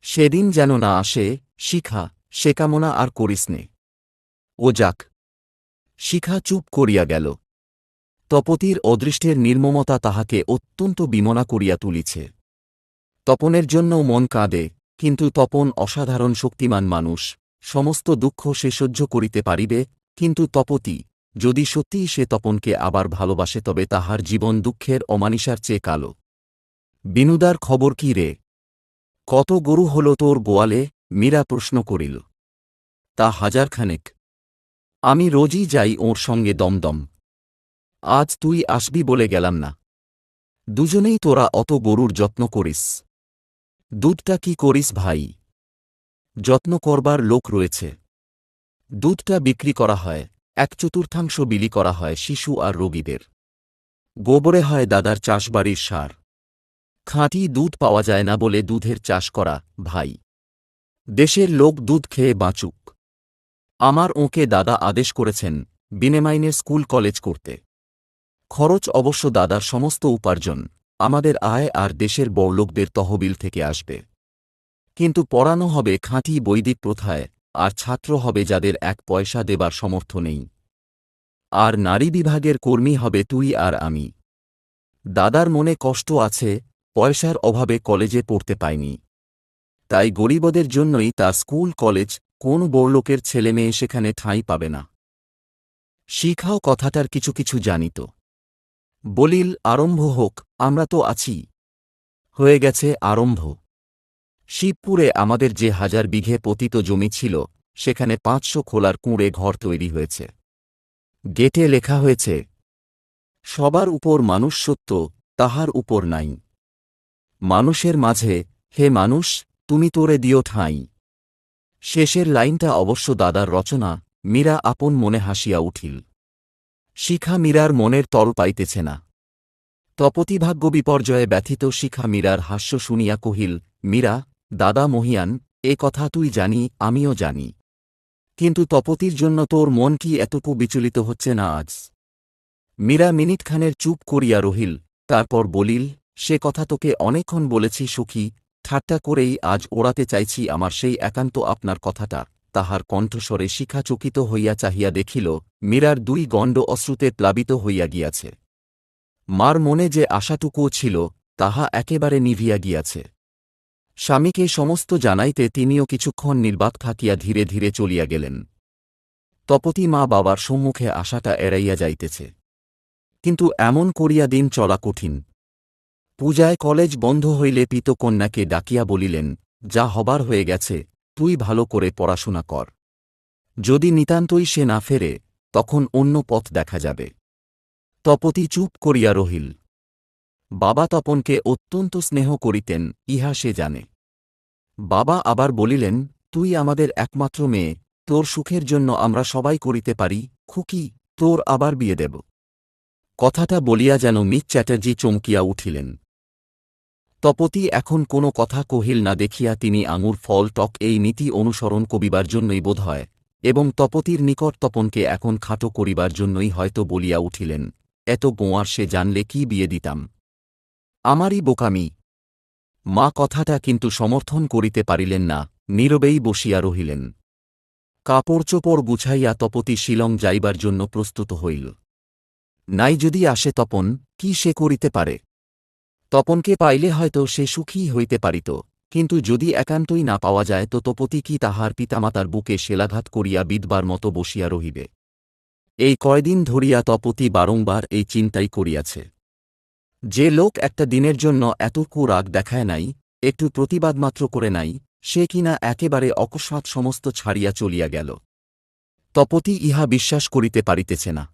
সেদিন যেন না আসে, শিখা, সে কামনা আর করিস নে। ও যাক। শিখা চুপ করিয়া গেল। তপতির অদৃষ্টের নির্মমতা তাহাকে অত্যন্ত বিমনা করিয়া তুলিছে। তপনের জন্যও মন কাঁদে, কিন্তু তপন অসাধারণ শক্তিমান মানুষ, সমস্ত দুঃখ সে সহ্য করিতে পারিবে। কিন্তু তপতি, যদি সত্যিই সে তপনকে আবার ভালোবাসে তবে তাহার জীবন দুঃখের অমানিসার চেয়ে কালো। বিনুদার খবর কি রে? কত গরু হল তোর গোয়ালে? মীরা প্রশ্ন করিল। তা হাজারখানেক। আমি রোজই যাই ওর সঙ্গে দমদম। আজ তুই আসবি বলে গেলাম না। দুজনেই তোরা অত গরুর যত্ন করিস। দুধটা কি করিস ভাই? যত্ন করবার লোক রয়েছে। দুধটা বিক্রি করা হয়, 1/4 বিলি করা হয় শিশু আর রোগীদের। গোবরে হয় দাদার চাষবাড়ির সার। খাঁটি দুধ পাওয়া যায় না বলে দুধের চাষ করা, ভাই। দেশের লোক দুধ খেয়ে বাঁচুক। আমার ওকে দাদা আদেশ করেছেন বিনেমাইনে স্কুল কলেজ করতে। খরচ অবশ্য দাদার সমস্ত উপার্জন, আমাদের আয় আর দেশের বড়লোকদের তহবিল থেকে আসবে। কিন্তু পড়ানো হবে খাঁটি বৈদিক প্রথায়, আর ছাত্র হবে যাদের 1 পয়সা দেবার সমর্থ নেই। আর নারী বিভাগের কর্মী হবে তুই আর আমি। দাদার মনে কষ্ট আছে, পয়সার অভাবে কলেজে পড়তে পায়নি। তাই গরিবদের জন্যই তার স্কুল কলেজ, কোন বড়লোকের ছেলেমেয়ে সেখানে ঠাঁই পাবে না। শিখাও কথাটার কিছু কিছু জানিত। বলিল, আরম্ভ হোক, আমরা তো আছি। হয়ে গেছে আরম্ভ। শিবপুরে আমাদের যে 1000 বিঘে পতিত জমি ছিল, সেখানে 500 খোলার কুঁড়ে ঘর তৈরি হয়েছে। গেটে লেখা হয়েছে, সবার উপর মানুষ সত্য, তাহার উপর নাই। মানুষের মাঝে, হে মানুষ, তুমি তোরে দিও ঠাঁই। শেষের লাইনটা অবশ্য দাদার রচনা। মীরা আপন মনে হাসিয়া উঠিল। শিখা মীরার মনের তল পাইতেছে না। তপতি ভাগ্য বিপর্যয়ে ব্যথিত শিখা মীরার হাস্য শুনিয়া কহিল, মীরা, দাদা মহিয়ান, এ কথা তুই জানি, আমিও জানি। কিন্তু তপতির জন্য তোর মন কি এতটুকু বিচলিত হচ্ছে না আজ? মীরা মিনিটখানের চুপ করিয়া রহিল, তারপর বলিল, সে কথা তোকে অনেকক্ষণ বলেছি সখী, ঠাট্টা করেই আজ ওড়াতে চাইছি আমার সেই একান্ত আপনার কথাটা। তাহার কণ্ঠস্বরে শিখা চকিত হইয়া চাহিয়া দেখিল, মীরার 2 গণ্ড অশ্রুতে প্লাবিত হইয়া গিয়াছে। মার মনে যে আশাটুকুও ছিল, তাহা একেবারে নিভিয়া গিয়াছে। স্বামীকে সমস্ত জানাইতে তিনিও কিছুক্ষণ নির্বাক থাকিয়া ধীরে ধীরে চলিয়া গেলেন। তপতি মা বাবার সম্মুখে আশাটা এড়াইয়া যাইতেছে। কিন্তু এমন করিয়া দিন চলা কঠিন। পূজায় কলেজ বন্ধ হইলে পিতকন্যাকে ডাকিয়া বলিলেন, যা হবার হয়ে গেছে, তুই ভালো করে পড়াশোনা কর। যদি নিতান্তই সে না ফেরে, তখন অন্য পথ দেখা যাবে। তপতি চুপ করিয়া রহিল। বাবা তপনকে অত্যন্ত স্নেহ করিতেন, ইহা সে জানে। বাবা আবার বলিলেন, তুই আমাদের একমাত্র মেয়ে, তোর সুখের জন্য আমরা সবাই করিতে পারি, খুকি, তোর আবার বিয়ে দেব। কথাটা বলিয়া যেন মিস চ্যাটার্জি চমকিয়া উঠিলেন। তপতি এখন কোনো কথা কহিল না দেখিয়া তিনি আঙুর ফল টক এই নীতি অনুসরণ করিবার জন্যই বোধ হয়, এবং তপতির নিকট তপনকে এখন খাটো করিবার জন্যই হয়তো বলিয়া উঠিলেন, এত গোঁয়ার সে জানলে কি বিয়ে দিতাম। আমারই বোকামি। মা কথাটা কিন্তু সমর্থন করিতে পারিলেন না, নীরবেই বসিয়া রহিলেন। কাপড়চোপড় গুছাইয়া তপতি শিলং যাইবার জন্য প্রস্তুত হইল। নাই যদি আসে তপন, কি সে করিতে পারে? তপনকে পাইলে হয়তো সে সুখী হইতে পারিত, কিন্তু যদি একান্তই না পাওয়া যায় তো তপতি কি তাহার পিতামাতার বুকে শেলাঘাত করিয়া বিধবার মতো বসিয়া রহিবে? এই কয়দিন ধরিয়া তপতি বারংবার এই চিন্তাই করিয়াছে। যে লোক একটা দিনের জন্য এতটুকু রাগ দেখায় নাই, একটু প্রতিবাদমাত্র করে নাই, সে কিনা একেবারে অকস্মাৎ সমস্ত ছাড়িয়া চলিয়া গেল। তপতি ইহা বিশ্বাস করিতে পারিতেছে না।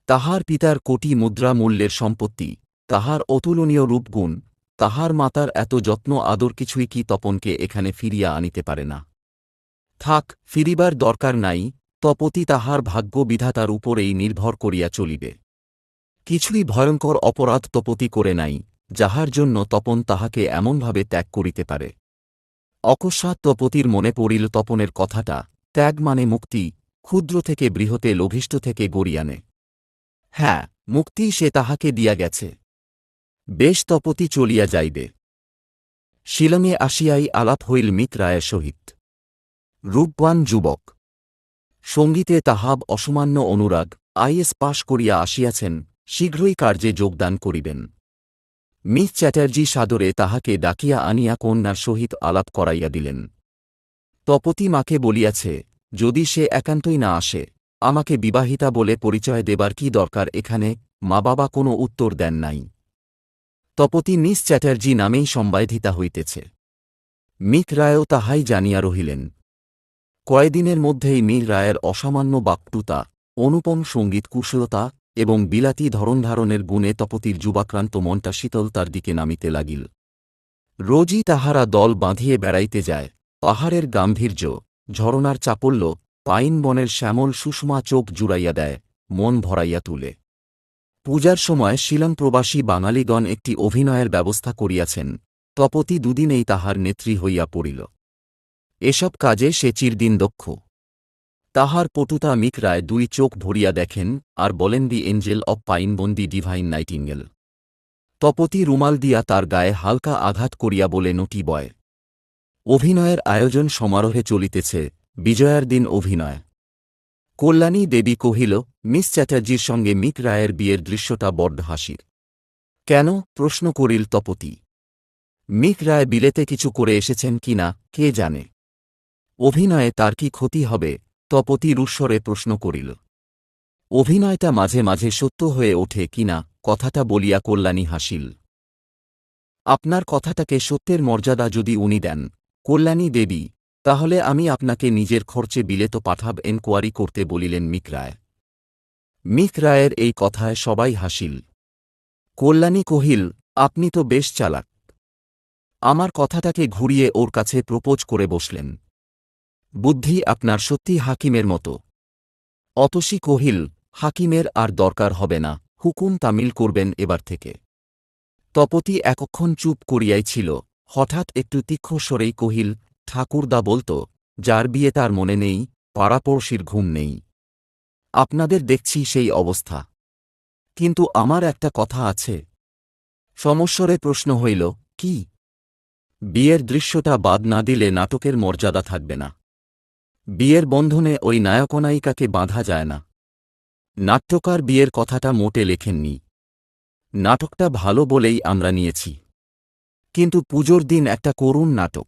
তাহার পিতার কোটি মুদ্রা মূল্যের সম্পত্তি, তাহার অতুলনীয় রূপগুণ, তাহার মাতার এত যত্ন আদর কিছুই কি তপনকে এখানে ফিরিয়া আনিতে পারে না? থাক, ফিরিবার দরকার নাই, তপতি তাহার ভাগ্য বিধাতার উপরেই নির্ভর করিয়া চলিবে। কিছুই ভয়ঙ্কর অপরাধ তপতি করে নাই, যাহার জন্য তপন তাহাকে এমনভাবে ত্যাগ করিতে পারে। অকস্মাৎ তপতির মনে পড়িল তপনের কথাটা, ত্যাগ মানে মুক্তি, ক্ষুদ্র থেকে বৃহতে লভিষ্ঠ থেকে গড়িয়ানে। হ্যাঁ, মুক্তি সে তাহাকে দিয়া গেছে। বেশ, তপতি চলিয়া যাইবে। শিলংয়ে আসিয়াই আলাপ হইল মিত রায়ের সহিত। রূপবান যুবক, সঙ্গীতে তাহাব অসামান্য অনুরাগ, আইএস পাশ করিয়া আসিয়াছেন, শীঘ্রই কার্যে যোগদান করিবেন। মিস চ্যাটার্জি সাদরে তাহাকে ডাকিয়া আনিয়া কন্যার সহিত আলাপ করাইয়া দিলেন। তপতি মাকে বলিয়াছে, যদি সে একান্তই না আসে, আমাকে বিবাহিতা বলে পরিচয় দেবার কি দরকার এখানে? মা বাবা কোনো উত্তর দেন নাই। তপতি মিস চ্যাটার্জি নামেই সম্বাধিতা হইতেছে। মিত রায়ও তাহাই জানিয়া রহিলেন। কয়দিনের মধ্যেই মীর রায়ের অসামান্য বাক্যুতা, অনুপম সঙ্গীত কুশলতা এবং বিলাতী ধরনধারণের গুণে তপতির যুবাক্রান্ত মনটা শীতলতার দিকে নামিতে লাগিল। রোজই তাহারা দল বাঁধিয়ে বেড়াইতে যায়। পাহাড়ের গাম্ভীর্য, ঝরনার চাপল্য, পাইন বনের শ্যামল সুষমা চোখ জুড়াইয়া দেয়, মন ভরাইয়া তুলে। পূজার সময় শিলং প্রবাসী বাঙালিগণ একটি অভিনয়ের ব্যবস্থা করিয়াছেন। তপতি দুদিনেই তাহার নেত্রী হইয়া পড়িল। এসব কাজে সে চিরদিন দক্ষ। তাহার পটুতা মিক রায় দুই চোখ ভরিয়া দেখেন আর বলেন, দি এঞ্জেল অব পাইনবন, দি ডিভাইন নাইটিঙ্গেল। তপতি রুমাল দিয়া তার গায়ে হালকা আঘাত করিয়া বলে, নটি বয়। অভিনয়ের আয়োজন সমারোহে চলিতেছে। বিজয়ার দিন অভিনয়। কল্যাণী দেবী কহিল, মিস চ্যাটার্জির সঙ্গে মিক রায়ের বিয়ের দৃশ্যটা বড্ড হাসির। কেন? প্রশ্ন করিল তপতি। মিক রায় বিলেতে কিছু করে এসেছেন কি না কে জানে। অভিনয়ে তার কি ক্ষতি হবে? তপতি রুস্বরে প্রশ্ন করিল। অভিনয়টা মাঝে মাঝে সত্য হয়ে ওঠে কিনা কথাটা বলিয়া কল্যাণী হাসিল। আপনার কথাটাকে সত্যের মর্যাদা যদি উনি দেন, কল্যাণী দেবী, তাহলে আমি আপনাকে নিজের খরচে বিলেত পাঠাব এনকোয়ারি করতে বলিলেন মিক রায়। মিক রায়ের এই কথায় সবাই হাসিল। কল্যাণী কহিল, আপনি তো বেশ চালাক। আমার কথাটাকে ঘুরিয়ে ওর কাছে প্রপোজ করে বসলেন। বুদ্ধি আপনার সত্যি হাকিমের মতো। অতসী কহিল, হাকিমের আর দরকার হবে না, হুকুম তামিল করবেন এবার থেকে। তপতি একক্ষণ চুপ করিয়াই ছিল, হঠাৎ একটু তীক্ষ্ণ স্বরেই কহিল, ঠাকুরদা বলত, যার বিয়ে তার মনে নেই, পাড়াপড়শির ঘুম নেই। আপনাদের দেখছি সেই অবস্থা। কিন্তু আমার একটা কথা আছে। সমস্বরে প্রশ্ন হইল, কি? বিয়ের দৃশ্যটা বাদ না দিলে নাটকের মর্যাদা থাকবে না। বিয়ের বন্ধনে ওই নায়কনায়িকাকে বাঁধা যায় না। নাট্যকার বিয়ের কথাটা মোটে লেখেননি। নাটকটা ভালো বলেই আমরা নিয়েছি। কিন্তু পুজোর দিন একটা করুণ নাটক।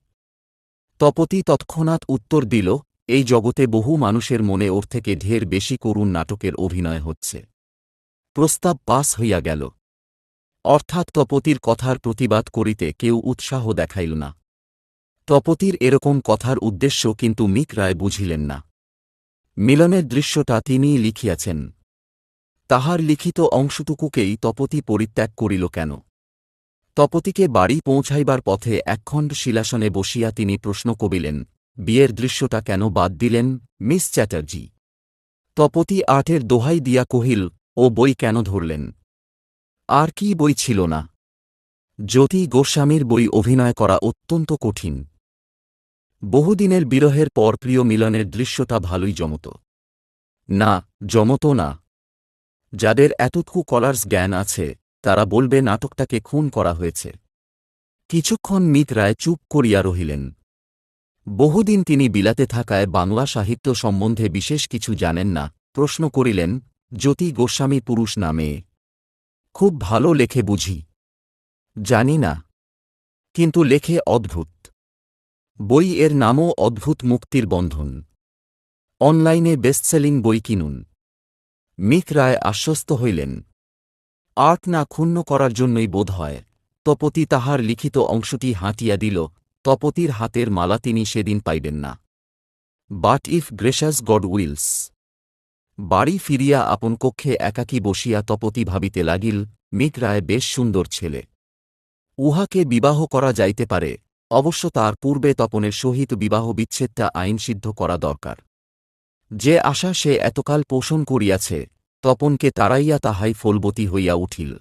তপতি তৎক্ষণাৎ উত্তর দিল, এই জগতে বহু মানুষের মনে ওর থেকে ঢের বেশি করুণ নাটকের অভিনয় হচ্ছে। প্রস্তাব পাস হইয়া গেল। অর্থাৎ তপতির কথার প্রতিবাদ করিতে কেউ উৎসাহ দেখাইল না। তপতির এরকম কথার উদ্দেশ্য কিন্তু মিক রায় বুঝিলেন না। মিলনের দৃশ্যটা তিনিই লিখিয়াছেন। তাহার লিখিত অংশটুকুকেই তপতি পরিত্যাগ করিল কেন? তপতিকে বাড়ি পৌঁছাইবার পথে একখণ্ড শিলাসনে বসিয়া তিনি প্রশ্ন করিলেন, বিয়ের দৃশ্যটা কেন বাদ দিলেন মিস চ্যাটার্জি? তপতি আটের দোহাই দিয়া কহিল, ও বই কেন ধরলেন? আর কি বই ছিল না? জ্যোতি গোস্বামীর বই। অভিনয় করা অত্যন্ত কঠিন। বহুদিনের বিরহের পর প্রিয় মিলনের দৃশ্যটা ভালোই জমত। না, জমত না। যাদের এতটুকু কলার্স জ্ঞান আছে তারা বলবে নাটকটাকে খুন করা হয়েছে। কিছুক্ষণ মিত রায় চুপ করিয়া রহিলেন। বহুদিন তিনি বিলাতে থাকায় বাংলা সাহিত্য সম্বন্ধে বিশেষ কিছু জানেন না। প্রশ্ন করিলেন, জ্যোতি গোস্বামী পুরুষ না মেয়ে? খুব ভালো লেখে বুঝি? জানি না, কিন্তু লেখে অদ্ভুত। বই এর নামও অদ্ভুত, মুক্তির বন্ধন। অনলাইনে বেস্টসেলিং বই কিনুন। মিক রায় আশ্বস্ত হইলেন। আর্ট না ক্ষুণ্ণ করার জন্যই বোধ হয় তপতি তাহার লিখিত অংশটি হাঁটিয়া দিল। তপতির হাতের মালা তিনি সেদিন পাইবেন না। But if gracious God wills. বাড়ি ফিরিয়া আপন কক্ষে একাকী বসিয়া তপতি ভাবিতে লাগিল, মিক রায় বেশ সুন্দর ছেলে। উহাকে বিবাহ করা যাইতে পারে, অবশ্য তার পূর্বে তপনের সহিত বিবাহ বিচ্ছেদটা আইনসিদ্ধ করা দরকার। যে আশা সে এতকাল পোষণ করিয়াছে, তপনকে তাড়াইয়া তাহাই ফলবতী হইয়া উঠিল।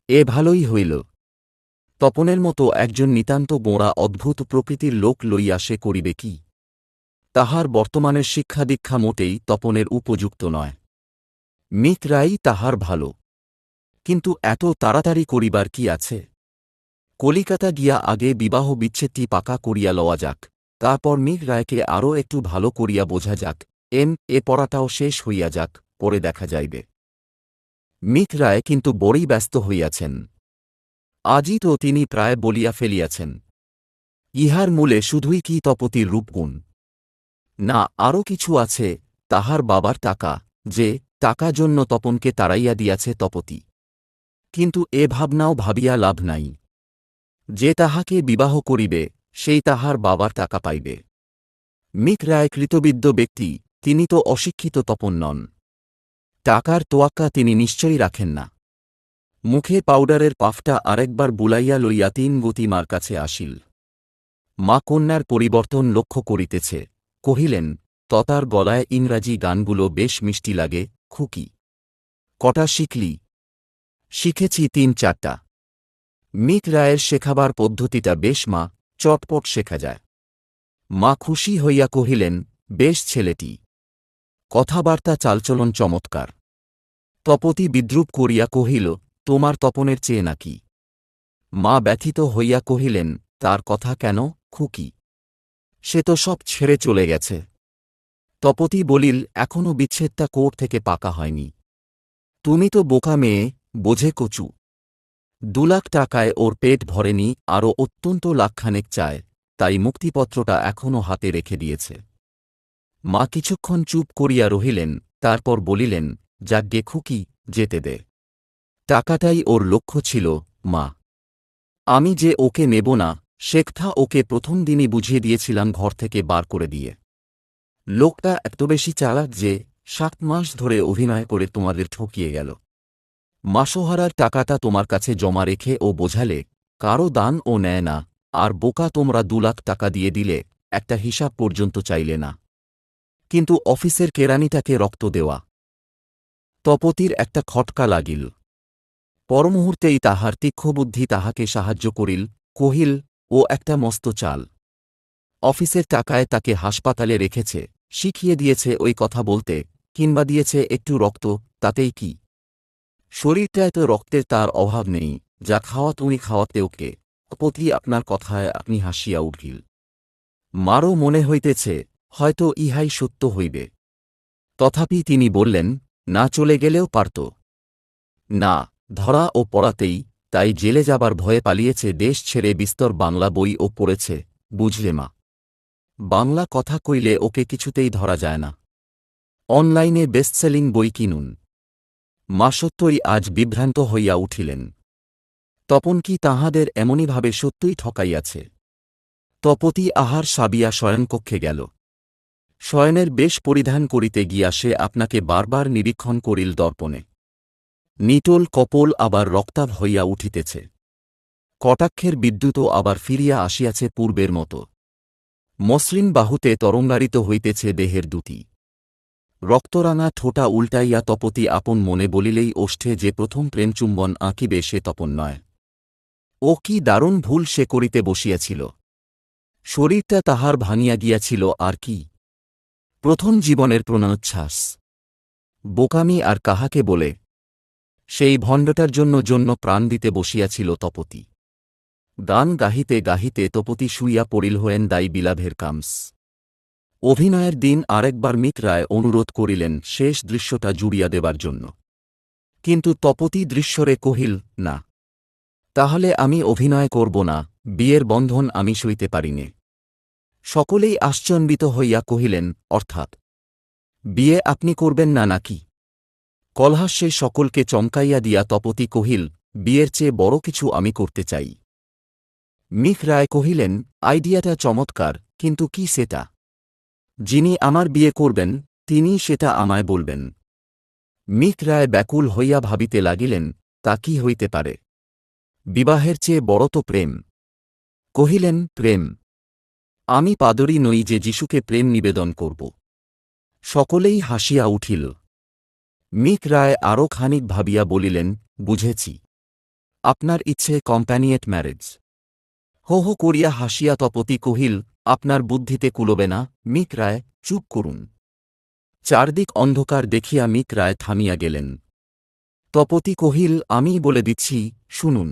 এ ভালোই হইল। তপনের মতো একজন নিতান্ত গোঁড়া অদ্ভুত প্রকৃতির লোক লইয়া সে করিবে কি? তাহার বর্তমানের শিক্ষাদীক্ষা মোটেই তপনের উপযুক্ত নয়। মিক রায়ই তাহার ভালো। কিন্তু এত তাড়াতাড়ি করিবার কি আছে? কলিকাতা গিয়া আগে বিবাহ বিচ্ছেদটি পাকা করিয়া লওয়া যাক, তারপর মিক রায়কে আরও একটু ভালো করিয়া বোঝা যাক। এ পড়াটাও শেষ হইয়া যাক, পরে দেখা যাইবে। মিক রায় কিন্তু বড়ই ব্যস্ত হইয়াছেন। আজই তো তিনি প্রায় বলিয়া ফেলিয়াছেন, ইহার মূলে শুধুই কি তপতির রূপগুণ? না, আরও কিছু আছে, তাহার বাবার টাকা, যে টাকা জন্য তপনকে তাড়াইয়া দিয়াছে তপতি। কিন্তু এ ভাবনাও ভাবিয়া লাভ নাই। যে তাহাকে বিবাহ করিবে সেই তাহার বাবার টাকা পাইবে। মিক রায় কৃতবিদ্য ব্যক্তি, তিনি তো অশিক্ষিত তপন নন। টাকার তোয়াক্কা তিনি নিশ্চয়ই রাখেন না। মুখে পাউডারের পাফটা আরেকবার বুলাইয়া লইয়া ৩ গতি মার কাছে আসিল। মা কন্যার পরিবর্তন লক্ষ্য করিতেছে, কহিলেন, ততার গলায় ইংরাজি গানগুলো বেশ মিষ্টি লাগে, খুকি। কটা শিখলি? শিখেছি ৩-৪টা। মিক রায়ের শেখাবার পদ্ধতিটা বেশ মা, চটপট শেখা যায়। মা খুশি হইয়া কহিলেন, বেশ ছেলেটি, কথাবার্তা চালচলন চমৎকার। তপতি বিদ্রূপ করিয়া কহিল, তোমার তপনের চেয়ে নাকি? মা ব্যথিত হইয়া কহিলেন, তার কথা কেন, খুকি? সে তো সব ছেড়ে চলে গেছে। তপতি বলিল, এখনও বিচ্ছেদটা কোর্ট থেকে পাকা হয়নি। তুমি তো বোকা মেয়ে, বোঝে কচু। ২ লাখ টাকায় ওর পেট ভরেনি, আরও অত্যন্ত লাখখানেক চায়, তাই মুক্তিপত্রটা এখনও হাতে রেখে দিয়েছে। মা কিছুক্ষণ চুপ করিয়া রহিলেন, তারপর বলিলেন, যাগ্গে খুকি, যেতে দে। টাকাটাই ওর লক্ষ্য ছিল, মা। আমি যে ওকে নেব না, সেকথা ওকে প্রথম দিনই বুঝিয়ে দিয়েছিলাম ঘর থেকে বার করে দিয়ে। লোকটা এত বেশি চালাক যে ৭ মাস ধরে অভিনয় করে তোমাদের ঠকিয়ে গেল। মাসোহারার টাকাটা তোমার কাছে জমা রেখে ও বোঝালে, কারও দান ও নেয় না, আর বোকা তোমরা ২ লাখ টাকা দিয়ে দিলে, একটা হিসাব পর্যন্ত চাইলে না। কিন্তু অফিসের কেরানিটাকে রক্ত দেওয়া। তপতির একটা খটকা লাগিল। পরমুহূর্তেই তাহার তীক্ষ্ণবুদ্ধি তাহাকে সাহায্য করিল, কহিল, ও একটা মস্ত চাল। অফিসের টাকায় তাকে হাসপাতালে রেখেছে, শিখিয়ে দিয়েছে ওই কথা বলতে, কিংবা দিয়েছে একটু রক্ত, তাতেই কি? শরীরটায় তো রক্তের তার অভাব নেই, যা খাওয়া তুমি খাওয়াতে ওকে। তপতি আপনার কথায় আপনি হাসিয়া উঠিল। মারও মনে হইতেছে, হয়তো ইহাই সত্য হইবে। তথাপি তিনি বললেন, না চলে গেলেও পারত। না, ধরা ও পড়াতেই, তাই জেলে যাবার ভয়ে পালিয়েছে দেশ ছেড়ে। বিস্তর বাংলা বই ও পড়েছে, বুঝলে মা। বাংলা কথা কইলে ওকে কিছুতেই ধরা যায় না। অনলাইনে বেস্টসেলিং বই কিনুন। মা সত্যই আজ বিভ্রান্ত হইয়া উঠিলেন। তপন কি তাহাদের এমনিভাবে সত্যই ঠকাইয়াছে? তপতি আহার সাবিয়া শয়নকক্ষে গেল। শয়নের বেশ পরিধান করিতে গিয়া সে আপনাকে বারবার নিরীক্ষণ করিল দর্পণে। নিটোল কপোল আবার রক্তাভ হইয়া উঠিতেছে। কটাক্ষের বিদ্যুৎও আবার ফিরিয়া আসিয়াছে পূর্বের মতো। মসৃণ বাহুতে তরঙ্গারিত হইতেছে দেহের দুটি। রক্তরাঙা ঠোঁটা উল্টাইয়া তপতি আপন মনে বলিলেই ওষ্ঠে যে প্রথম প্রেমচুম্বন আঁকিবে সে তপন নয়। ও কি দারুণ ভুল সে করিতে বসিয়াছিল! শরীরটা তাহার ভাঙিয়া গিয়াছিল আর কি! প্রথম জীবনের প্রণয়োচ্ছ্বাস। বোকামি আর কাহাকে বলে! সেই ভণ্ডটার জন্য প্রাণ দিতে বসিয়াছিল তপতি। গান গাহিতে গাহিতে তপতি শুইয়া পড়িল হয়েন দায়ী বিলাভের কামস। অভিনয়ের দিন আরেকবার মিক রায় অনুরোধ করিলেন শেষ দৃশ্যটা জুড়িয়া দেবার জন্য। কিন্তু তপতি দৃশ্যরে কহিল, না। তাহলে আমি অভিনয় করব না, বিয়ের বন্ধন আমি সইতে পারিনে। সকলেই আশ্চর্যিত হইয়া কহিলেন, অর্থাৎ বিয়ে আপনি করবেন না নাকি? কলহাস্যে সকলকে চমকাইয়া দিয়া তপতি কহিল, বিয়ের চেয়ে বড় কিছু আমি করতে চাই। মিক রায় কহিলেন, আইডিয়াটা চমৎকার, কিন্তু কি সেটা? যিনি আমার বিয়ে করবেন তিনি সেটা আমায় বলবেন। মিক রায় ব্যাকুল হইয়া ভাবিতে লাগিলেন, তা কি হইতে পারে? বিবাহের চেয়ে বড় তো প্রেম। কহিলেন, প্রেম? আমি পাদরী নই যে যিশুকে প্রেম নিবেদন করব। সকলেই হাসিয়া উঠিল। মিক রায় আরও খানিক ভাবিয়া বলিলেন, বুঝেছি, আপনার ইচ্ছে কম্প্যানিয়েট ম্যারেজ। হো হো করিয়া হাসিয়া তপতি কহিল, আপনার বুদ্ধিতে কুলোবে না, মিক রায়, চুপ করুন। চারদিক অন্ধকার দেখিয়া মিক রায় থামিয়া গেলেন। তপতি কহিল, আমিই বলে দিচ্ছি, শুনুন।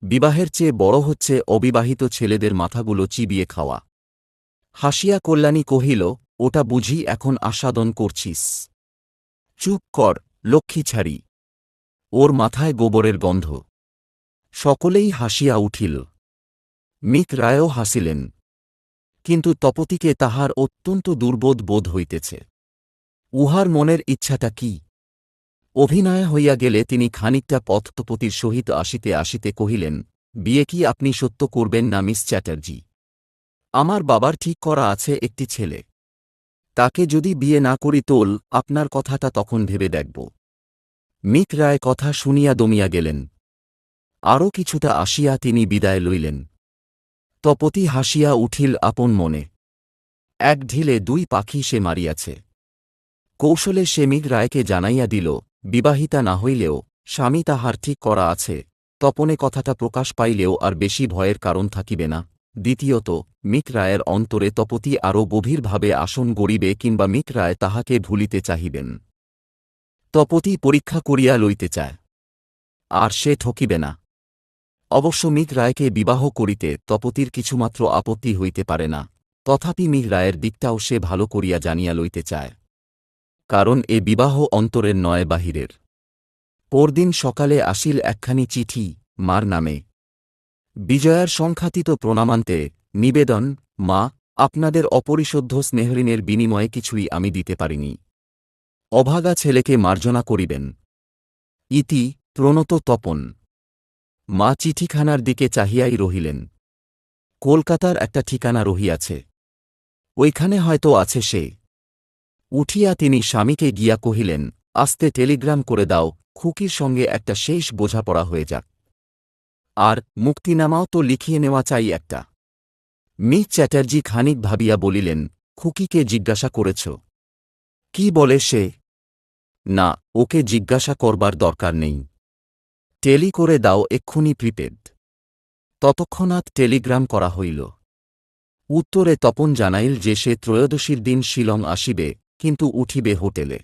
বিবাহের চেয়ে বড় হচ্ছে অবিবাহিত ছেলেদের মাথাগুলো চিবিয়ে খাওয়া। হাসিয়া কল্যাণী কহিল, ওটা বুঝি এখন আস্বাদন করছিস? চুপ কর, লক্ষ্মী ছাড়ি। ওর মাথায় গোবরের গন্ধ। সকলেই হাসিয়া উঠিল। মিক রায়ও হাসিলেন। কিন্তু তপতিকে তাহার অত্যন্ত দুর্বোধ বোধ হইতেছে। উহার মনের ইচ্ছাটা কি? অভিনয় হইয়া গেলে তিনি খানিকটা পথ তপতির সহিত আসিতে আসিতে কহিলেন, বিয়ে কি আপনি সত্য করবেন না মিস চ্যাটার্জি? আমার বাবার ঠিক করা আছে একটি ছেলে। তাকে যদি বিয়ে না করি তোল আপনার কথাটা তখন ভেবে দেখব। মিক রায় কথা শুনিয়া দমিয়া গেলেন। আরও কিছুটা আসিয়া তিনি বিদায় লইলেন। তপতি হাসিয়া উঠিল আপন মনে। এক ঢিলে দুই পাখি সে মারিয়াছে। কৌশলে সে মিক রায়কে জানাইয়া দিল, বিবাহিতা না হইলেও স্বামী তাহার ঠিক করা আছে। তপনে কথাটা প্রকাশ পাইলেও আর বেশি ভয়ের কারণ থাকিবে না। দ্বিতীয়ত, মিক রায়ের অন্তরে তপতি আরও গভীরভাবে আসন গড়িবে কিংবা মিক রায় তাহাকে ভুলিতে চাহিবেন। তপতি পরীক্ষা করিয়া লইতে চায়। আর সে ঠকিবে না। অবশ্য মিক রায়কে বিবাহ করিতে তপতির কিছুমাত্র আপত্তি হইতে পারে না। তথাপি মিক রায়ের দিকটাও সে ভালো করিয়া জানিয়া লইতে চায়। কারণ এ বিবাহ অন্তরের নয় বাহিরের। পরদিন সকালে আসিল একখানি চিঠি, মার নামে। বিজয়ার সংখ্যাতীত প্রণামান্তে নিবেদন, মা, আপনাদের অপরিশোধ্য স্নেহঋণের বিনিময়ে কিছুই আমি দিতে পারিনি। অভাগা ছেলেকে মার্জনা করিবেন। ইতি প্রণত তপন। মা চিঠিখানার দিকে চাহিয়াই রহিলেন। কলকাতার একটা ঠিকানা রহিয়াছে, ওইখানে হয়তো আছে সে। উঠিয়া তিনি স্বামীকে গিয়া কহিলেন, আস্তে টেলিগ্রাম করে দাও, খুকির সঙ্গে একটা শেষ বোঝাপড়া হয়ে যাক। আর মুক্তিনামাও তো লিখিয়ে নেওয়া চাই একটা। মিস চ্যাটার্জি খানিক ভাবিয়া বলিলেন, খুকিকে জিজ্ঞাসা করেছ? কি বলে সে? না, ওকে জিজ্ঞাসা করবার দরকার নেই। টেলি করে দাও এক্ষুনি প্রিপেড। ততক্ষণাৎ টেলিগ্রাম করা হইল। উত্তরে তপন জানাইল যে সে ত্রয়োদশীর দিন শিলং আসিবে, কিন্তু উঠিবে হোটেলে।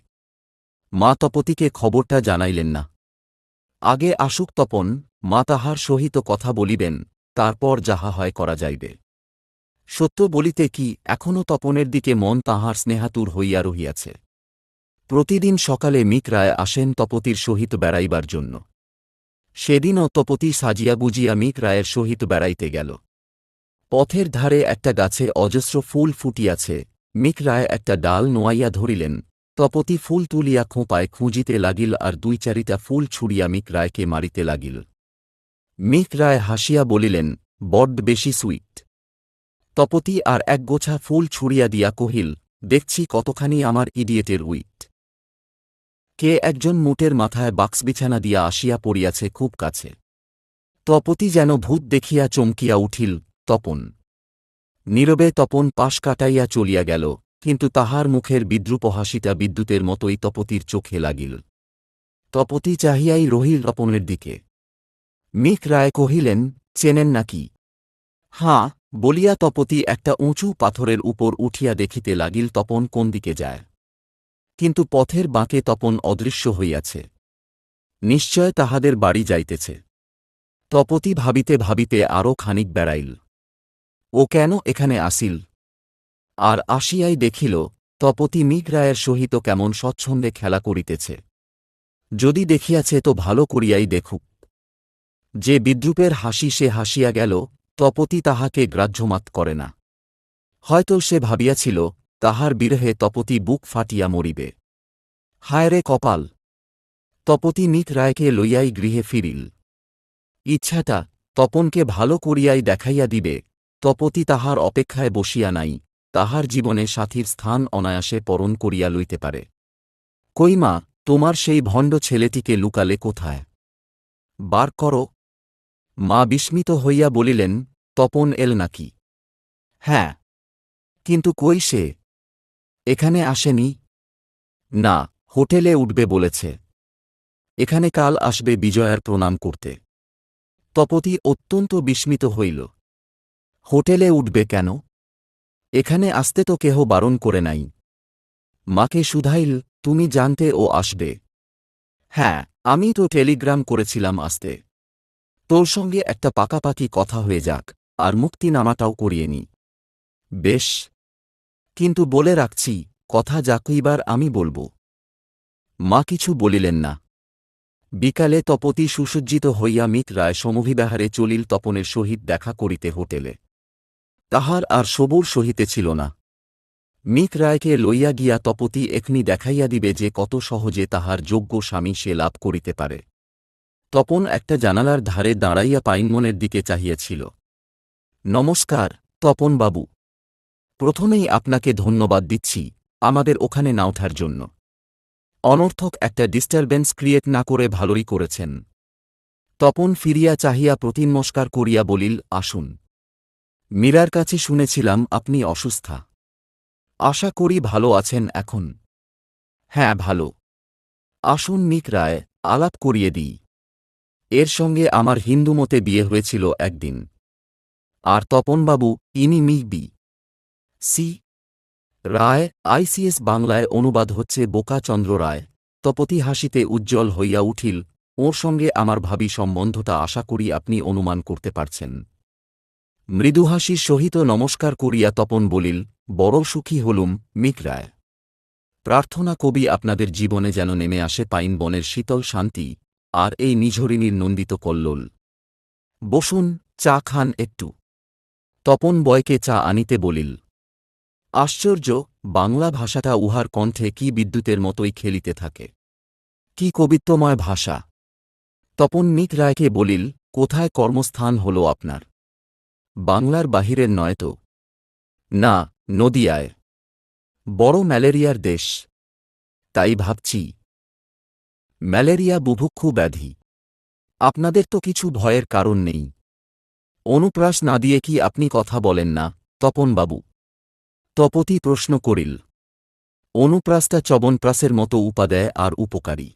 মা তপতিকে খবরটা জানাইলেন না। আগে আসুক তপন, মা তাহার সহিত কথা বলিবেন, তারপর যাহা হয় করা যাইবে। সত্য বলিতে কি, এখনও তপনের দিকে মন তাহার স্নেহাতুর হইয়া রহিয়াছে। প্রতিদিন সকালে মিক রায় আসেন তপতির সহিত বেড়াইবার জন্য। সেদিনও তপতি সাজিয়া গুজিয়া মিক রায়ের সহিত বেড়াইতে গেল। পথের ধারে একটা গাছে অজস্র ফুল ফুটিয়াছে। মিক রায় একটা ডাল নোয়াইয়া ধরিলেন। তপতি ফুল তুলিয়া খোঁপায় খুঁজিতে লাগিল আর দুই চারিটা ফুল ছুড়িয়া মিক রায়কে মারিতে লাগিল। মিক রায় হাসিয়া বলিলেন, বড্ড বেশি সুইট। তপতি আর এক গোছা ফুল ছুড়িয়া দিয়া কহিল, দেখছি কতখানি আমার ইডিয়েটের উইট। কে একজন মুটের মাথায় বাক্স বিছানা দিয়া আসিয়া পড়িয়াছে খুব কাছে। তপতি যেন ভূত দেখিয়া চমকিয়া উঠিল। তপন। নীরবে তপন পাশ কাটাইয়া চলিয়া গেল, কিন্তু তাহার মুখের বিদ্রূপ হাসিটা বিদ্যুতের মতোই তপতির চোখে লাগিল। তপতি চাহিয়াই রহিল তপনের দিকে। মিক রায় কহিলেন, চেনেন নাকি? হাঁ, বলিয়া তপতি একটা উঁচু পাথরের উপর উঠিয়া দেখিতে লাগিল তপন কোন দিকে যায়। কিন্তু পথের বাঁকে তপন অদৃশ্য হইয়াছে। নিশ্চয় তাহাদের বাড়ি যাইতেছে। তপতি ভাবিতে ভাবিতে আরও খানিক বেড়াইল। ও কেন এখানে আসিল? আর আসিয়াই দেখিল, তপতি মিক রায়ের সহিত কেমন স্বচ্ছন্দে খেলা করিতেছে। যদি দেখিয়াছে তো ভালো করিয়াই দেখুক। যে বিদ্রূপের হাসি সে হাসিয়া গেল, তপতি তাহাকে গ্রাহ্যমাত করে না। হয়তো সে ভাবিয়াছিল, তাহার বিরহে তপতি বুক ফাটিয়া মরিবে। হায় রে কপাল! তপতি মিক রায়কে লইয়াই গৃহে ফিরিল। ইচ্ছাটা তপনকে ভালো করিয়াই দেখাইয়া দিবে। তপতি তাহার অপেক্ষায় বসিয়া নাই, তাহার জীবনে সাথীর স্থান অনায়াসে পরণ করিয়া লইতে পারে। কই মা, তোমার সেই ভণ্ড ছেলেটিকে লুকালে কোথায়? বার করো। মা বিস্মিত হইয়া বলিলেন, তপন এল নাকি? হ্যাঁ। কিন্তু কই সে? এখানে আসেনি। না, হোটেলে উঠবে বলেছে। এখানে কাল আসবে বিজয়ার প্রণাম করতে। তপতি অত্যন্ত বিস্মিত হইল। হোটেলে উঠবে কেন? এখানে আসতে তো কেহ বারণ করে নাই। মাকে শুধাইল, তুমি জানতে ও আসবে? হ্যাঁ, আমি তো টেলিগ্রাম করেছিলাম আসতে। তোর সঙ্গে একটা পাকাপাকি কথা হয়ে যাক, আর মুক্তিনামাটাও করিয়ে নি। বেশ, কিন্তু বলে রাখছি, কথা যা কইবার আমি বলব। মা কিছু বলিলেন না। বিকালে তপতি সুসজ্জিত হইয়া মিক রায় সমভিব্যাহারে চলিল তপনের সহিত দেখা করিতে হোটেলে। তাহার আর সবুর সহিতেছিল না। মিক রায়কে লইয়া গিয়া তপতি এখনি দেখাইয়া দিবে যে কত সহজে তাহার যোগ্য স্বামী সে লাভ করিতে পারে। তপন একটা জানালার ধারে দাঁড়াইয়া পাইনমনের দিকে চাহিয়াছিল। নমস্কার, তপনবাবু। প্রথমেই আপনাকে ধন্যবাদ দিচ্ছি আমাদের ওখানে না ওঠার জন্য। অনর্থক একটা ডিস্টারবেন্স ক্রিয়েট না করে ভালোই করেছেন। তপন ফিরিয়া চাহিয়া প্রতিনমস্কার করিয়া বলিল, আসুন। মীরার কাছে শুনেছিলাম আপনি অসুস্থা। আশা করি ভালো আছেন এখন? হ্যাঁ, ভালো। আসুন মিক রায়, আলাপ করিয়ে দিই। এর সঙ্গে আমার হিন্দুমতে বিয়ে হয়েছিল একদিন। আর তপনবাবু, ইনি মিক বি সি রায়, আইসিএস। বাংলায় অনুবাদ হচ্ছে বোকা চন্দ্র রায়। তপতি হাসিতে উজ্জ্বল হইয়া উঠিল, ওর সঙ্গে আমার ভাবী সম্বন্ধটা আশা করি আপনি অনুমান করতে পারছেন। মৃদুহাসির সহিত নমস্কার করিয়া তপন বলিল, বড় সুখী হলুম মিক রায়। প্রার্থনা কবি আপনাদের জীবনে যেন নেমে আসে পাইন বনের শীতল শান্তি আর এই নিঝরিণীর নন্দিত কল্লোল। বসুন, চা খান একটু। তপন বয়কে চা আনিতে বলিল। আশ্চর্য, বাংলা ভাষাটা উহার কণ্ঠে কি বিদ্যুতের মতোই খেলিতে থাকে। কি কবিত্বময় ভাষা। তপন মিক রায়কে বলিল, কোথায় কর্মস্থান হল আপনার? বাংলার বাহিরের নয় তো? না, নদিয়ায়। বড় ম্যালেরিয়ার দেশ। তাই ভাবছি। ম্যালেরিয়া বুভুক্ষু ব্যাধি। আপনাদের তো কিছু ভয়ের কারণ নেই। অনুপ্রাস না দিয়ে কি আপনি কথা বলেন না, তপনবাবু? তপতি প্রশ্ন করিল। অনুপ্রাসটা চবনপ্রাসের মতো উপাদেয় আর উপকারী।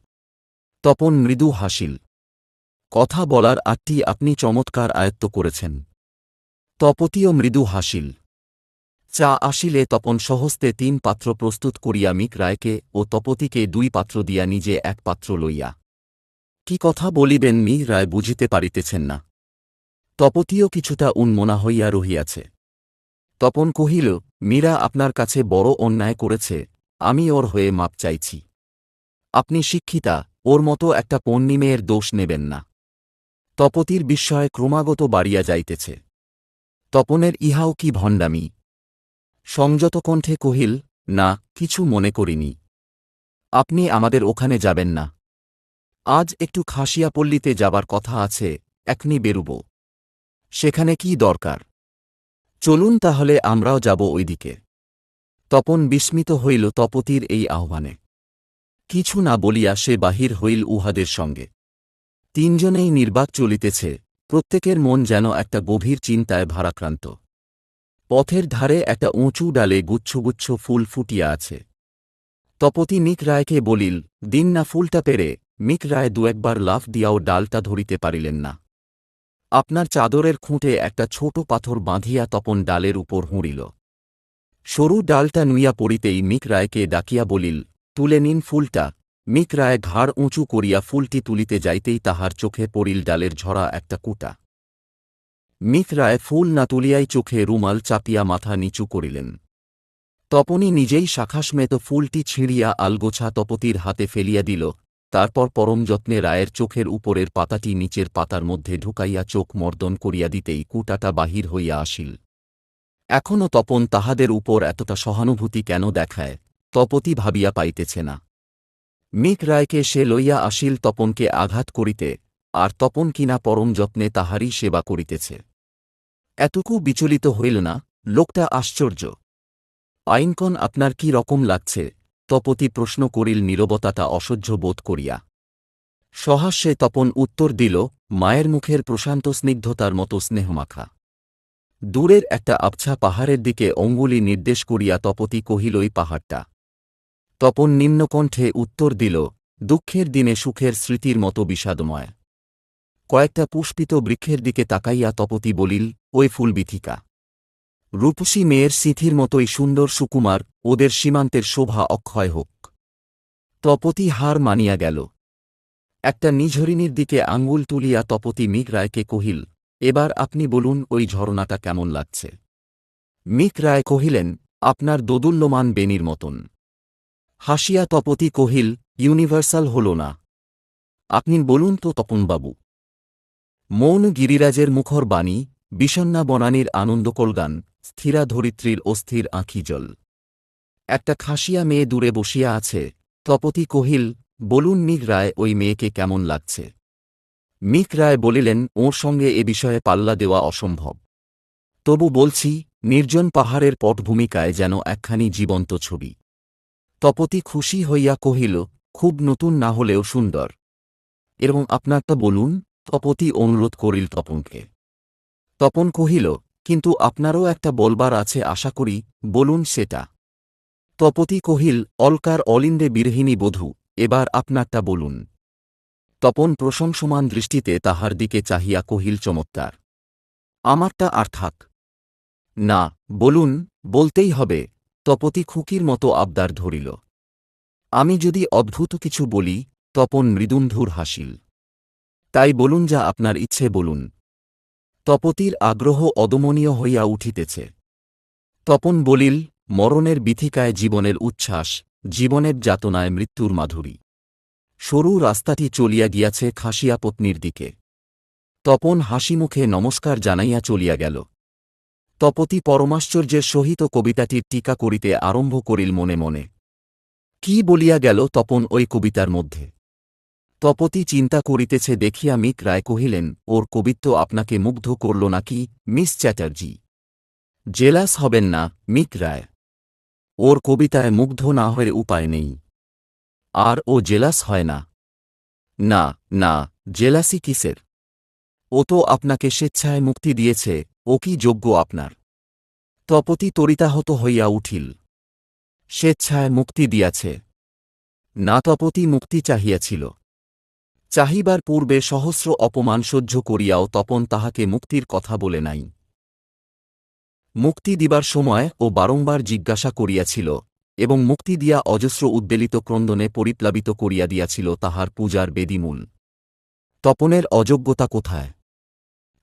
তপন মৃদু হাসিল। কথা বলার আটটি আপনি চমৎকার আয়ত্ত করেছেন। তপতিও মৃদু হাসিল। চা আসিলে তপন সহস্তে ৩ পাত্র প্রস্তুত করিয়া মিক রায়কে ও তপতিকে ২ পাত্র দিয়া নিজে ১ পাত্র লইয়া। কি কথা বলিবেন মিক রায় বুঝিতে পারিতেছেন না। তপতিও কিছুটা উন্মনা হইয়া রহিয়াছে। তপন কহিল, মীরা আপনার কাছে বড় অন্যায় করেছে, আমি ওর হয়ে মাপ চাইছি। আপনি শিক্ষিতা, ওর মতো একটা পণ্যি মেয়ের দোষ নেবেন না। তপতির বিস্ময় ক্রমাগত বাড়িয়া যাইতেছে। তপনের ইহাও কি ভণ্ডামি। সংযত কণ্ঠে কহিল, না, কিছু মনে করিনি। আপনি আমাদের ওখানে যাবেন না। আজ একটু খাসিয়াপল্লীতে যাবার কথা আছে, এখনি বেরুব। সেখানে কি দরকার? চলুন তাহলে আমরাও যাব ওইদিকে। তপন বিস্মিত হইল তপতির এই আহ্বানে। কিছু না বলিয়া সে বাহির হইল উহাদের সঙ্গে। ৩ জনেই নির্বাক চলিতেছে, প্রত্যেকের মন যেন একটা গভীর চিন্তায় ভারাক্রান্ত। পথের ধারে একটা উঁচু ডালে গুচ্ছগুচ্ছ ফুল ফুটিয়া আছে। তপতি মিক রায়কে বলিল, দিন না ফুলটা পেরে। মিক রায় ২-১ লাফ দিয়াও ডালটা ধরিতে পারিলেন না। আপনার চাদরের খুঁটে একটা ছোট পাথর বাঁধিয়া তপন ডালের উপর হুঁড়িল। সরু ডালটা নুইয়া পড়িতেই মিক রায়কে ডাকিয়া বলিল, তুলে নিন ফুলটা। মিক রায় ঘাড় উঁচু করিয়া ফুলটি তুলিতে যাইতেই তাহার চোখে পড়িল ডালের ঝরা একটা কুটা। মিক রায় ফুল না তুলিয়াই চোখে রুমাল চাপিয়া মাথা নিচু করিলেন। তপনি নিজেই শাখাসমেত ফুলটি ছিঁড়িয়া আলগোছা তপতির হাতে ফেলিয়া দিল, তারপর পরম যত্নে রায়ের চোখের উপরের পাতাটি নিচের পাতার মধ্যে ঢুকাইয়া চোখ মর্দন করিয়া দিতেই কুটাটা বাহির হইয়া আসিল। এখনও তপন তাহাদের উপর এতটা সহানুভূতি কেন দেখায়, তপতি ভাবিয়া পাইতেছে না। মিক রায়কে সে লইয়া আসিল তপনকে আঘাত করিতে, আর তপন কিনা পরম যত্নে তাহারই সেবা করিতেছে। এতকু বিচলিত হইল না, লোকটা আশ্চর্য। আইনকন আপনার কি রকম লাগছে? তপতি প্রশ্ন করিল নীরবতাটা অসহ্য বোধ করিয়া। সহাস্যে তপন উত্তর দিল, মায়ের মুখের প্রশান্ত স্নিগ্ধতার মতো স্নেহমাখা। দূরের একটা আবছা পাহাড়ের দিকে অঙ্গুলি নির্দেশ করিয়া তপতি কহিল, ওই পাহাড়টা। তপন নিম্নকণ্ঠে উত্তর দিল, দুঃখের দিনে সুখের স্মৃতির মতো বিষাদময়। কয়েকটা পুষ্পিত বৃক্ষের দিকে তাকাইয়া তপতি বলিল, ওই ফুলবিথিকা। রূপসী মেয়ের সিঁথির মতোই সুন্দর সুকুমার, ওদের সীমান্তের শোভা অক্ষয় হোক। তপতি হার মানিয়া গেল। একটা নিঝরিণীর দিকে আঙ্গুল তুলিয়া তপতি মিক রায়কে কহিল, এবার আপনি বলুন ওই ঝরনাটা কেমন লাগছে। মিক রায় কহিলেন, আপনার দোদুল্যমান বেনির মতন। হাসিয়া তপতি কহিল, ইউনিভার্সাল হল না। আপনি বলুন তো তপনবাবু। মৌন গিরিরাজের মুখর বাণী, বিষণ্ণা বনানীর আনন্দকলগান, স্থিরা ধরিত্রীর অস্থির আঁখি জল। একটা খাসিয়া মেয়ে দূরে বসিয়া আছে। তপতি কহিল, বলুন মিক রায়, ওই মেয়েকে কেমন লাগছে। মিক রায় বলিলেন, ওর সঙ্গে এ বিষয়ে পাল্লা দেওয়া অসম্ভব। তবু বলছি, নির্জন পাহাড়ের পটভূমিকায় যেন একখানি জীবন্ত ছবি। তপতি খুশি হইয়া কহিল, খুব নতুন না হলেও সুন্দর। এবং আপনারটা বলুন। তপতি অনুরোধ করিল তপনকে। তপন কহিল, কিন্তু আপনারও একটা বলবার আছে আশা করি, বলুন সেটা। তপতি কহিল, অলকার অলিন্দে বিরহিণী বধূ, এবার আপনারটা বলুন। তপন প্রশংসমান দৃষ্টিতে তাহার দিকে চাহিয়া কহিল, চমৎকার। আমারটা আর থাক। না, বলুন, বলতেই হবে। তপতি খুকির মতো আবদার ধরিল। আমি যদি অদ্ভুত কিছু বলি? তপন মৃদুন্ধুর হাসিল। তাই বলুন, যা আপনার ইচ্ছে বলুন। তপতির আগ্রহ অদমনীয় হইয়া উঠিতেছে। তপন বলিল, মরণের বিথিকায় জীবনের উচ্ছ্বাস, জীবনের যাতনায় মৃত্যুর মাধুরী। সরু রাস্তাটি চলিয়া গিয়াছে খাসিয়া পত্নীর দিকে। তপন হাসিমুখে নমস্কার জানাইয়া চলিয়া গেল। তপতি পরমাশ্চর্যের সহিত কবিতাটির টিকা করিতে আরম্ভ করিল মনে মনে। কি বলিয়া গেল তপন ওই কবিতার মধ্যে? তপতি চিন্তা করিতেছে দেখিয়া মিক রায় কহিলেন, ওর কবিত্ব আপনাকে মুগ্ধ করল নাকি মিস চ্যাটার্জি? জেলাস হবেন না মিক রায়। ওর কবিতায় মুগ্ধ না হয়ে উপায় নেই। আর ও জেলাস হয় না। না না, জেলাসি কিসের? ও তো আপনাকে স্বেচ্ছায় মুক্তি দিয়েছে, ও কি যোগ্য আপনার? তপতি তরিতাহত হইয়া উঠিল। স্বেচ্ছায় মুক্তি দিয়াছে? না, তপতি মুক্তি চাহিয়াছিল। চাহিবার পূর্বে সহস্র অপমান সহ্য করিয়াও তপন তাহাকে মুক্তির কথা বলে নাই। মুক্তি দিবার সময় ও বারংবার জিজ্ঞাসা করিয়াছিল, এবং মুক্তি দিয়া অজস্র উদ্বেলিত ক্রন্দনে পরিপ্লাবিত করিয়া দিয়াছিল তাহার পূজার বেদিমূল। তপনের অযোগ্যতা কোথায়?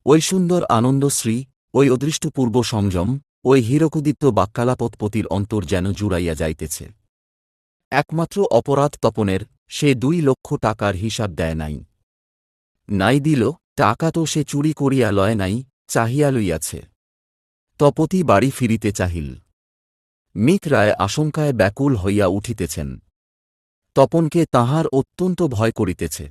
ওই সুন্দর আনন্দশ্রী, ওই অদৃষ্টপূর্ব সংযম, ওই হীরকোদ্দীপ্ত বাক্যালাপৎপতির অন্তর যেন জুড়াইয়া যাইতেছে। একমাত্র অপরাধ তপনের, সে 2 লক্ষ টাকার হিসাব দেয় নাই। নাই দিল, টাকা তো সে চুরি করিয়া লয় নাই, চাহিয়া লইয়াছে। তপতি বাড়ি ফিরিতে চাহিল। মিক রায় আশঙ্কায় ব্যাকুল হইয়া উঠিতেছেন। তপনকে তাহার অত্যন্ত ভয় করিতেছে।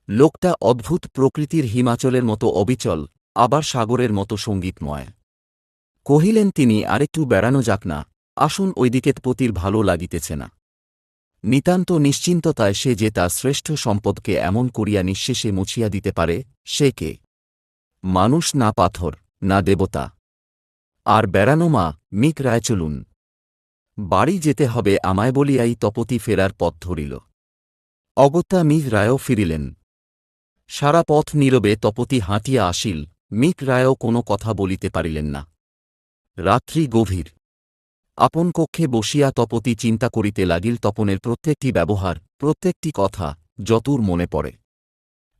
লোকটা অদ্ভুত প্রকৃতির, হিমাচলের মতো অবিচল, আবার সাগরের মতো সঙ্গীতময়। কহিলেন তিনি, আরেকটু বেড়ানো যাক না, আসুন ওইদিকে। পতির ভালো লাগিতেছে না। নিতান্ত নিশ্চিন্ততায় সে যে তার শ্রেষ্ঠ সম্পদকে এমন করিয়া নিঃশেষে মুছিয়া দিতে পারে, সে কে? মানুষ না পাথর, না দেবতা। আর বেড়ানো মা, মিক রায় চলুন। বাড়ি যেতে হবে আমায় বলিয়াই তপতি ফেরার পথ ধরিল। অগত্যা মিক রায়ও ফিরিলেন। সারা পথ নীরবে তপতি হাঁটিয়া আসিল। মিক রায়ও কোনো কথা বলিতে পারিলেন না। রাত্রি গভীর। আপন কক্ষে বসিয়া তপতি চিন্তা করিতে লাগিল তপনের প্রত্যেকটি ব্যবহার, প্রত্যেকটি কথা, যতুর মনে পড়ে।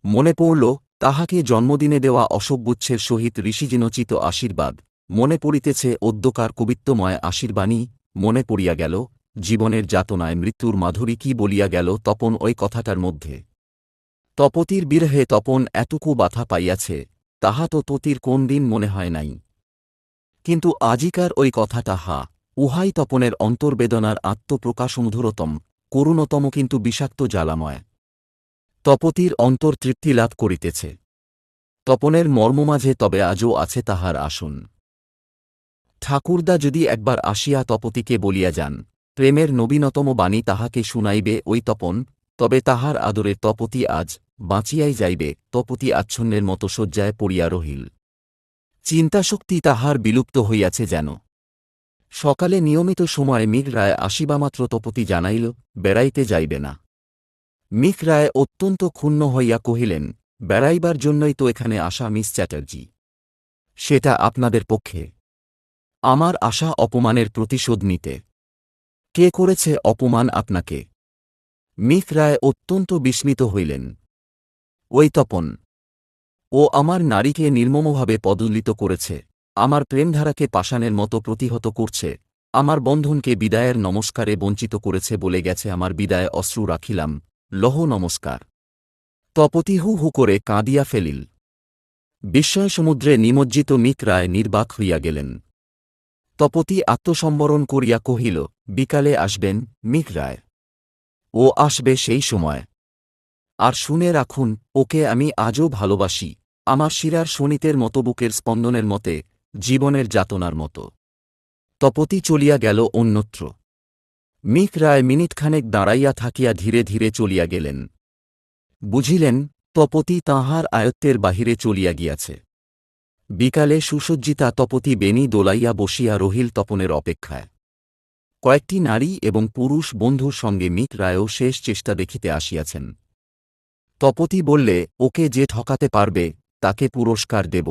মনে পড়ল তাহাকে জন্মদিনে দেওয়া অশোকগুচ্ছের সহিত ঋষিজিনচিত আশীর্বাদ। মনে পড়িতেছে অদ্যকার কবিত্বময় আশীর্বাণী। মনে পড়িয়া গেল জীবনের যাতনায় মৃত্যুর মাধুরী কি বলিয়া গেল তপন ওই কথাটার মধ্যে। তপতির বিরহে তপন এতটুকু বাধা পাইয়াছে, তাহা তো ততির কোন দিন মনে হয় নাই। কিন্তু আজিকার ওই কথাটা, উহাই তপনের অন্তর্বেদনার আত্মপ্রকাশমধুরতম, করুণতম কিন্তু বিষাক্ত জ্বালাময়। তপতির অন্তর তৃপ্তি লাভ করিতেছে। তপনের মর্মমাঝে তবে আজও আছে তাহার আসন। ঠাকুরদা যদি একবার আসিয়া তপতিকে বলিয়া যান, প্রেমের নবীনতম বাণী তাহাকে শুনাইবে ওই তপন, তবে তাহার আদরে তপতি আজ বাঁচিয়াই যাইবে। তপতি আচ্ছন্নের মতো শয্যায় পড়িয়া রহিল। চিন্তাশক্তি তাহার বিলুপ্ত হইয়াছে যেন। সকালে নিয়মিত সময়ে মীর রায় আসিবামাত্র তপতি জানাইল, বেড়াইতে যাইবে না। মীর রায় অত্যন্ত ক্ষুণ্ণ হইয়া কহিলেন, বেড়াইবার জন্যই তো এখানে আসা মিস চ্যাটার্জি। সেটা আপনাদের পক্ষে। আমার আশা অপমানের প্রতিশোধ নিতে। কে করেছে অপমান আপনাকে? মীর রায় অত্যন্ত বিস্মিত হইলেন। ওই তপন। ও আমার নারীকে নির্মমভাবে পদদলিত করেছে, আমার প্রেমধারাকে পাষাণের মতো প্রতিহত করছে, আমার বন্ধনকে বিদায়ের নমস্কারে বঞ্চিত করেছে। বলে গেছে, আমার বিদায় অশ্রু রাখিলাম, লহ নমস্কার। তপতি হু হু করে কাঁদিয়া ফেলিল। বিস্ময় সমুদ্রে নিমজ্জিত মীর রায় নির্বাক হইয়া গেলেন। তপতি আত্মসম্বরণ করিয়া কহিল, বিকালে আসবেন মীর রায়। ও আসবে সেই সময়। আর শুনে রাখুন, ওকে আমি আজও ভালোবাসি, আমার শিরার শনিতের মতো, বুকের স্পন্দনের মতে, জীবনের যাতনার মতো। তপতি চলিয়া গেল অন্যত্র। মীর রায় মিনিটখানেক দাঁড়াইয়া থাকিয়া ধীরে ধীরে চলিয়া গেলেন। বুঝিলেন, তপতি তাঁহার আয়ত্তের বাহিরে চলিয়া গিয়াছে। বিকালে সুসজ্জিতা তপতি বেণী দোলাইয়া বসিয়া রহিল তপনের অপেক্ষায়। কয়েকটি নারী এবং পুরুষ বন্ধুর সঙ্গে মীর রায়ও শেষ চেষ্টা দেখিতে আসিয়াছেন। তপতি বললে, ওকে যে ঠকাতে পারবে তাকে পুরস্কার দেব।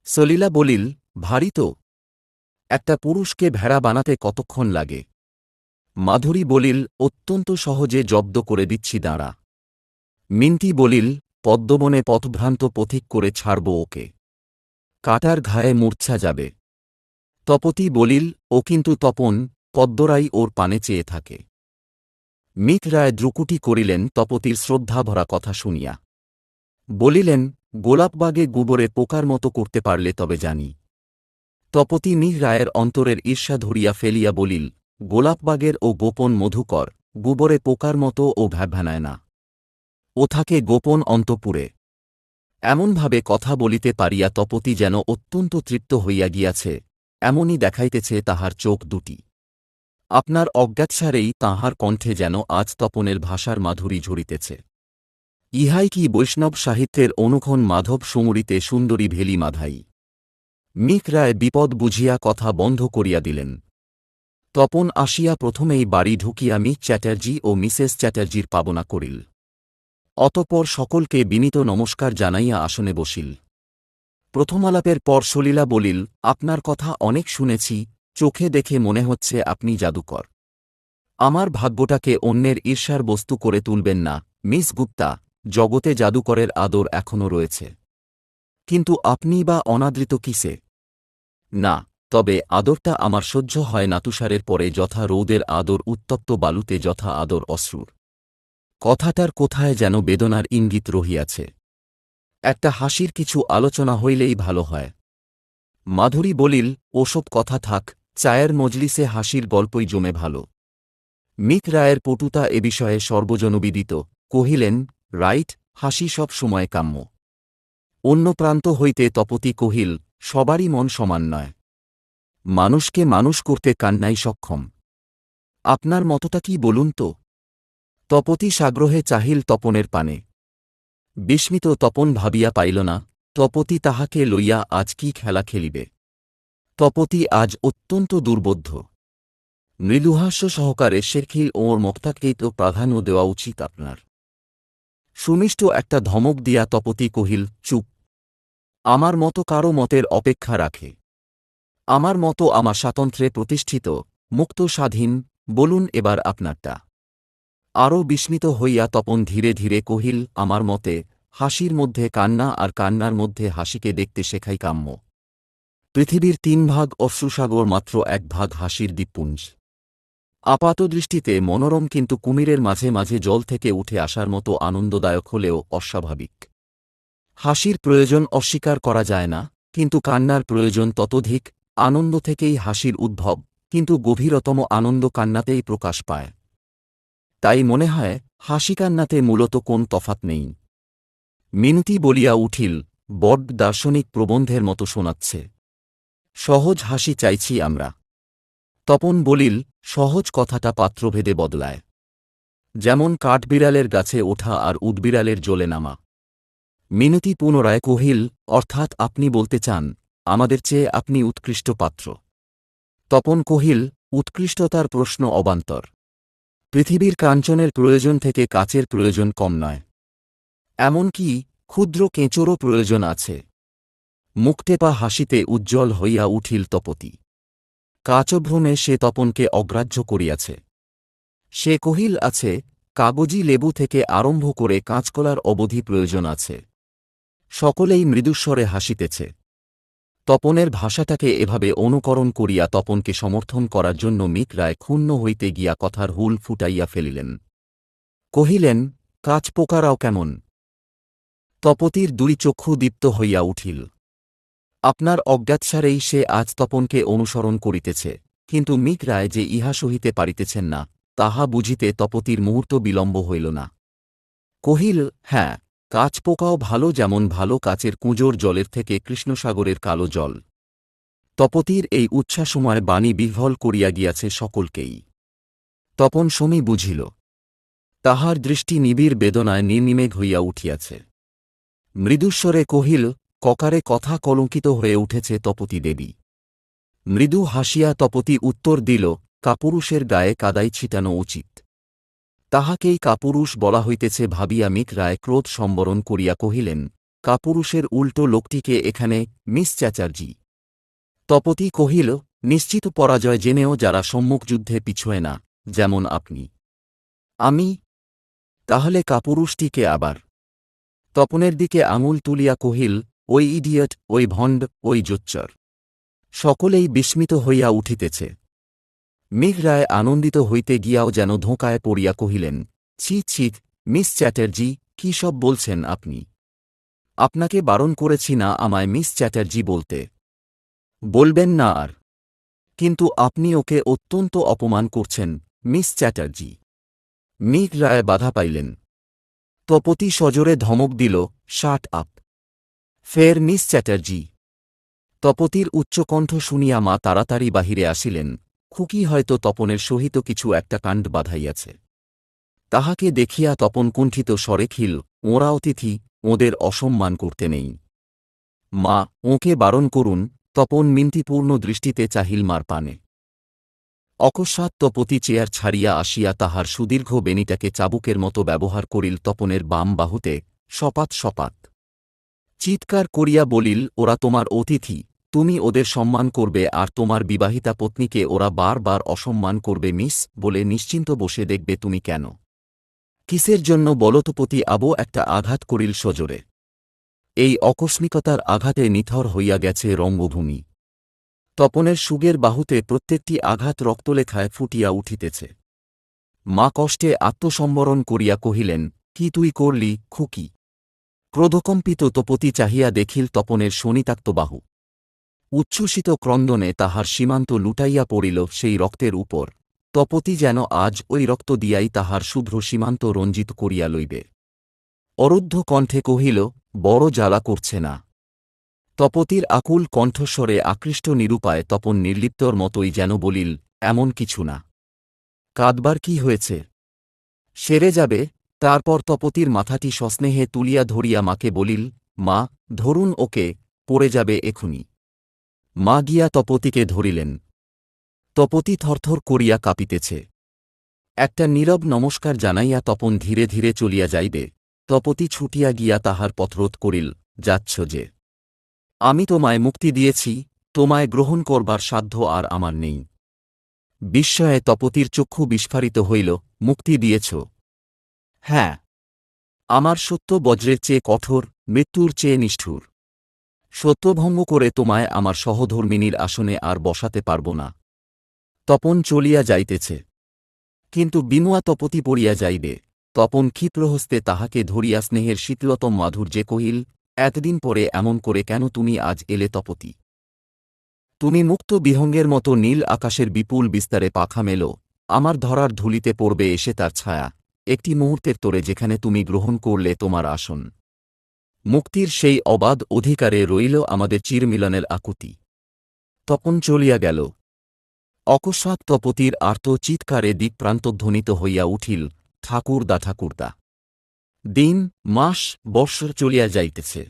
সলিলা বলিল, ভারী তো। একটা পুরুষকে ভেড়া বানাতে কতক্ষণ লাগে? মাধুরী বলিল, অত্যন্ত সহজে জব্দ করে দিচ্ছি, দাঁড়া। মিন্টি বলিল, পদ্মবনে পথভ্রান্ত পথিক করে ছাড়ব ওকে, কাটার ঘায়ে মূর্ছা যাবে। তপতি বলিল, ও কিন্তু তপন, পদ্মরাই ওর পানে চেয়ে থাকে। মীর রায় দ্রুকুটি করিলেন তপতির শ্রদ্ধাভরা কথা শুনিয়া। বলিলেন, গোলাপবাগে গোবরে পোকার মতো করতে পারলে তবে জানি। তপতি মীর রায়ের অন্তরের ঈর্ষা ধরিয়া ফেলিয়া বলিল, গোলাপবাগের ও গোপন মধুকর, গোবরে পোকার মতো ও ভ্যাভ্যানায় না। ও থাকে গোপন অন্তপুরে। এমনভাবে কথা বলিতে পারিয়া তপতি যেন অত্যন্ত তৃপ্ত হইয়া গিয়াছে, এমনই দেখাইতেছে তাহার চোখ দুটি। আপনার অজ্ঞাতসারেই তাঁহার কণ্ঠে যেন আজ তপনের ভাষার মাধুরী ঝরিতেছে। ইহাই কি বৈষ্ণব সাহিত্যের অনুক্ষণ মাধব সমুরিতে সুন্দরী ভেলি মাধাই। মীর রায় বিপদ বুঝিয়া কথা বন্ধ করিয়া দিলেন। তপন আসিয়া প্রথমেই বাড়ি ঢুকিয়া মিস চ্যাটার্জি ও মিসেস চ্যাটার্জির পাবনা করিল। অতঃপর সকলকে বিনীত নমস্কার জানাইয়া আসনে বসিল। প্রথমালাপের পর সলিলা বলিল, আপনার কথা অনেক শুনেছি, চোখে দেখে মনে হচ্ছে আপনি জাদুকর। আমার ভাগ্যটাকে অন্যের ঈর্ষার বস্তু করে তুলবেন না মিস গুপ্তা, জগতে জাদুকরের আদর এখনও রয়েছে। কিন্তু আপনি বা অনাদৃত কিসে? না, তবে আদরটা আমার সহ্য হয় না তুষারের পরে যথা রৌদের আদর, উত্তপ্ত বালুতে যথা আদর অশ্রুর। কথাটার কোথায় যেন বেদনার ইঙ্গিত রহিয়াছে। একটা হাসির কিছু আলোচনা হইলেই ভালো হয়। মাধুরী বলিল, ওসব কথা থাক, চায়ের মজলিসে হাসির গল্পই জমে ভালো। মীর রায়ের পটুতা এ বিষয়ে সর্বজনবিদিত, কহিলেন, রাইট, হাসি সব সময় কাম্য। অন্য প্রান্ত হইতে তপতি কহিল, সবারই মন সমান নয়। মানুষকে মানুষ করতে কান্নাই সক্ষম। আপনার মতটা কি বলুন তো? তপতি সাগ্রহে চাহিল তপনের পানে। বিস্মিত তপন ভাবিয়া পাইল না, তপতি তাহাকে লইয়া আজ কি খেলা খেলিবে। তপতি আজ অত্যন্ত দুর্বোধ্য। মৃদুহাস্য সহকারে শেরখিল ওর মক্তাকেই তো প্রাধান্য দেওয়া উচিত আপনার। সুমিষ্ট একটা ধমক দিয়া তপতি কহিল, চুপ। আমার মতো কারো মতের অপেক্ষা রাখে? আমার মতো আমার স্বাতন্ত্র্যে প্রতিষ্ঠিত, মুক্ত স্বাধীন, বলুন এবার আপনারটা। আরও বিস্মিত হইয়া তপন ধীরে ধীরে কহিল, আমার মতে হাসির মধ্যে কান্না আর কান্নার মধ্যে হাসিকে দেখতে শেখাই কাম্য। পৃথিবীর 3 ভাগ অশ্রুসাগর, মাত্র 1 ভাগ হাসির দ্বীপপুঞ্জ। আপাতদৃষ্টিতে মনোরম, কিন্তু কুমিরের মাঝে মাঝে জল থেকে উঠে আসার মতো আনন্দদায়ক হলেও অস্বাভাবিক। হাসির প্রয়োজন অস্বীকার করা যায় না, কিন্তু কান্নার প্রয়োজন ততোধিক। আনন্দ থেকেই হাসির উদ্ভব, কিন্তু গভীরতম আনন্দ কান্নাতেই প্রকাশ পায়। তাই মনে হয় হাসিকান্নাতে মূলত কোন তফাৎ নেই। মিনতি বলিয়া উঠিল, বড্ড দার্শনিক প্রবন্ধের মতো শোনাচ্ছে। সহজ হাসি চাইছি আমরা। তপন বলিল, সহজ কথাটা পাত্রভেদে বদলায়। যেমন কাঠবিড়ালের গাছে ওঠা আর উটবিড়ালের জলে নামা। মিনতি পুনরায় কহিল, অর্থাৎ আপনি বলতে চান আমাদের চেয়ে আপনি উৎকৃষ্ট পাত্র। তপন কহিল, উৎকৃষ্টতার প্রশ্ন অবান্তর। পৃথিবীর কাঞ্চনের প্রয়োজন থেকে কাচের প্রয়োজন কম নয়। এমনকি ক্ষুদ্র কেঁচোরও প্রয়োজন আছে। মুখটেপা হাসিতে উজ্জ্বল হইয়া উঠিল তপতি। কাচভ্রমে সে তপনকে অগ্রাহ্য করিয়াছে। সে কহিল, আছে, কাগজি লেবু থেকে আরম্ভ করে কাঁচকলার অবধি প্রয়োজন আছে। সকলেই মৃদুস্বরে হাসিতেছে। তপনের ভাষাটাকে এভাবে অনুকরণ করিয়া তপনকে সমর্থন করার জন্য মিক রায় ক্ষুণ্ণ হইতে গিয়া কথার হুল ফুটাইয়া ফেলিলেন। কহিলেন, কাচপোকারাও কেমন? তপতির দুই চক্ষু দীপ্ত হইয়া উঠিল। আপনার অজ্ঞাতসারেই সে আজ তপনকে অনুসরণ করিতেছে, কিন্তু মিক রায় যে ইহা সহিতে পারিতেছেন না, তাহা বুঝিতে তপতির মুহূর্ত বিলম্ব হইল না। কহিল, হ্যাঁ, কাচপোকাও ভালো, যেমন ভালো কাচের কুঁজোর জলের থেকে কৃষ্ণসাগরের কালো জল। তপতির এই উচ্ছ্বাসময় বাণী বিহ্বল করিয়া গিয়াছে সকলকেই। তপন সমী বুঝিল। তাহার দৃষ্টি নিবিড় বেদনায় নির্নিমেঘ হইয়া উঠিয়াছে। মৃদুস্বরে কহিল, ককারে কথা কলঙ্কিত হয়ে উঠেছে তপতী দেবী। মৃদু হাসিয়া তপতী উত্তর দিল, কাপুরুষের গায়ে কাদাই ছিটানো উচিত। তাহাকেই কাপুরুষ বলা হইতেছে ভাবিয়া মিক রায় ক্রোধ সম্বরণ করিয়া কহিলেন, কাপুরুষের উল্টো লোকটিকে এখানে মিস চ্যাটার্জি। তপতী কহিল, নিশ্চিত পরাজয় জেনেও যারা সম্মুখযুদ্ধে পিছোয় না, যেমন আপনি। আমি? তাহলে কাপুরুষটিকে আবার? তপনের দিকে আঙুল তুলিয়া কহিল, ওই ইডিয়ট, ওই ভণ্ড, ওই জোচ্চর। সকলেই বিস্মিত হইয়া উঠিতেছে। মিক রায় আনন্দিত হইতে গিয়াও যেন ধোঁকায় পড়িয়া কহিলেন, ছি ছি, মিস চ্যাটার্জি, কি সব বলছেন আপনি? আপনাকে বারণ করেছি না আমায় মিস চ্যাটার্জি বলতে। বলবেন না আর। কিন্তু আপনি ওকে অত্যন্ত অপমান করছেন, মিস চ্যাটার্জি। মিক রায় বাধা পাইলেন। তপতী সজোরে ধমক দিল, শাট আপ। ফের মিস চ্যাটার্জি। তপতির উচ্চকণ্ঠ শুনিয়া মা তাড়াতাড়ি বাহিরে আসিলেন। খুকি হয়তো তপনের সহিত কিছু একটা কাণ্ড বাধাইয়াছে। তাহাকে দেখিয়া তপন কুণ্ঠিত স্বরে খিল, ওঁরা অতিথি, ওঁদের অসম্মান করতে নেই। মা, ওঁকে বারণ করুন। তপন মিনতিপূর্ণ দৃষ্টিতে চাহিল মার পানে। অকস্মাৎ তপতি চেয়ার ছাড়িয়া আসিয়া তাহার সুদীর্ঘ বেণীটাকে চাবুকের মতো ব্যবহার করিল তপনের বাম বাহুতে, সপাত সপাত। চিৎকার করিয়া বলিল, ওরা তোমার অতিথি, তুমি ওদের সম্মান করবে, আর তোমার বিবাহিতা পত্নীকে ওরা বার বার অসম্মান করবে মিস, বলে নিশ্চিন্ত বসে দেখবে তুমি কেন? কিসের জন্য বলতপতি আবো একটা আঘাত করিল সজোরে। এই অকস্মিকতার আঘাতে নিথর হইয়া গেছে রঙ্গভূমি। তপনের সুগের বাহুতে প্রত্যেকটি আঘাত রক্তলেখায় ফুটিয়া উঠিতেছে। মা কষ্টে আত্মসম্বরণ করিয়া কহিলেন, কি তুই করলি, খুকি? ক্রোধকম্পিত তপতি চাহিয়া দেখিল তপনের শোণিতাক্ত বাহু। উচ্ছ্বসিত ক্রন্দনে তাহার সীমান্ত লুটাইয়া পড়িল সেই রক্তের উপর। তপতি যেন আজ ওই রক্ত দিয়াই তাহার শুভ্র সীমান্ত রঞ্জিত করিয়া লইবে। অরুদ্ধ কণ্ঠে কহিল, বড় জ্বালা করছে না? তপতির আকুল কণ্ঠস্বরে আকৃষ্ট নিরুপায় তপন নির্লিপ্তর মতোই যেন বলিল, এমন কিছু না। কাঁদবার কি হয়েছে? সেরে যাবে। তারপর তপতির মাথাটি সস্নেহে তুলিয়া ধরিয়া মাকে বলিল, মা, ধরুন ওকে, পড়ে যাবে এখুনি। মা গিয়া তপতিকে ধরিলেন। তপতি থরথর করিয়া কাঁপিতেছে। একটা নীরব নমস্কার জানাইয়া তপন ধীরে ধীরে চলিয়া যাইবে। তপতি ছুটিয়া গিয়া তাহার পথরোধ করিল, যাচ্ছ যে? আমি তোমায় মুক্তি দিয়েছি, তোমায় গ্রহণ করবার সাধ্য আর আমার নেই। বিস্ময়ে তপতির চক্ষু বিস্ফারিত হইল, মুক্তি দিয়েছ? হ্যাঁ। আমার সত্য বজ্রের চেয়ে কঠোর, মৃত্যুর চেয়ে নিষ্ঠুর। সত্যভঙ্গ করে তোমায় আমার সহধর্মিনীর আসনে আর বসাতে পারব না। তপন চলিয়া যাইতেছে। কিন্তু বিনুয়া তপতি পড়িয়া যাইবে। তপন ক্ষিপ্রহস্তে তাহাকে ধরিয়া স্নেহের শীতলতম মাধুর্যে কহিল, এতদিন পরে এমন করে কেন তুমি আজ এলে তপতি? তুমি মুক্ত বিহঙ্গের মতো নীল আকাশের বিপুল বিস্তারে পাখা মেলো, আমার ধরার ধুলিতে পড়বে এসে তার ছায়া, একটি মুহূর্তের তোরে যেখানে তুমি গ্রহণ করলে তোমার আসন। মুক্তির সেই অবাধ অধিকারে রইল আমাদের চিরমিলনের আকুতি। তপন চলিয়া গেল। অকস্মাৎ তপতির আর্ত চিৎকারে দিকপ্রান্তধ্বনিত হইয়া উঠিল, ঠাকুরদা ঠাকুরদা। দিন, মাস, বৎসর চলিয়া যাইতেছে।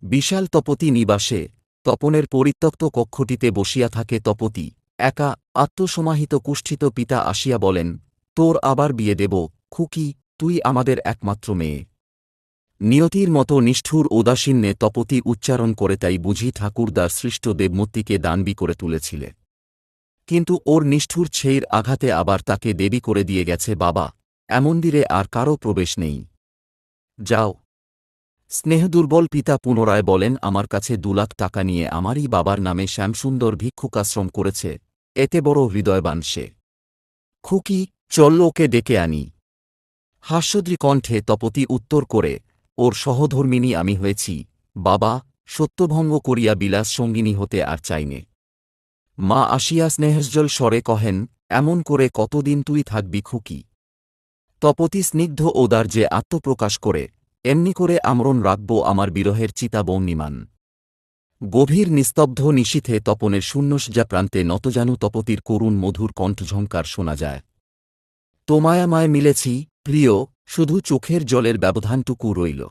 বিশাল তপতি নিবাসে, তপনের পরিত্যক্ত কক্ষটিতে বসিয়া থাকে তপতি, একা। আত্মসমাহিত কুষ্ঠিত পিতা আসিয়া বলেন, তোর আবার বিয়ে দেব, খুকি, তুই আমাদের একমাত্র মেয়ে। নিয়তির মতো নিষ্ঠুর উদাসীন্যে তপতি উচ্চারণ করে, তাই বুঝি ঠাকুরদার সৃষ্ট দেবমূর্তিকে দানবী করে তুলেছিলে। কিন্তু ওর নিষ্ঠুর ছেইর আঘাতে আবার তাকে দেবী করে দিয়ে গেছে বাবা, এমন্দিরে আর কারও প্রবেশ নেই। যাও। স্নেহদুর্বল পিতা পুনরায় বলেন, আমার কাছে 2 লাখ টাকা নিয়ে আমারই বাবার নামে শ্যামসুন্দর ভিক্ষুকাশ্রম করেছে, এতে বড় হৃদয়বান সে। খুকি, চল ওকে ডেকে আনি। হাস্যোদ্রি কণ্ঠে তপতি উত্তর করে, ওর সহধর্মিণী আমি হয়েছি, বাবা, সত্যভঙ্গ করিয়া বিলাস সঙ্গিনী হতে আর চাইনে। মা আসিয়া স্নেহজ্জ্বল স্বরে কহেন, এমন করে কতদিন তুই থাকবি খুকি। তপতি স্নিগ্ধ ঔদার্যে আত্মপ্রকাশ করে, এমনি করে আমরণ রাখব আমার বিরহের চিতা বহ্নিমান। গভীর নিস্তব্ধ নিশীথে তপনের শূন্যসজ্জা প্রান্তে নতজানু তপতির করুণ মধুর কণ্ঠঝঙ্কার শোনা যায়। তোমায় আমায় মিলেছি, প্রিয়, শুধু চোখের জলের ব্যবধানটুকু রইল।